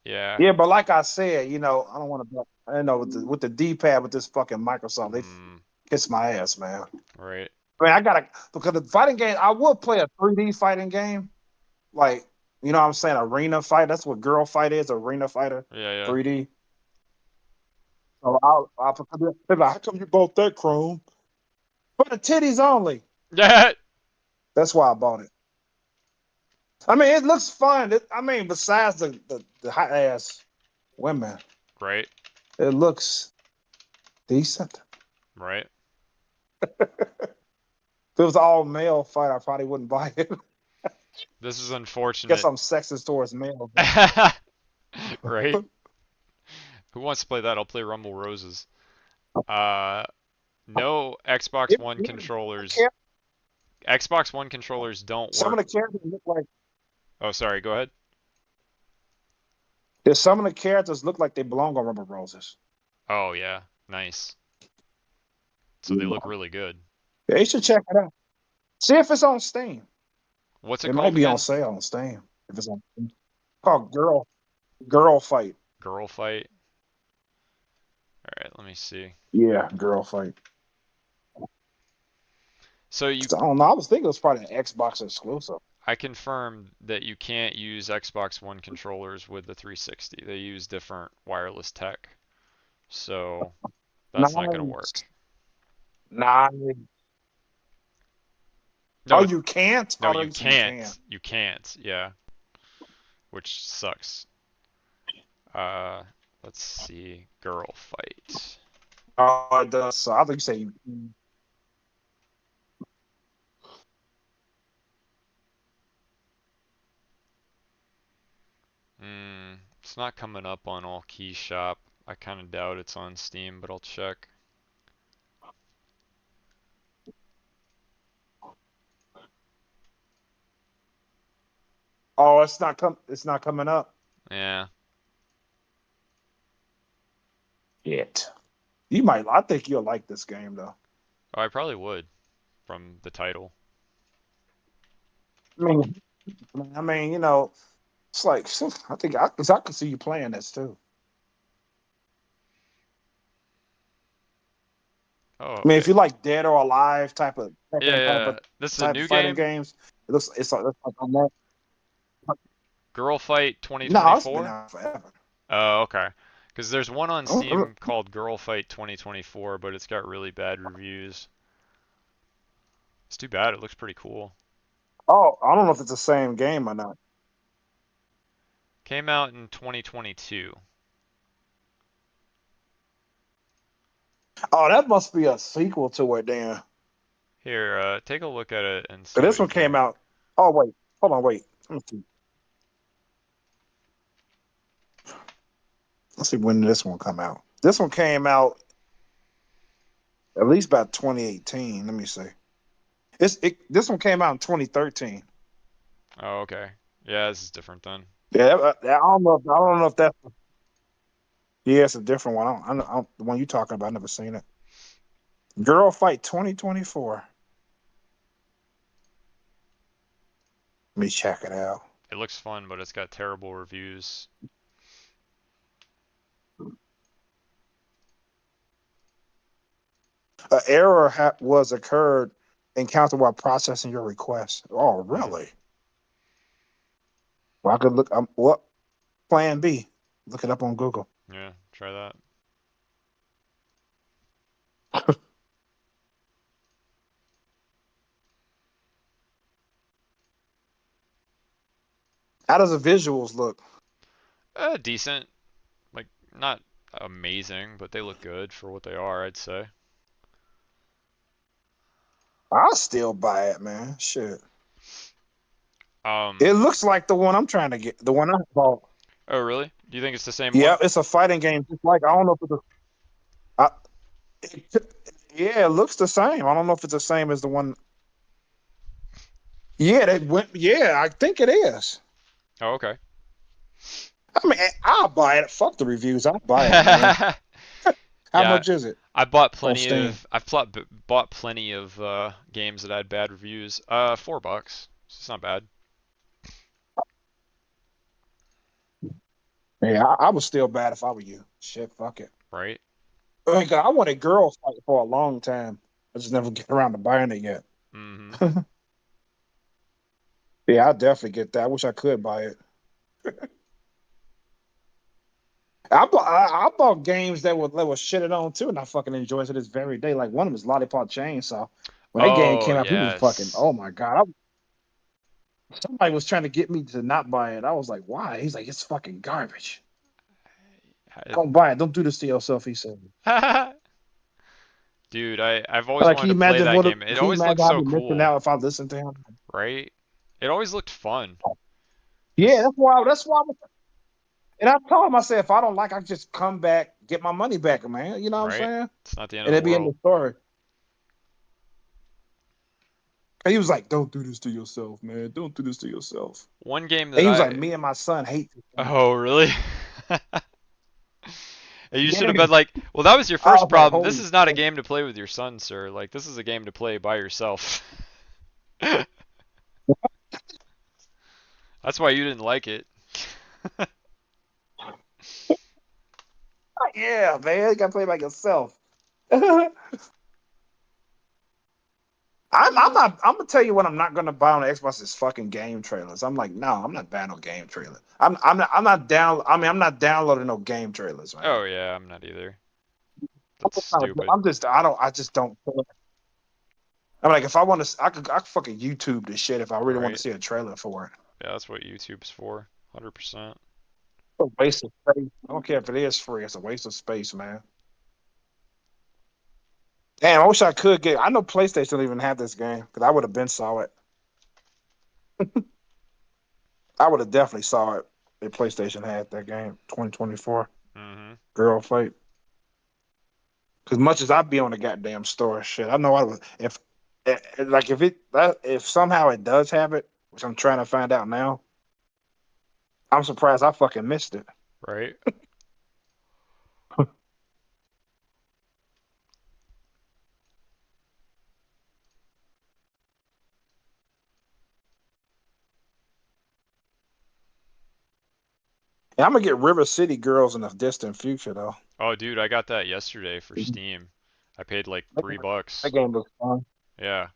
Yeah. yeah, but like I said, I don't want to. I know with the D-pad with this fucking Microsoft, they Mm, kiss my ass, man. right. I mean, I gotta because the fighting game. I would play a 3D fighting game, like what I'm saying, arena fight. That's what girl fight is, arena fighter, Yeah, 3D. So I'll be like, how come you bought that, Chrome? For the titties only. yeah. That's why I bought it. I mean, it looks fun. I mean, besides the hot ass women, Right. it looks decent. Right. If it was all male fight, I probably wouldn't buy it. This is Guess unfortunate. I'm sexist towards males. Right. Who wants to play that? I'll play Rumble Roses. Uh, no Xbox One controllers. Xbox One controllers don't Some of work. the characters look like Oh, sorry. Go ahead. some of the characters look like they belong on Rubber Roses. Oh yeah, nice. So they look Yeah, really good. you should check it out. See if it's on Steam. What's it It might called be on again? sale on Steam. If it's on Steam. Called Girl Fight. Girl Fight. All right, let me see. Yeah, Girl Fight. So you, 'Cause I don't know. I was thinking it was probably an Xbox exclusive. I confirmed that you can't use Xbox One controllers with the 360. They use different wireless tech. So that's not gonna Nice. work. Nice. Oh, No, you can't? no, Oh, no, you you said you can. can't. You can't. Yeah, which sucks. Uh, let's see. Girl Fight. Oh, it does. So I think you say you. It's not coming up on All Key Shop. I kind of doubt it's on Steam, but I'll check. Oh, it's not It's not coming up. Yeah. Shit. You might. I think you'll like this game though. Oh, I probably would from the title. I mean, it's like I think cause I could see you playing this too. Oh, I mean, okay. if you like Dead or Alive type of Yeah, Tekken yeah. This is a type of new fighting game? games, it's like on that. Girl Fight No, it's been 2024? out forever. Oh, okay. Because there's one on Oh, Steam called Girl Fight 2024, but it's got really bad reviews. It's too bad. It looks pretty cool. I don't know if it's the same game or not. Came out in 2022. Oh, that must be a sequel to it then. Here, take a look at it and see Cause what this you one came think. out. Oh wait, hold on, wait. Let me see. Let's see when this one come out. This one came out at least about 2018. Let me see. This one came out in 2013. Oh, okay. Yeah, this is different then. Yeah, I don't know if that's yeah, it's a different one. The one you talking about. I never seen it. Girl Fight 2024. Let me check it out. It looks fun, but it's got terrible reviews. An error was occurred encountered while processing your request. Oh, really? Well, I could look. What Plan B? Look it up on Google. Yeah, try that. How does the visuals look? Decent. Like, not amazing, but they look good for what they are, I'd say. I'll still buy it, man. Shit. It Um, looks like the one I'm trying to get. The one I bought. oh really? Do you think it's the same Yeah, one? it's a fighting game. Just like I don't know if it's I, yeah, it looks the same. I don't know if it's the same as the one. Yeah, they went. Yeah, I think it is. Oh, okay. I mean, I'll buy it. Fuck the reviews. I'll buy it, man. How Yeah, much is it I bought on plenty Steam? of bought plenty of games that had bad reviews. $4. So it's not bad. Yeah, I was still bad if I were you. Shit, fuck it. right? Like, I wanted girl fight for a long time. I just never get around to buying it yet. Mm-hmm. Yeah, I definitely get that. I wish I could buy it. I bought games that was shitted on too, and I fucking enjoy it to this very day. Like one of them is Lollipop Chainsaw. When that game Oh came out, people was fucking, yes. oh my god. Somebody was trying to get me to not buy it. I was like, why? He's like, it's fucking garbage. Don't buy it. Don't do this to yourself, he said. Dude, I've always Like, wanted to play that game. It can you always looked imagine I'd so be missing cool, out if I listened to him? right? It always looked fun. Yeah, Just that's why and I told him, I said, if I don't like, I just come back, get my money back, man. You know what I'm right? saying? It's not the end of And the it'd be in world. the story. And he was like, don't do this to yourself, man. Don't do this to yourself. One game And that he was I like, me and my son hate this game. Oh, really? And you should have Yeah. been like, well, that was your I first was like, problem. This holy is not a shit. game to play with your son, sir. Like, this is a game to play by yourself. That's why you didn't like it. Yeah, man. You gotta play by yourself. I'm gonna tell you what I'm not gonna buy on the Xbox is fucking game trailers. I'm like, no, I'm not buying no game trailer. I'm not downloading no game trailers, man. Oh yeah, I'm not either. That's stupid, I'm just I just don't. I'm like, if I want to, I could fucking YouTube this shit if I really want to right? see a trailer for it. Yeah, that's what YouTube's for. 100%. It's a waste of space. I don't care if it is free. It's a waste of space, man. Damn, I wish I could get. I know PlayStation don't even have this game because I would have been saw it. I would have definitely saw it if PlayStation had that game. 2024 Mm-hmm. Girl Fight. Because much as I be on the goddamn store, shit, I know I would like if somehow it does have it, which I'm trying to find out now. I'm surprised I fucking missed it. Right? Yeah, I'm gonna get River City Girls in the distant future though. Oh, dude, I got that yesterday for Steam. I paid like That game, that $3. game looks fun. Yeah.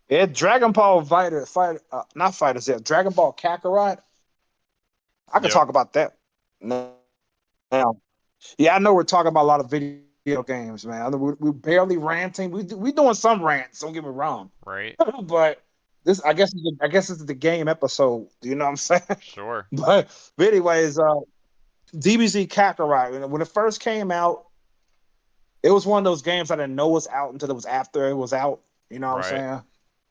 Yeah, Dragon Ball not Fighters. Yeah, Dragon Ball Kakarot. I could Yep. talk about that now. Yeah, I know we're talking about a lot of video games, man. I know we're barely ranting. We doing some rants. Don't get me wrong, Right? but this I guess this is the game episode. Do you know what I'm saying? Sure. But anyways, DBZ Kakarot when it first came out, it was one of those games I didn't know was out until it was after it was out. You know what I'm Right. saying?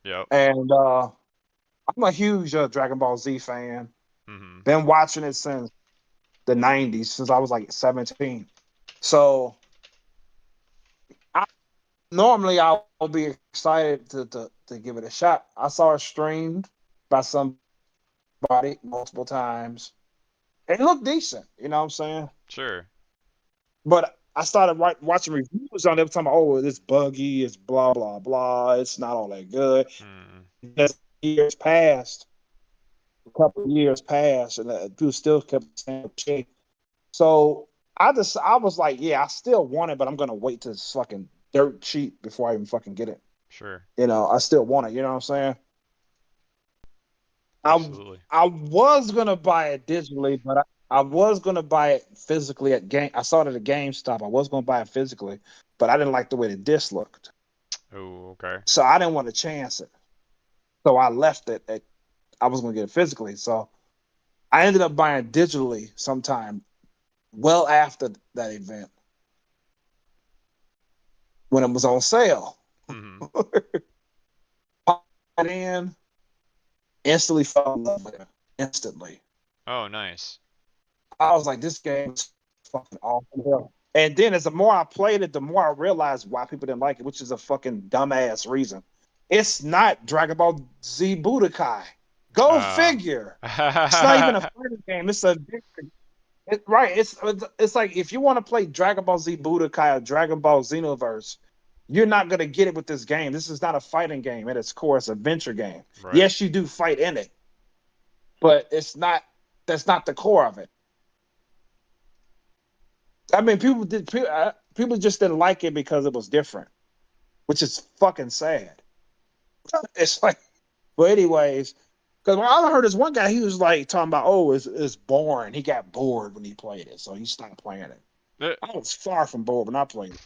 Yep. And I'm a huge Dragon Ball Z fan. Mm-hmm. Been watching it since the '90s, since I was like 17. So I, normally I'll be excited to give it a shot. I saw it streamed by somebody multiple times. It looked decent, you know what I'm saying? Sure. But I started watching reviews on it every time. Oh, it's buggy, it's blah blah blah. It's not all that good. Mm. As years passed, a couple of years passed, and dude still kept saying shit. So I was like, yeah, I still want it, but I'm gonna wait till it's fucking dirt cheap before I even fucking get it. Sure. You know, I still want it. You know what I'm saying? I Absolutely. I was gonna buy it digitally, but I was gonna buy it physically at game. I saw it at a GameStop. I was gonna buy it physically, but I didn't like the way the disc looked, Oh, okay. so I didn't want to chance it. So I left it. I was gonna get it physically, so I ended up buying it digitally sometime well after that event when it was on sale. Mm-hmm. Popped it in, instantly fell in love with it. Instantly, Oh, nice. I was like, this game is fucking awful. And then as the more I played it, the more I realized why people didn't like it, which is a fucking dumbass reason. It's not Dragon Ball Z Budokai. Go Uh. figure. It's not even a fighting game. It's a right. It's like if you want to play Dragon Ball Z Budokai or Dragon Ball Xenoverse, You're not gonna get it with this game. This is not a fighting game at its core. It's an adventure game. Right. Yes, you do fight in it, but it's not. That's not the core of it. I mean, people just didn't like it because it was different, which is fucking sad. It's like, but anyways, because all I heard is one guy he was like talking about, oh, it's boring. He got bored when he played it, so he stopped playing it. Eh, I was far from bored when I played it.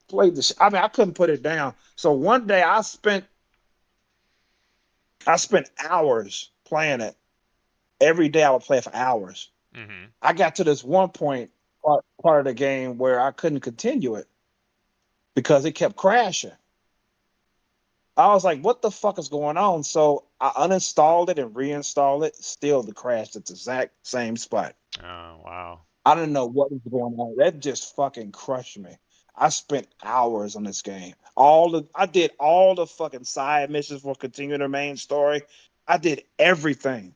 Played the. I mean, I couldn't put it down. So one day I spent hours playing it. Every day I would play it for hours. mhm. I got to this one point part of the game where I couldn't continue it because it kept crashing. I was like, what the fuck is going on? So I uninstalled it and reinstalled it. Still the crash at the exact same spot. Oh wow. I didn't know what was going on. That just fucking crushed me. I spent hours on this game. I did all the fucking side missions for continuing the main story. I did everything.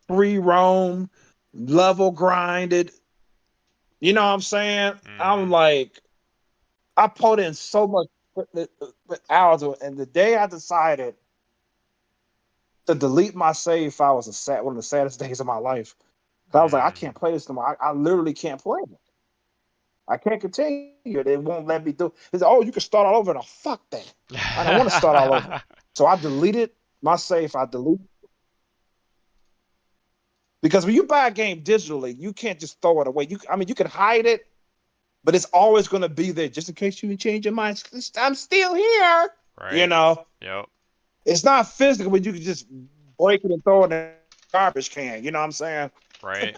Free roam, level grinded. You know what I'm saying? I'm Mhm. like, I put in so much hours, and the day I decided to delete my save file was one of the saddest days of my life. I was like, I can't Mm. play this no more. I literally can't play it. I can't continue it. It won't let me do. It's oh, you can start all over. And fuck that. I don't want to start all over. So I deleted my save. I deleted because when you buy a game digitally, you can't just throw it away. I mean, you can hide it, but it's always going to be there just in case you change your mind. I'm still here. You Right. know, Yep. it's not physical, but you can just break it and throw it in a garbage can. You know what I'm saying? Right.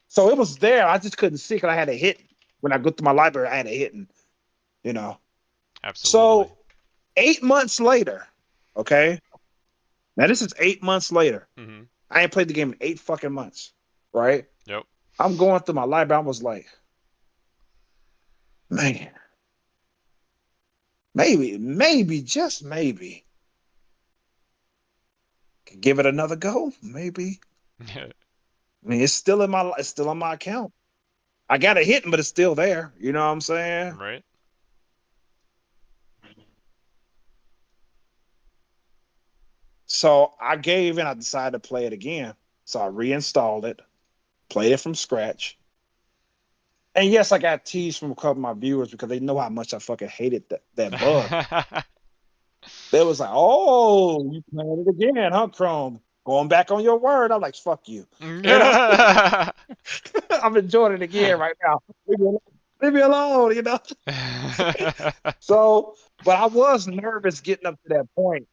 So it was there. I just couldn't see because I had a hit. When I go to my library, I had a hit, and you know. Absolutely. So 8 months later, okay. Now this is 8 months later. Mhm. I ain't played the game in 8 fucking months. Right? Yep. I'm going through my library. I was like, man, maybe, just maybe, could give it another go. Maybe. I mean, it's still on my account. I got a hit, but it's still there. You know what I'm saying? Right. So I gave in. I decided to play it again. So I reinstalled it, played it from scratch. And yes, I got teased from a couple of my viewers because they know how much I fucking hated that bug. They was like, "Oh, you playing it again, huh, Chrome? Going back on your word." I'm like, "Fuck you," you know. I'm enjoying it again right now. Leave me alone, you know. So, but I was nervous getting up to that point.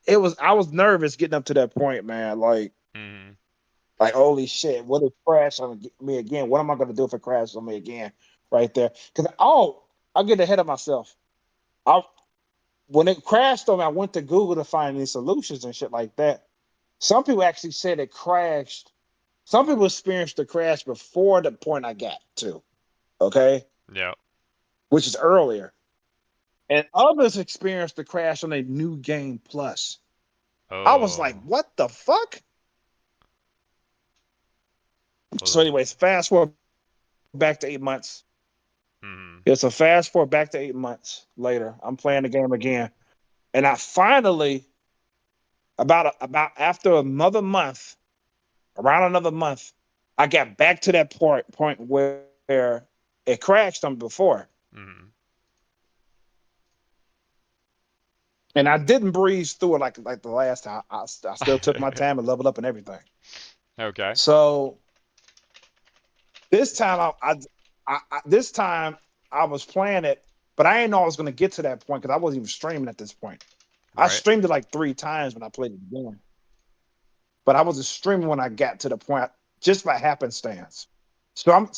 I was nervous getting up to that point, man. Mhm. Like holy shit, what if crash on me again? What am I gonna do if it crashes on me again? Right there, because I get ahead of myself. I When it crashed on me, I went to Google to find these solutions and shit like that. Some people actually said it crashed. Some people experienced the crash before the point I got to, okay, Yep. which is earlier. And others experienced the crash on a new game plus. I was like, Oh. what the fuck? So, Well, anyways, fast forward back to 8 months. mhm. Yeah, so fast forward back to 8 months later. I'm playing the game again. And I finally, about after another month, around another month, I got back to that point where it crashed on before, Mhm. and I didn't breeze through it like the last time. I still took my time and leveled up and everything. Okay. So this time this time I was playing it, but I didn't know I was going to get to that point because I wasn't even streaming at this point. I Right. streamed it like 3 times when I played it again, but I wasn't streaming when I got to the point just by happenstance. So I'm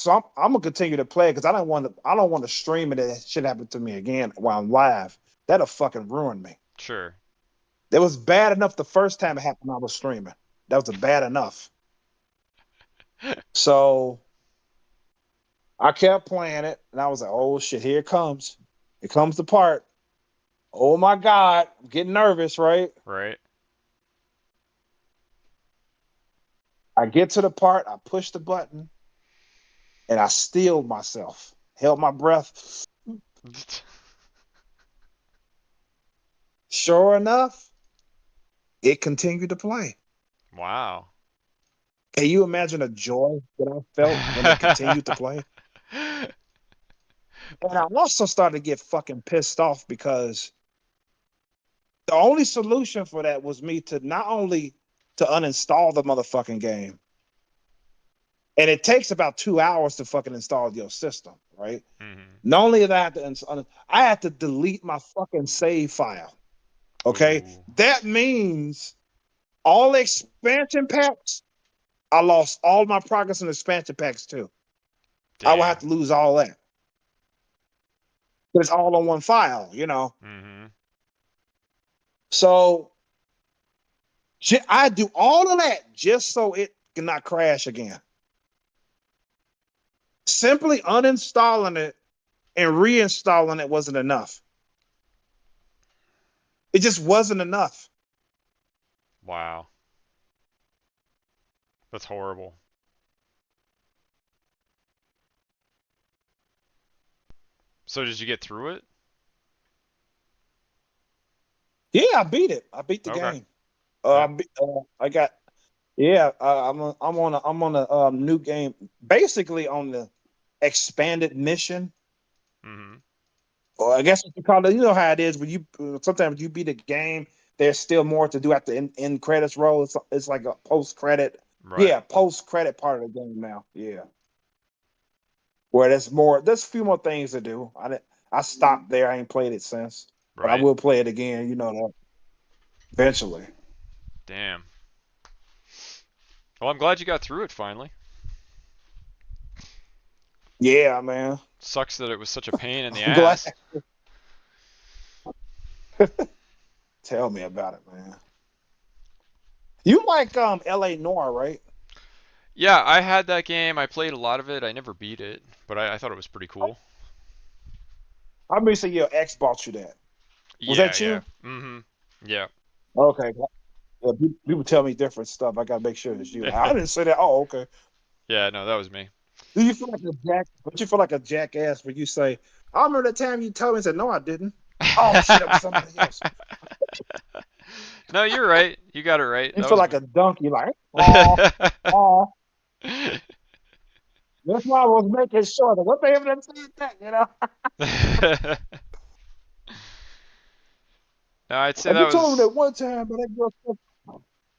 gonna continue to play because I don't want to stream it and that shit happen to me again while I'm live. That'll fucking ruin me. Sure. It was bad enough the first time it happened I was streaming. That was bad enough. So I kept playing it and I was like, oh shit, here it comes. Here comes the part. Oh my God. I'm getting nervous, right? Right. I get to the part, I push the button, and I steeled myself, held my breath, Sure enough, it continued to play. Wow. Can you imagine the joy that I felt when it continued to play? And I also started to get fucking pissed off because the only solution for that was me to not only to uninstall the motherfucking game, and it takes about 2 hours to fucking install your system, right? Mhm. Not only did I had to delete my fucking save file. Okay, Ooh. that means all expansion packs. I lost all my progress in expansion packs too. I will have Damn. to lose all that. It's all on one file. Mhm. So I do all of that just so it cannot crash again. Simply uninstalling it and reinstalling it wasn't enough. It just wasn't enough. Wow. That's horrible. So did you get through it? Yeah, I beat it. I beat the Okay. game. Yeah. I got. Yeah, I'm on a new game, basically on the expanded mission, Mhm. or I guess what you call it. You know how it is when you sometimes you beat a game. There's still more to do at the end credits roll. It's like a post credit. Right. Yeah, post credit part of the game now. Yeah, where there's more. There's a few more things to do. I stopped there. I ain't played it since, but I Right. will play it again. You know that eventually. Damn. Well, I'm glad you got through it finally. Yeah, man. Sucks that it was such a pain in the I'm glad. ass. Tell me about it, man. You like L.A. Noir, right? Yeah, I had that game. I played a lot of it. I never beat it, but I thought it was pretty cool. I mean, say your ex bought you that. Was Yeah, that yeah. you? Mhm. Yeah. Okay. Yeah, people tell me different stuff. I gotta make sure it's you. I didn't say that. Oh, okay. Yeah, no, that was me. Do you feel like a jack? Don't you feel like a jackass when you say, "I remember the time you told me"? I said, "No, I didn't." Oh shit, it was somebody else. No, you're right. You got it right. You That feel was like me. a donkey, like, oh, oh. That's why I was making sure that what they ever said that. No, I'd say Like you told me that one time, but that girl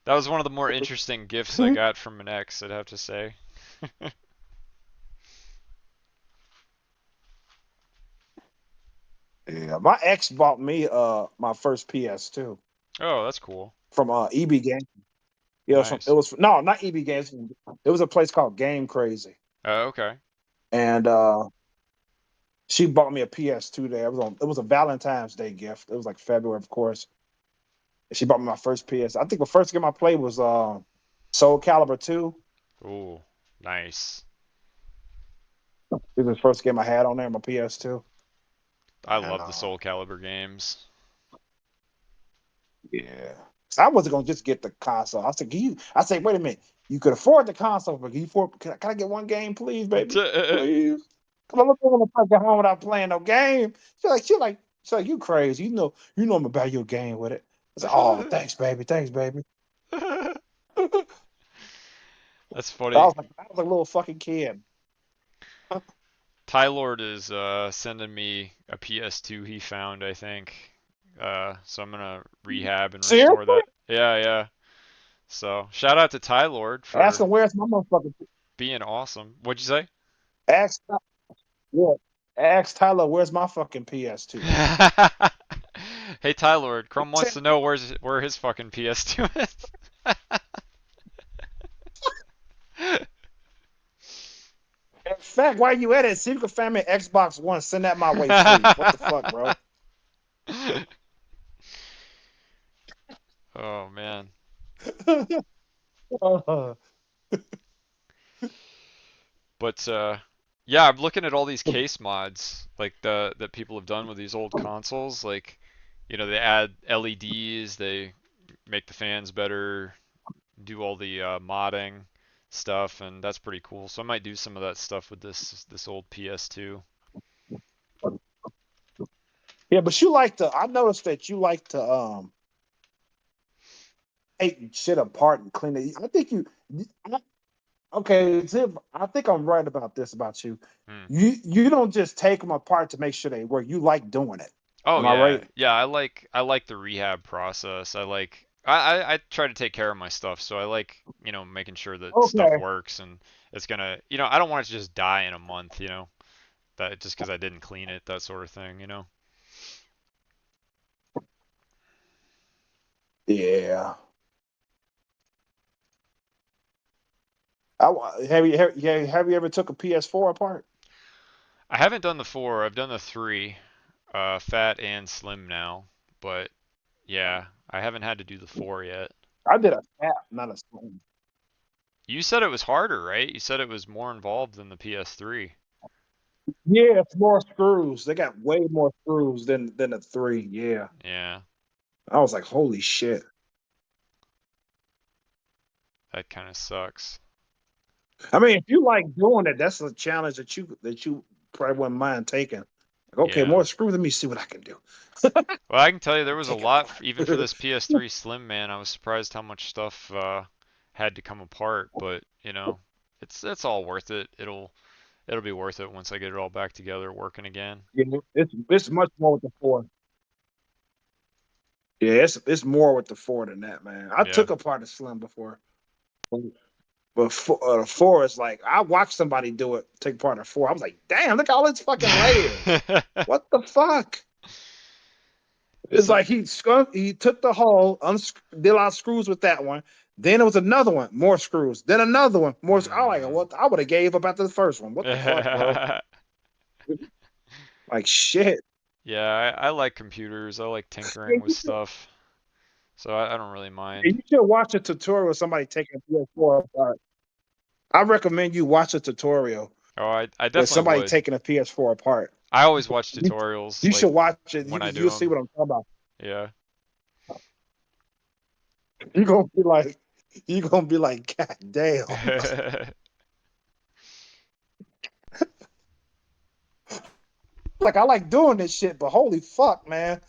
that was one of the more interesting gifts I said. got from an ex, I'd have to say. Yeah, my ex bought me my first PS2 Oh, that's cool. from EB Games. Yeah, it Nice. was no, not EB Games. It was a place called Game Crazy, Oh, okay. and she bought me a PS2 there. It was a Valentine's Day gift. It was like February, of course. And she bought me my first PS. I think the first game I played was Soul Calibur 2. Ooh, nice. It was the first game I had on there, my PS2. I And love the Soul Calibur games. yeah. So I wasn't gonna just get the console. I said, "Can you?" I said, "Wait a minute. You could afford the console, but can you afford? Can I get one game, please, baby? Please." Cause I'm looking when I get home without playing no game. She's like, you crazy? You know I'm about your game with it. I said, "Oh, thanks, baby." I That's funny. was like a little fucking kid. Tylord is sending me a PS2 he found, I think. So I'm gonna rehab and restore Seriously? that. Yeah, yeah. So shout out to Tylord Ask for him where's my motherfucking. being awesome. What'd you say? Ask yeah. Ask Tyler where's my fucking PS2 at. Hey Tylord, Chrome wants to know where his fucking PS2 is. In fact, while you at it, see if you can find me an Xbox One. Send that my way, please. What the fuck, bro? Oh man. Uh, But yeah, I'm looking at all these case mods like the that people have done with these old consoles. Like, they add LEDs, they make the fans better, do all the modding stuff, and that's pretty cool. So I might do some of that stuff with this old PS2. Yeah, but you like to. I noticed that you like to take shit apart and clean it. I think you. Okay, Zip, I think I'm right about this about you. Hmm. You don't just take them apart to make sure they work. You like doing it. Oh Am I yeah, right? yeah. I like the rehab process. I try to take care of my stuff, so I like making sure that stuff Okay. works and it's gonna I don't want it to just die in a month, that just because I didn't clean it, that sort of thing. Yeah. Have you ever took a PS4 apart? I haven't done the four. I've done the three, fat and slim now, but yeah, I haven't had to do the four yet. I did a tap, not a sling. You said it was harder, right? You said it was more involved than the PS3. Yeah, it's more screws. They got way more screws than the three. Yeah. Yeah, I was like, holy shit. that kind of sucks. I mean, if you like doing it, that's a challenge that you probably wouldn't mind taking. Like, okay, Yeah. more screws. Let me see what I can do. Well, I can tell you there was a Take it lot, apart. even for this PS3 Slim, man. I was surprised how much stuff had to come apart, but it's all worth it. It'll be worth it once I get it all back together working again. Yeah, it's much more with the four. Yeah, it's more with the four than that, man. I Yeah. took apart a slim before, but the four is like I watched somebody do it, take apart a four. I was like, damn, look at all its fucking layers. What the fuck? It's So, like he took the hole, did a lot of screws with that one. Then it was another one, more screws. Then another one, more. I like mhm. what I would have gave up after the first one. What the fuck, bro? Like shit. Yeah, I like computers. I like tinkering Hey, with stuff, so I don't really mind. you should watch a tutorial of somebody taking a PS4 apart. I recommend you watch a tutorial Oh, I with definitely somebody would. taking a PS4 apart. I always watch You, tutorials you like should watch it. when I do You'll see them. what I'm talking about. Yeah. You're gonna be like, you're gonna be like, God damn. Like I like doing this shit, but holy fuck, man.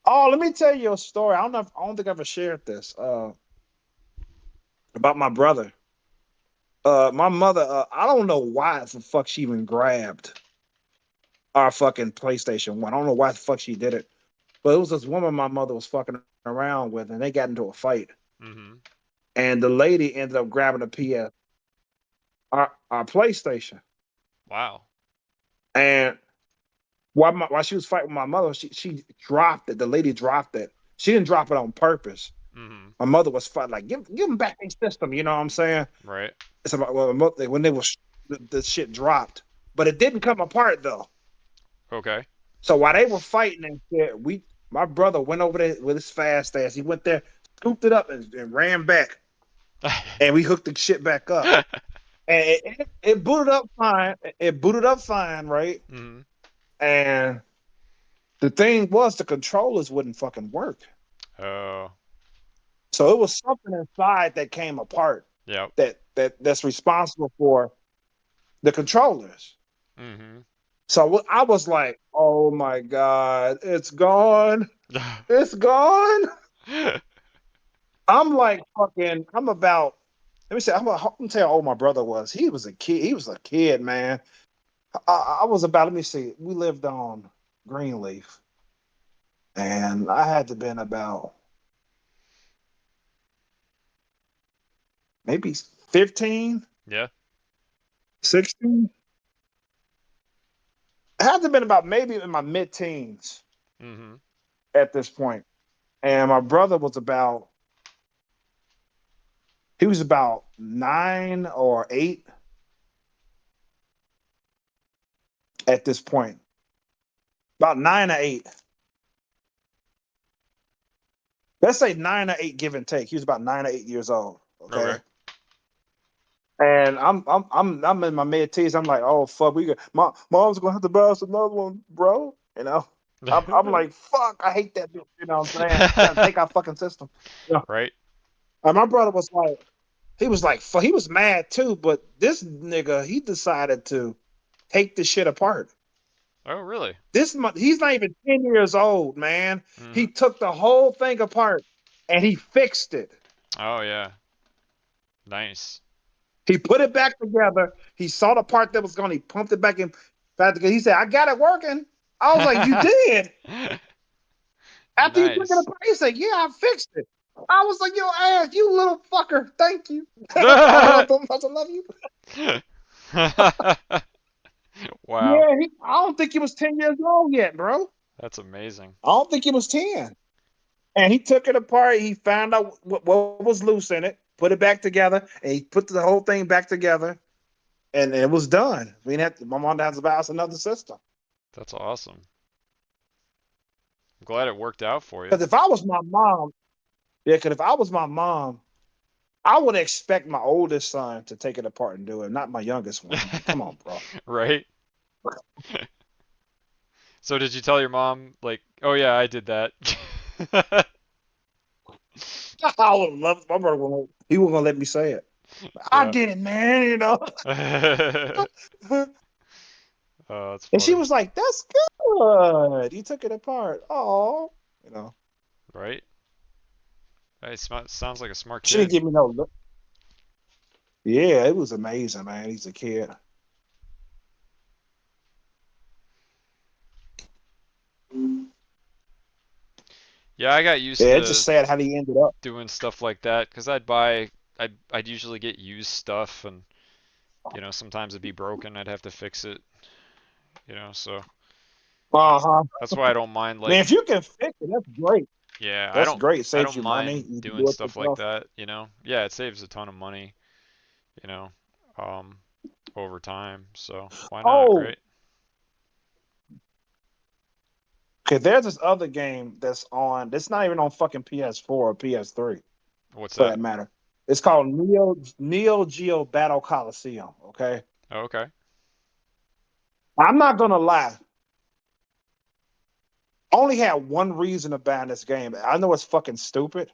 Oh, let me tell you a story. I don't think I ever shared this. About my brother. My mother. I don't know why the fuck she even grabbed our fucking PlayStation 1. I don't know why the fuck she did it, but it was this woman my mother was fucking around with, and they got into a fight. Mhm. And the lady ended up grabbing a PS, our PlayStation, Wow. and while she was fighting with my mother, she dropped it. The lady dropped it. She didn't drop it on purpose. Mhm. My mother was fighting like give them back their system. You know what I'm saying? Right. It's about well, when they was the shit dropped, but it didn't come apart though. Okay. So while they were fighting and shit, my brother went over there with his fast ass. He went there, scooped it up, and ran back, and we hooked the shit back up. And it booted up fine. It booted up fine, right? Mhm. And the thing was, the controllers wouldn't fucking work. Oh. So it was something inside that came apart Yep. that's responsible for the controllers. Mhm. So I was like, "Oh my god, it's gone! It's gone!" I'm like fucking. I'm about. Let me say. I'm tell you how old my brother was. He was a kid. He was a kid, man. I was about. Let me see. We lived on Greenleaf, and I had to been about maybe 15, Yeah. 16. I had to been about maybe in my mid-teens Mhm. at this point. And my brother was about. He was about 9 or 8 at this point. About 9 or 8. Let's say 9 or 8, give and take. He was about 9 or 8 years old. Okay. Okay. And I'm in my mid teens. I'm like, oh fuck, my mom's gonna have to buy us another one, bro. You know, I'm like, fuck, I hate that bitch. You know what I'm saying? Trying to take our fucking system. You know? Right. And my brother was like, He was like, he was mad too, but this nigga, he decided to take the shit apart. Oh, really? He's not even 10 years old, man. He Mhm. took the whole thing apart and he fixed it. Oh yeah. Nice. He put it back together. He saw the part that was gone. He pumped it back together. He said, I got it working. I was like, you did? After you took it Nice. apart, he said, yeah, I fixed it. I was like, yo, ass, you little fucker. Thank you. I love you. Wow. Yeah, I don't think he was 10 years old yet, bro. That's amazing. I don't think he was 10. And he took it apart. He found out what was loose in it, put it back together, and he put the whole thing back together, and it was done. We didn't have to, my mom has to buy us another system. That's awesome. I'm glad it worked out for you. Because if I was my mom, yeah, because if I was my mom, I would expect my oldest son to take it apart and do it, not my youngest one. Like, come on, bro. Right? So did you tell your mom, like, oh yeah, I did that? I would love my brother. He wasn't gonna let me say it. I Yeah. did it, man. You know. Oh, that's And she funny. was like, "That's good. You took it apart. Oh, you know." Right? Hey, sounds like a smart She didn't kid. give me no look. Yeah, it was amazing, man. He's a kid. Yeah, I got used Yeah, it's just to sad how he ended up. doing stuff like that because I'd usually get used stuff and, sometimes it'd be broken, I'd have to fix it, so Uh huh. that's why I don't mind, Man, like, if you can fix it, that's great. yeah, That's great. It I saves don't you money. mind You can doing do it stuff like yourself. that. Yeah, it saves a ton of money, you know, um, over time, so why not, Oh, right? okay. There's this other game that's on. It's not even on fucking PS4 or PS3 What's for that? that matter. It's called Neo Geo Battle Coliseum. Okay. Oh, okay. I'm not gonna lie. I only had one reason to ban this game. I know it's fucking stupid,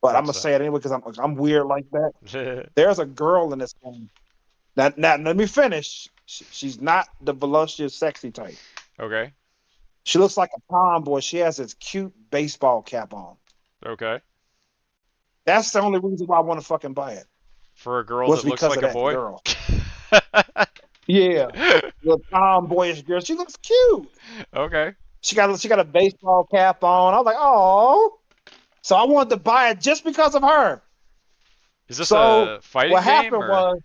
but I'm What's gonna say it anyway because I'm weird like that. that? There's a girl in this game. Now let me finish. She's not the voluptuous, sexy type. Okay. She looks like a tomboy. She has this cute baseball cap on. Okay. That's the only reason why I want to fucking buy it. For a girl Was that looks because of like a that boy? girl. Yeah, the tomboyish girl. She looks cute. Okay. She got a baseball cap on. I was like, oh. So I wanted to buy it just because of her. Is this So a fighting what game happened or? was,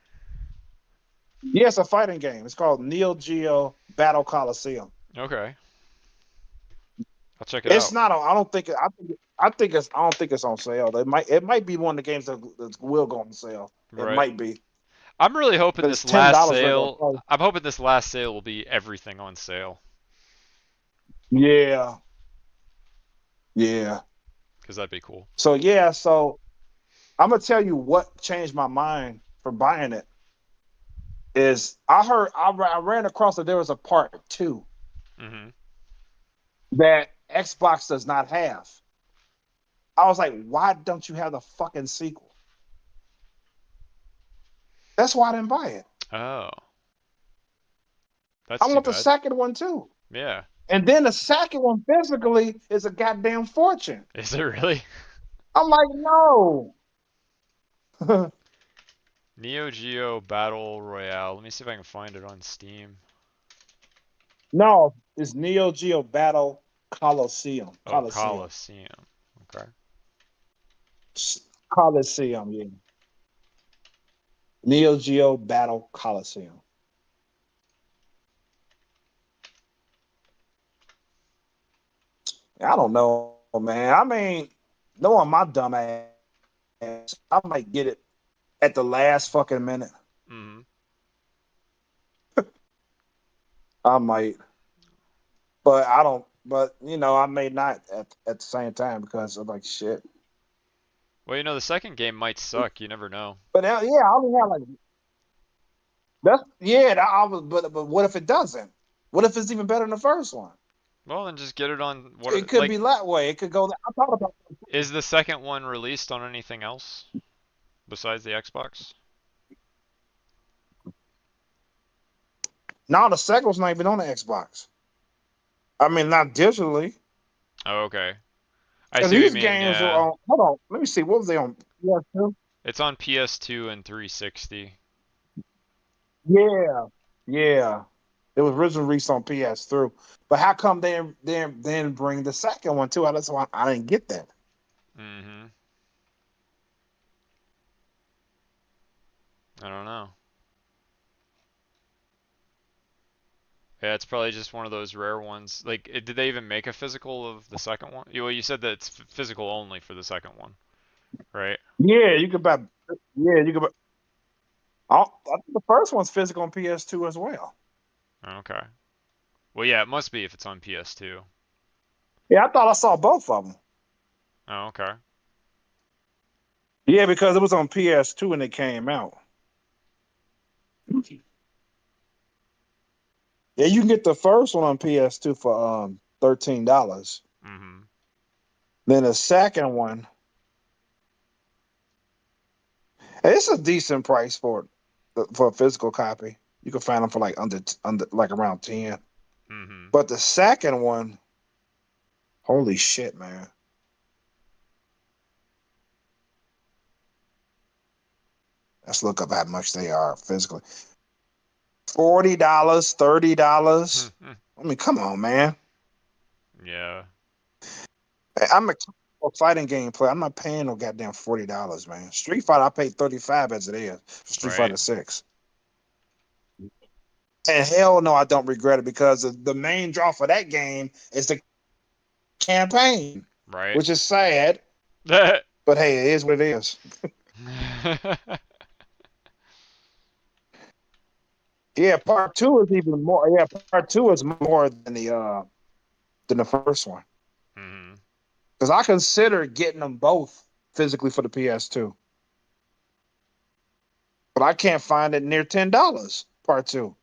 yes, a fighting game. It's called Neo Geo Battle Coliseum. Okay. I'll check it It's out. not on. I don't think. I think it's. I don't think it's on sale. It might be one of the games that will go on sale. It Right. might be I'm really hoping because this it's ten last dollars regular sale. price. I'm hoping this last sale will be everything on sale Yeah, yeah. because that'd be cool. So yeah, so I'm gonna tell you what changed my mind for buying it is I ran across that there was a part two Mhm. that Xbox does not have. I was like, why don't you have the fucking sequel? That's why I didn't buy it. Oh, I that's too want the bad. second one too. Yeah. And then the second one physically is a goddamn fortune. Is it really? I'm like, no. Neo Geo Battle Royale. Let me see if I can find it on Steam. No, it's Neo Geo Battle Coliseum. Oh, Coliseum. Coliseum. Okay. Coliseum, yeah. Neo Geo Battle Coliseum. I don't know, man. I mean, knowing my dumb ass, I might get it at the last fucking minute. Mhm. I might, but I don't. But I may not at the same time because I'm like shit. Well, the second game might suck. You never know. But yeah, I only have like that's yeah. I was, but what if it doesn't? What if it's even better than the first one? Well, then just get it on It what could like be that way. It could go. I thought about. is the second one released on anything else? besides the Xbox? No, the second one's not even on the Xbox. I mean, not digitally. Oh, okay. I Because see what you these mean. games were Yeah, on. Hold on, let me see. What was they on? PS2? it's on PS2 and 360. Yeah, yeah. It was originally released on PS3, but how come they didn't bring the second one too? That's why I didn't get that. Mm-hmm. I don't know. Yeah, it's probably just one of those rare ones. Like, did they even make a physical of the second one? Well, you said that it's physical only for the second one, right? Yeah, you could buy. Yeah, you could buy. I think the first one's physical on PS2 as well. Okay. Well, yeah, it must be if it's on PS2. Yeah, I thought I saw both of them. Oh, okay. Yeah, because it was on PS2 when it came out. Yeah, you can get the first one on PS2 for $13. Mm-hmm. Then the second one, and it's a decent price for a physical copy. You can find them for like under like around 10. Mm-hmm. But the second one, holy shit, man. Let's look up how much they are physically. $40, $30. I mean, come on, man. Yeah. I'm a fighting game player. I'm not paying no goddamn $40, man. Street Fighter, I paid 35 as it is. Street Right. Fighter 6. And hell no, I don't regret it because the main draw for that game is the campaign, Right. which is sad, but hey, it is what it is. Yeah, part two is even more. Yeah, part two is more than the first one Mm-hmm. because I consider getting them both physically for the PS2, but I can't find it near $10. Part two.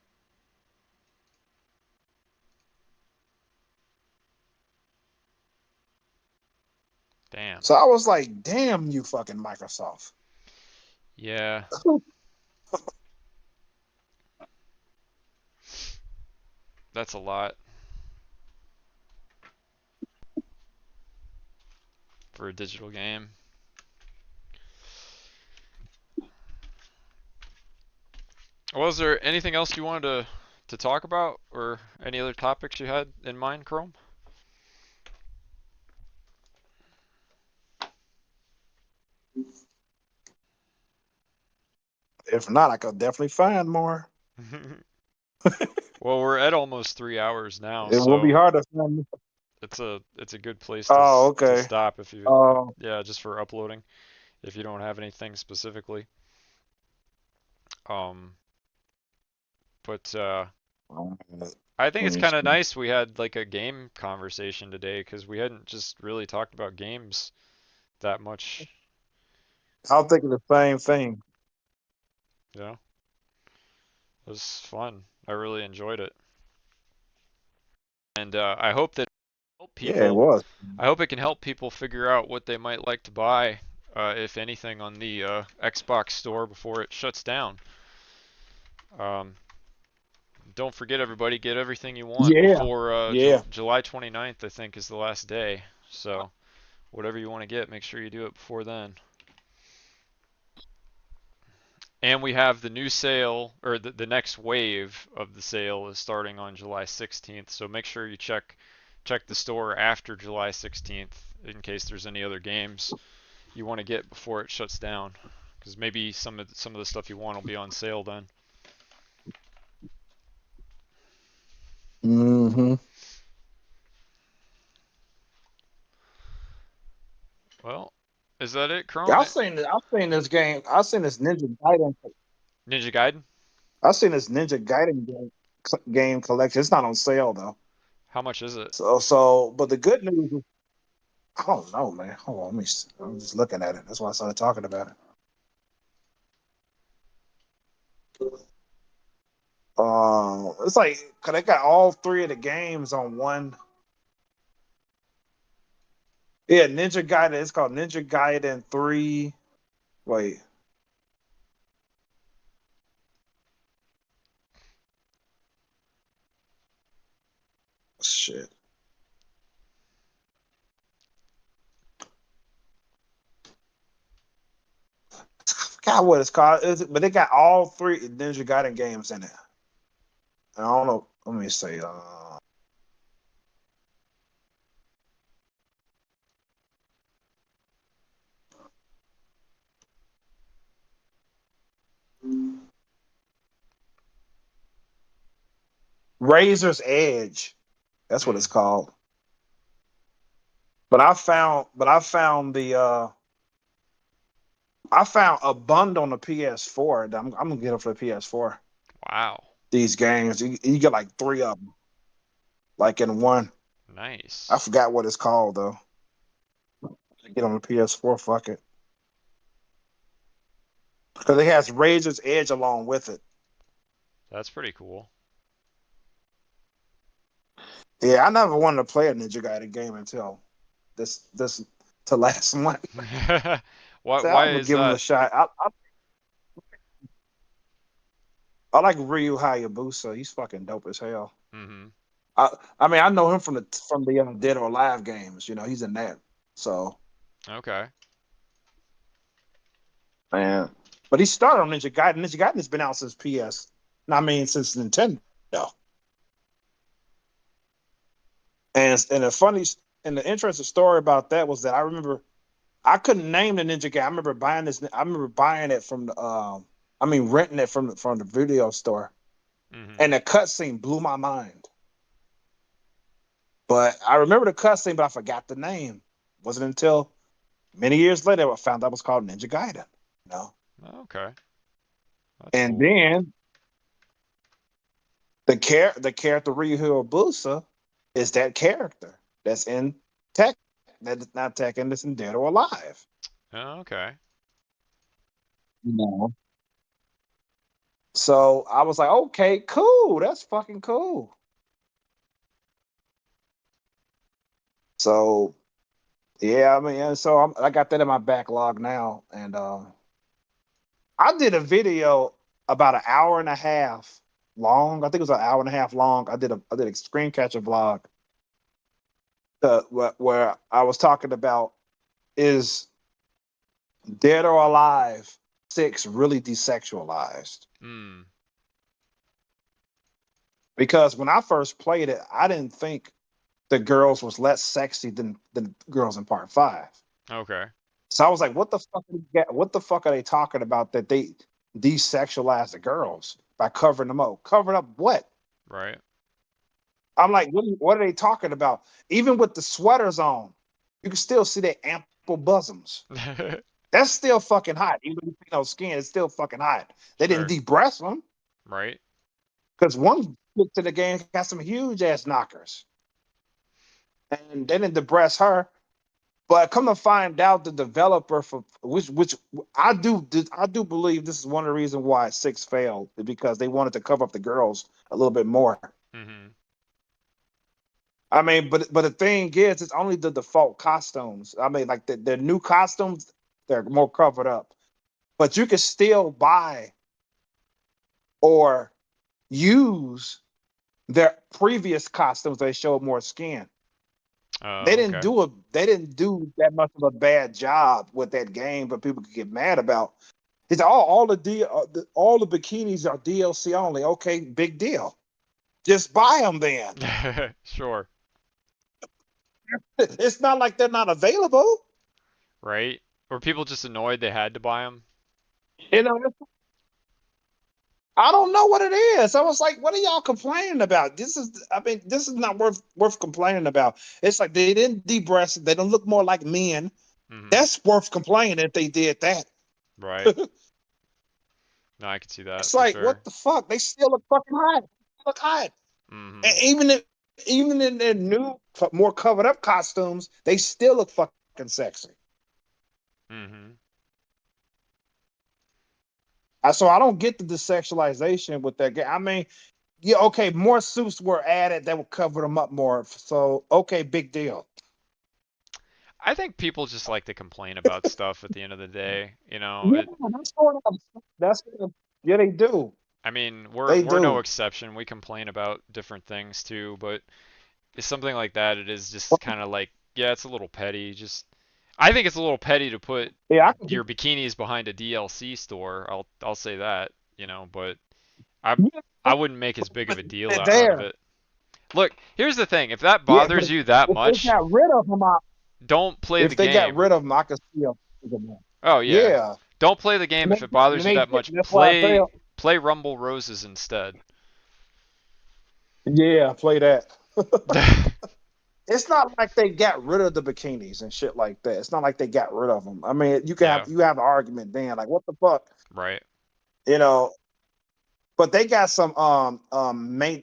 Damn. So I was like, damn you fucking Microsoft. Yeah. That's a lot for a digital game. Was there anything else you wanted to talk about, or any other topics you had in mind, Chrome? If not, I could definitely find more. Well, we're at almost 3 hours now, It will be so hard to find. it's a good place Oh, to okay. stop if you, Uh, yeah, just for uploading if you don't have anything specifically. Um, but let I think it's me kind of see. nice we had like a game conversation today because we hadn't just really talked about games that much. I was thinking the same thing. You know, it was fun. I really enjoyed it, and I hope that help Yeah, it people. was. I hope it can help people figure out what they might like to buy, if anything, on the Xbox store before it shuts down. Um, don't forget, everybody, get everything you want Yeah, before yeah. July 29th, I think, is the last day. So, whatever you want to get, make sure you do it before then. And we have the new sale, or the next wave of the sale is starting on July 16th. So make sure you check the store after July 16th in case there's any other games you want to get before it shuts down. Because maybe some of the stuff you want will be on sale then. Mm-hmm. Well, is that it, Yeah, Chrome? I've seen this game. I've seen this Ninja Gaiden. Ninja Gaiden? I've seen this Ninja Gaiden game collection. It's not on sale though. How much is it? But the good news is, I don't know, man. Hold on, I'm just looking at it. That's why I started talking about it. It's like, cause they got all three of the games on one. Yeah, Ninja Gaiden. It's called Ninja Gaiden 3. Wait. Shit. I forgot what it's called. But they got all three Ninja Gaiden games in it. I don't know. Let me see. Razor's Edge. That's what Hmm. it's called. But I found a bundle on the PS4. I'm gonna get it for the PS4. Wow. These games, you get like three of them, like in one. I Nice. forgot what it's called though. Get on the PS4. Fuck it, because it has Razor's Edge along with it. That's pretty cool. Yeah, I never wanted to play a Ninja Gaiden game until this to last month. Why So I'm why gonna is give him a that? shot. I like Ryu Hayabusa. He's fucking dope as hell. Hmm. I mean I know him from the Dead or Alive games. You know he's in that. So Okay. man, but he started on Ninja Gaiden. Ninja Gaiden has been out since PS. I mean since Nintendo. And the funny and the interesting story about that was that I remember I couldn't name the Ninja Gaiden. I remember buying this. I remember buying it from the I mean renting it from the video store, Hmm. and the cutscene blew my mind. But I remember the cutscene, but I forgot the name. It wasn't until many years later I found out it was called Ninja Gaiden. You know, Okay. That's and cool. then the character Ryu Hayabusa is that character that's in Tech. That is not Tekken. That's in Dead or Alive. Okay. No. So I was like, okay, cool. That's fucking cool. So yeah, I mean, and so I got that in my backlog now, and I did a video about an hour and a half long. I think it was an hour and a half long. I did a screen catcher vlog where I was talking about is Dead or Alive 6 really desexualized? Hmm. Because when I first played it, I didn't think the girls was less sexy than girls in part 5. Okay. So I was like, what the fuck are they talking about that they desexualize the girls by covering them up? Covering up what? Right. I'm like, what are they talking about? Even with the sweaters on, you can still see their ample bosoms. That's still fucking hot. Even if you know skin, it's still fucking hot. They didn't Sure. de-breast them Right. because one look to the game got some huge ass knockers, and they didn't de-breast her. But come to find out, the developer for which I do believe this is one of the reasons why 6 failed because they wanted to cover up the girls a little bit more. Hmm. I mean, but the thing is, it's only the default costumes. I mean, like the new costumes, they're more covered up. But you can still buy or use their previous costumes. They show more skin. Oh, okay. They didn't do that much of a bad job with that game, but people could get mad about. It's all the bikinis are DLC only. Okay, big deal. Just buy them then. Sure. It's not like they're not available. Right? Were people just annoyed they had to buy them? You know, I don't know what it is. I was like, what are y'all complaining about? I mean, this is not worth complaining about. It's like they didn't de-breast, they don't look more like men. Hmm. That's worth complaining if they did that. Right. No, I can see that It's for like, sure. what the fuck? They still look fucking hot. They look hot. And Hmm. even in their new, more covered up costumes, they still look fucking sexy. Hmm. So I don't get the desexualization with that game. I mean, yeah, okay, more suits were added that would cover them up more. So okay, big deal. I think people just like to complain about stuff at the end of the day. Yeah, that's yeah, they do. I mean, we're They we're no do. exception. We complain about different things too, but something like that. It is just kind of like, yeah, it's a little petty. Just I think it's a little petty to put Yeah, I could. your bikinis behind a DLC store. I'll say that, but I Yeah, I wouldn't make as big of but a deal they're out of there. it. Look, here's the thing. If that Yeah, but bothers you that if they much, got rid of them, don't play the if they got game. rid of them, I could see them. Oh yeah. Yeah, Don't play the game if it bothers and you they that did. much. That's why I say, Play Rumble Roses instead. yeah, play that. It's not like they got rid of the bikinis and shit like that. It's not like they got rid of them. I mean, Yeah, you have an argument then, like what the fuck, right. you know. But they got some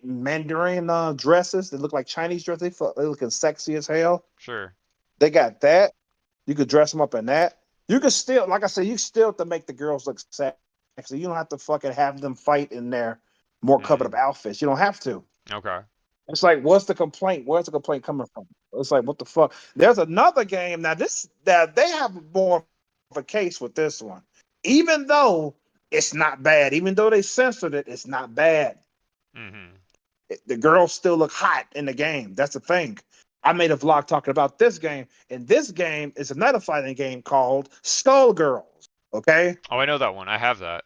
Mandarin dresses that look like Chinese dresses. They looking sexy as hell. Sure. They got that. You could dress them up in that. You could still, like I said, you still have to make the girls look sexy. You don't have to fucking have them fight in their more covered up Mm. outfits. You don't have to. Okay. It's like, what's the complaint? Where's the complaint coming from? It's like, what the fuck? There's another game now. This that they have more of a case with this one, even though it's not bad. Even though they censored it, it's not bad. Mhm. The girls still look hot in the game. That's the thing. I made a vlog talking about this game, and this game is another fighting game called Skullgirls. Okay, Oh, I know that one. I have that.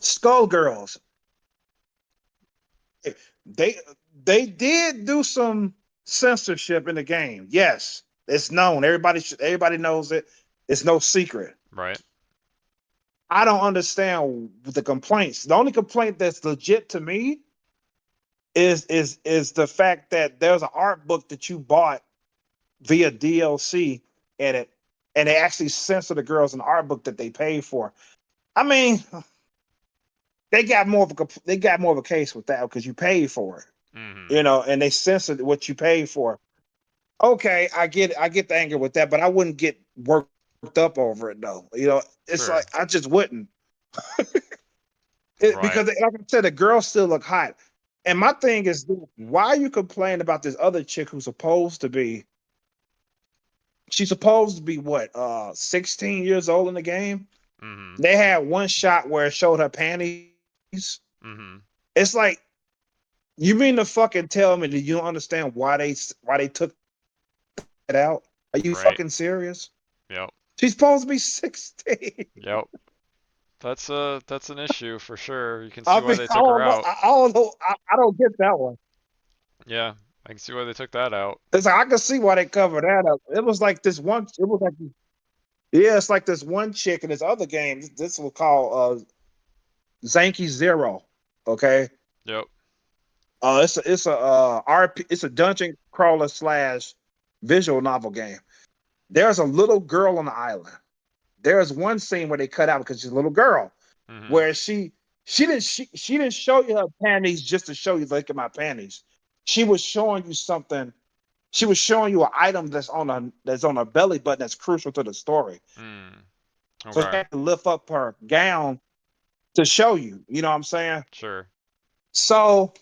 Skullgirls. They they did do some censorship in the game. Yes, it's known. Everybody knows it. It's no secret. Right. I don't understand the complaints. The only complaint that's legit to me is the fact that there's an art book that you bought via DLC and they actually censor the girls in the art book that they paid for. I mean, they got more of a case with that because you paid for it, Mhm. and they censored what you paid for. Okay, I get the anger with that, but I wouldn't get worked up over it though. It's like Sure. I just wouldn't Right. because like I said, the girls still look hot. And my thing is, why are you complaining about this other chick who's supposed to be? She's supposed to be what, 16 years old in the game. Mhm. They had one shot where it showed her panties. Mhm. It's like, you mean to fucking tell me that you don't understand why they took it out? Are you Right. fucking serious? Yep. She's supposed to be 16. Yep. That's an issue for sure. You can see I why mean, they took her out. I don't know. I don't get that one. Yeah, I can see why they took that out. It's like I can see why they covered that up. It was like this one. It was like, yeah, it's like this one chick in this other game. This was called Zanky Zero. Okay. Yep. It's a dungeon crawler slash visual novel game. There's a little girl on the island. There's one scene where they cut out because she's a little girl, Mhm. where she didn't show you her panties just to show you, look at my panties. She was showing you something. She was showing you an item that's on her belly button that's crucial to the story. Mm. So she Okay. had to lift up her gown to show you. You know what I'm saying? Sure. So,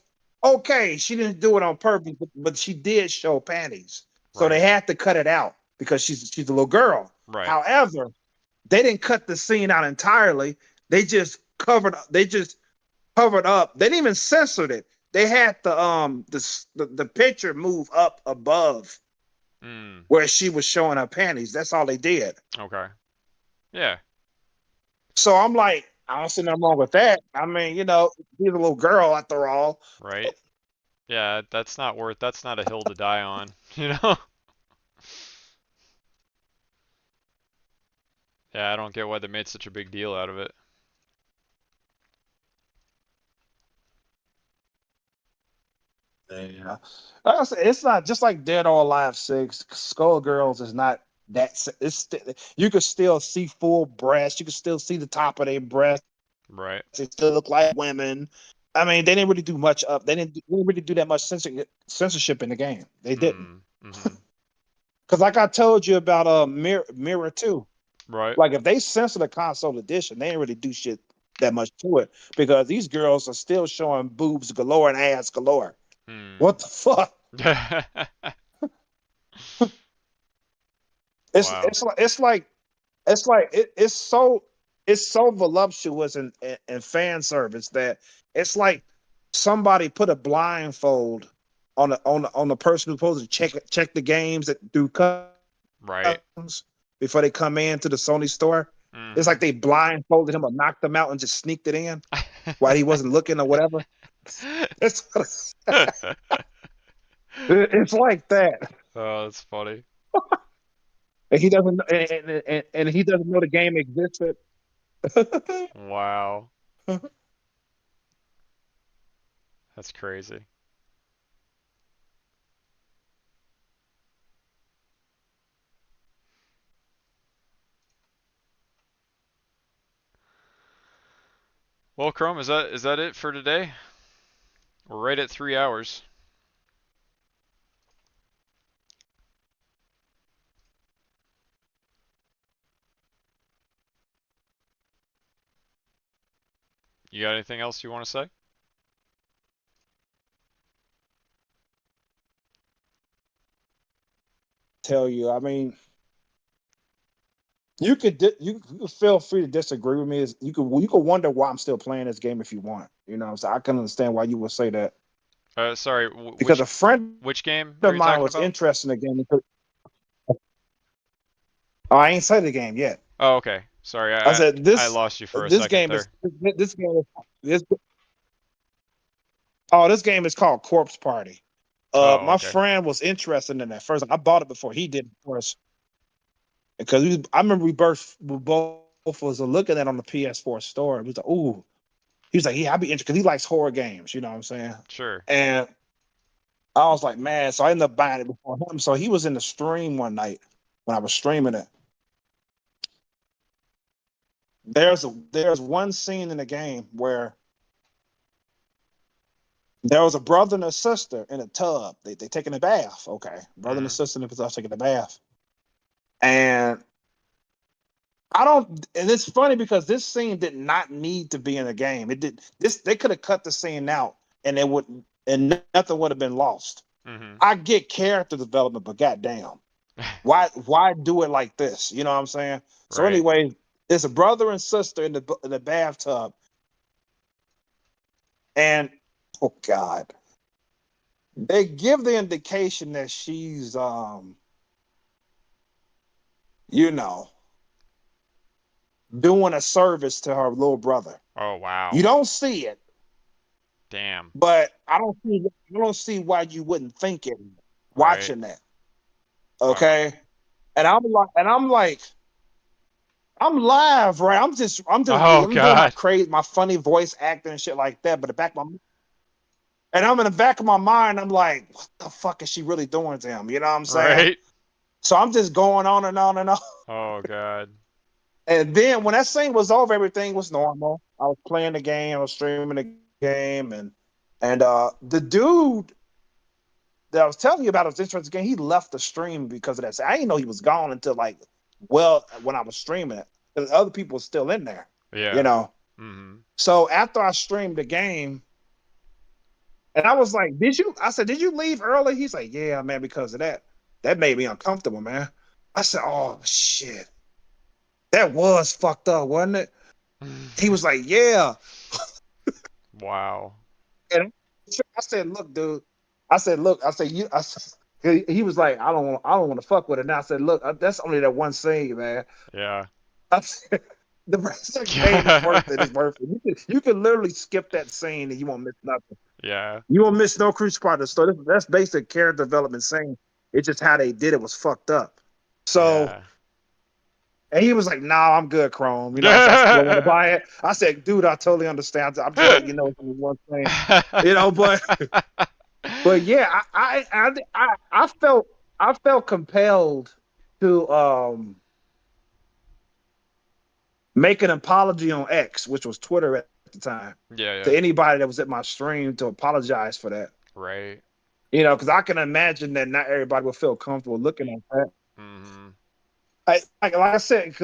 okay, she didn't do it on purpose, but she did show panties. So they Right. had to cut it out because she's a little girl. Right. However, they didn't cut the scene out entirely. They just covered up. They didn't even censored it. They had the picture move up above Mm. where she was showing her panties. That's all they did. Okay. Yeah. So I'm like, I don't see nothing wrong with that. I mean, she's a little girl after all. Right. Yeah, that's not a hill to die on, you know? Yeah, I don't get why they made such a big deal out of it. Yeah. Like I said, it's not just like Dead or Alive 6. Skullgirls is not you could still see full breasts. You could still see the top of their breasts. Right. They still look like women. I mean, they didn't really do much up. They didn't really do that much censorship in the game. They didn't. Mm. Mhm. Because like I told you about Mirror 2. Right. Like if they censor the console edition, they didn't really do shit that much to it because these girls are still showing boobs galore and ass galore. Hmm. What the fuck? It's Wow. it's like it's so voluptuous and fan service that it's like somebody put a blindfold on the person who's supposed to check the games that do customs Right. before they come in to the Sony store. It's like they Mhm. blindfolded him or knocked him out and just sneaked it in while he wasn't looking or whatever. It's it's like that, Oh, that's funny. and he doesn't and he doesn't know the game existed. Wow. That's crazy. Well, Chrome, is that it for today? We're right at 3 hours. You got anything else you want to say? Tell you, I mean, you could feel free to disagree with me. You could wonder why I'm still playing this game if you want. So I can understand why you would say that Sorry. because a friend Which game of are you mine talking was about? interested in the game. Oh, I ain't said the game yet. Oh, okay. Sorry, I I said I this lost you for a this second game there. is this game is this oh this game is called Corpse Party. Oh, My okay. friend was interested in that first. I bought it before he did, of course, because I remember we both was looking at it on the PS4 store. We was like, ooh, he was like, yeah, I'd be interested because he likes horror games. You know what I'm saying? Sure. And I was like, man, so I ended up buying it before him. So he was in the stream one night when I was streaming it. There's one scene in the game where there was a brother and a sister in a tub. They taking a bath. Okay, brother and a Mhm. sister in the tub taking a bath, and I don't. And it's funny because this scene did not need to be in the game. It did. This They could have cut the scene out, and it would, and nothing would have been lost. Mhm. I get character development, but goddamn, why do it like this? You know what I'm saying? So Right. anyway, there's a brother and sister in the bathtub, and oh god, they give the indication that she's you know doing a service to her little brother. Oh, You wow. don't see it, Damn. but I don't see why you wouldn't think it Right. watching that. Wow. Okay, and I'm live, right? Oh I'm doing my God. crazy, my funny voice acting and shit like that. But the back of my and I'm in the back of my mind, I'm like, what the fuck is she really doing to him? You know what I'm saying? Right. So I'm just going on and on and on. Oh God. And then when that scene was over, everything was normal. I was playing the game, I was streaming the game, and the dude that I was telling you about was interesting game. He left the stream because of that. So I didn't know he was gone until like when I was streaming it. Because other people were still in there, you Yeah. know. Mhm. So after I streamed the game, and I was like, "Did you?" I said, "Did you leave early?" He's like, "Yeah, man, because of that. That made me uncomfortable, man." I said, "Oh shit, that was fucked up, wasn't it?" He was like, "Yeah," Wow. and I said, "Look, dude." I said, "Look," I said, "You." He was like, I don't want to fuck with it." Now I said, "Look, that's only that one scene, man." Yeah. I said, the rest of the game is worth it. It's worth it. You can literally skip that scene and you won't miss nothing. Yeah. You won't miss no crucial part of the story. That's basic character development scene. It's just how they did it was fucked up. So, Yeah. and he was like, "Nah, I'm good, Chrome." So I still want to buy it. I said, "Dude, I totally understand. I'm just letting you know it's only one thing." But yeah, I felt compelled to make an apology on X, which was Twitter at the time, Yeah, to yeah. anybody that was at my stream to apologize for that. Right. Because I can imagine that not everybody will feel comfortable looking at that. Mhm. Like I said,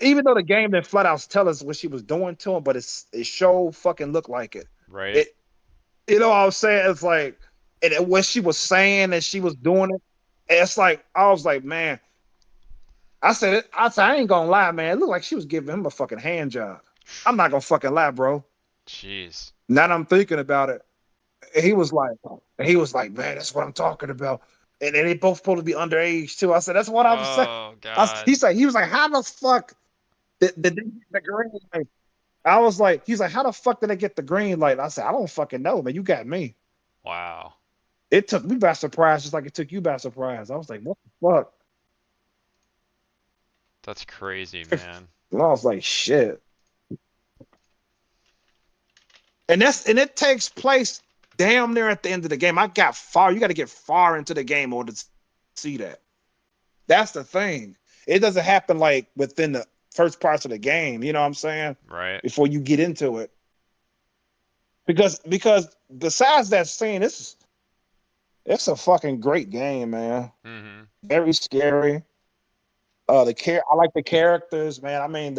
even though the game didn't flat out tell us what she was doing to him, but it showed fucking look like it. Right. It you know what I'm saying? It's like what she was saying and she was doing it. It's like I was like, man, I ain't gonna lie, man. It looked like she was giving him a fucking hand job. I'm not gonna fucking lie, bro. Jeez. Now that I'm thinking about it. And he was like, man, that's what I'm talking about. And then they both supposed to be underage too. I said, that's what I'm saying. Oh God. He was like, how the fuck did they get the green light? I was like, he's like, how the fuck did they get the green light? I said, I don't fucking know, man. You got me. Wow. It took me by surprise, just like it took you by surprise. I was like, what the fuck? That's crazy, man. And I was like, shit. And it takes place damn near at the end of the game. I got far. You got to get far into the game in order to see that. That's the thing. It doesn't happen like within the first parts of the game. You know what I'm saying? Right. Before you get into it, because besides that scene, it's a fucking great game, man. Mhm. Very scary. I like the characters, man. I mean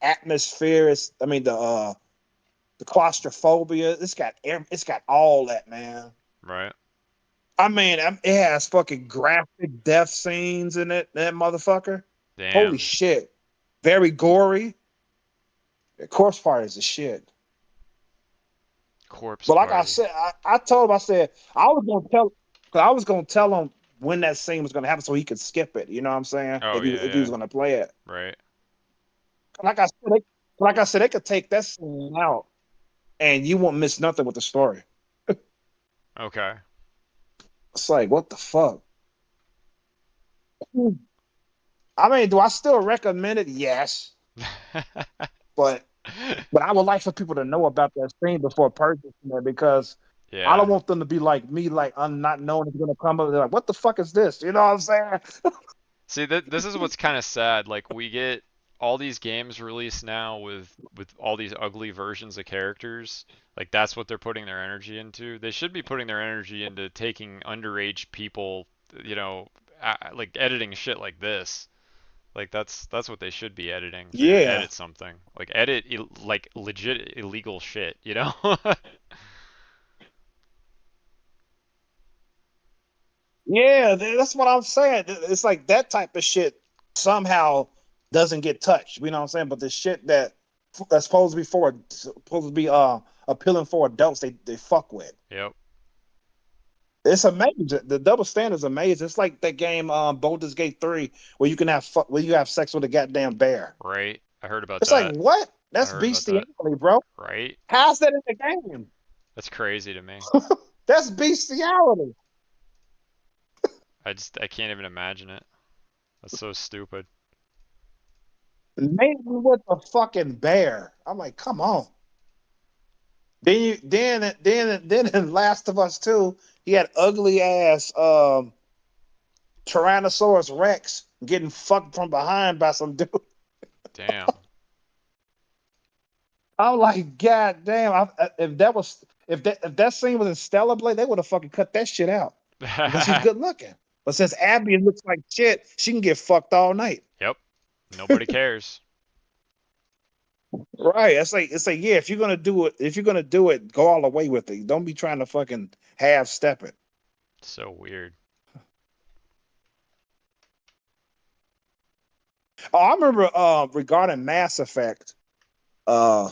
atmosphere. The claustrophobia. It's got all that, man. Right. I mean, it has fucking graphic death scenes in it. That motherfucker. Holy Damn. shit. Very gory. The corpse part is the shit. Corpse But like I party. said, I told him, I said, I was gonna tell him when that scene was gonna happen so he could skip it. You know what I'm saying? Oh yeah, If he was yeah. gonna play it. Right. Like I said, they could take that scene out and you won't miss nothing with the story. Okay. It's like, what the fuck? I mean, do I still recommend it? Yes. But I would like for people to know about that scene before purchasing it because I Yeah. don't want them to be like me, like I'm not knowing it's gonna come up. They're like, what the fuck is this? You know what I'm saying? See, this is what's kind of sad. Like we get all these games released now with all these ugly versions of characters. Like that's what they're putting their energy into. They should be putting their energy into taking underage people, you know, like editing shit like this. Like that's what they should be editing if they're gonna Yeah. edit something. Like edit like legit illegal shit, you know? Yeah, that's what I'm saying. It's like that type of shit somehow doesn't get touched. You know what I'm saying? But the shit that's supposed to be appealing for adults, they fuck with. Yep. It's amazing. The double standard is amazing. It's like that game, Baldur's Gate 3, where where you have sex with a goddamn bear. Right. I heard about It's like that. what? I That's heard about that. bestiality, bro. Right? How's that in the game? That's crazy to me. That's bestiality. I can't even imagine it. That's so stupid. Maybe with a fucking bear. I'm like, come on. Then in Last of Us 2, he had ugly ass Tyrannosaurus Rex getting fucked from behind by some dude. Damn. I'm like, God damn! If that scene was in Stellar Blade, they would have fucking cut that shit out because he's good looking. But since Abby looks like shit, she can get fucked all night. Yep. Nobody cares. Right? It's like yeah. If you're gonna do it, go all the way with it. Don't be trying to fucking half step it. So weird. Oh, I remember regarding Mass Effect. Uh,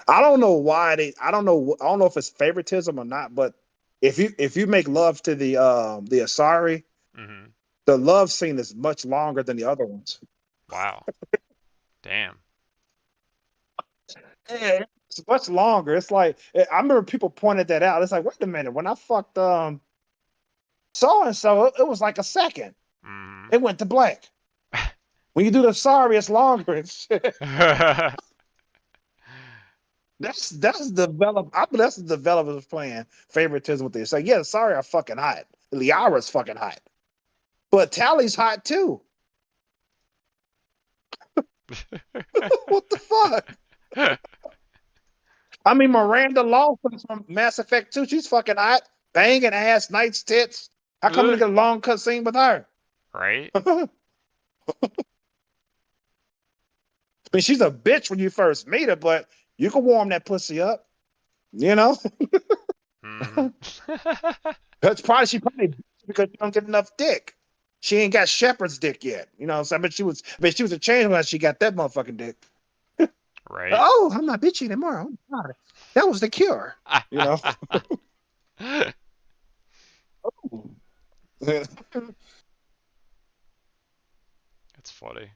I don't know why I don't know if it's favoritism or not, but if you make love to the Asari, Mhm. the love scene is much longer than the other ones. Wow. Damn. Yeah, it's much longer. It's like I remember people pointed that out. It's like, wait a minute, when I fucked so and so, it was like a second. Mhm. It went to black. When you do the sorry, it's longer. That's develop. I believe that's the developers playing favoritism with this. So yeah, sorry, are fucking hot. Liara's fucking hot, but Tally's hot too. What the fuck? I mean, Miranda Lawson from Mass Effect 2, she's fucking hot, banging ass, nice tits. How come we Ugh. get a long cut scene with her? Right? I mean, she's a bitch when you first meet her, but you can warm that pussy up. You know, Mhm. that's probably because you don't get enough dick. She ain't got shepherd's dick yet. You know, so but she was a change when she got that motherfucking dick. Right? Oh, I'm not bitchy anymore. Oh, God. That was the cure. You know. That's funny.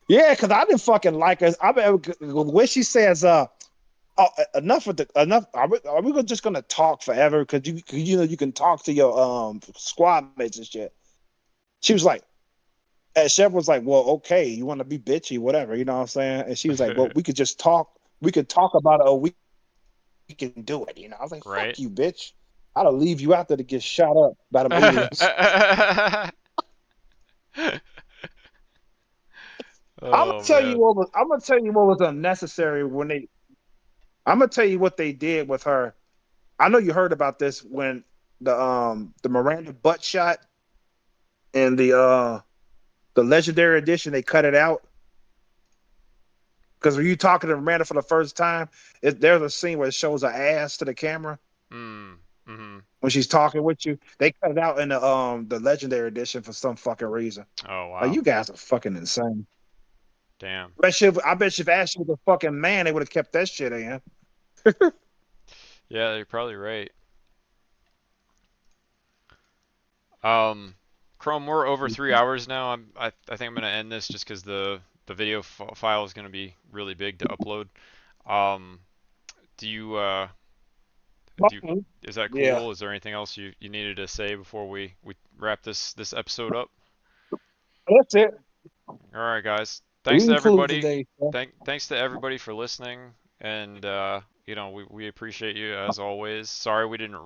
Yeah, because I didn't fucking like her. I mean, when she says, oh, enough with the enough. Are we just gonna talk forever? Because you know you can talk to your squad mates and shit." She was like, and Chef was like, "Well, okay, you want to be bitchy, whatever, you know what I'm saying?" And she was like, "Well, we could just talk. We could talk about it, or we can do it." You know, I was like, Right? "Fuck you, bitch! I'll leave you out there to get shot up by them aliens." I'm gonna Oh tell you man. what was. I'm gonna tell you what was unnecessary when they. I'm gonna tell you what they did with her. I know you heard about this when the Miranda butt shot in the legendary edition they cut it out because when you talking to Miranda for the first time, there's a scene where it shows her ass to the camera Mm. Mhm. when she's talking with you. They cut it out in the legendary edition for some fucking reason. Oh Like wow. you guys are fucking insane. Damn. I bet you if Ashley was a fucking man, they would have kept that shit in. Yeah, you're probably right. Um, Chrome, we're over 3 hours now. I think I'm gonna end this just because the video file is gonna be really big to upload. Um, do you do you, is that Yeah, cool? Is there anything else you needed to say before we wrap this episode up? that's it. All right, guys. We Thanks to include everybody. today. Thanks to everybody for listening, and we appreciate you as always. Sorry we didn't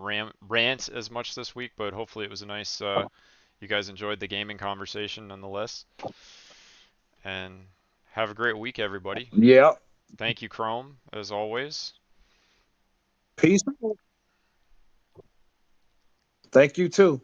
rant as much this week, but hopefully it was a nice. You guys enjoyed the gaming conversation nonetheless, and have a great week, everybody. Yeah. Thank you, Chrome, as always. Peace. Thank you too.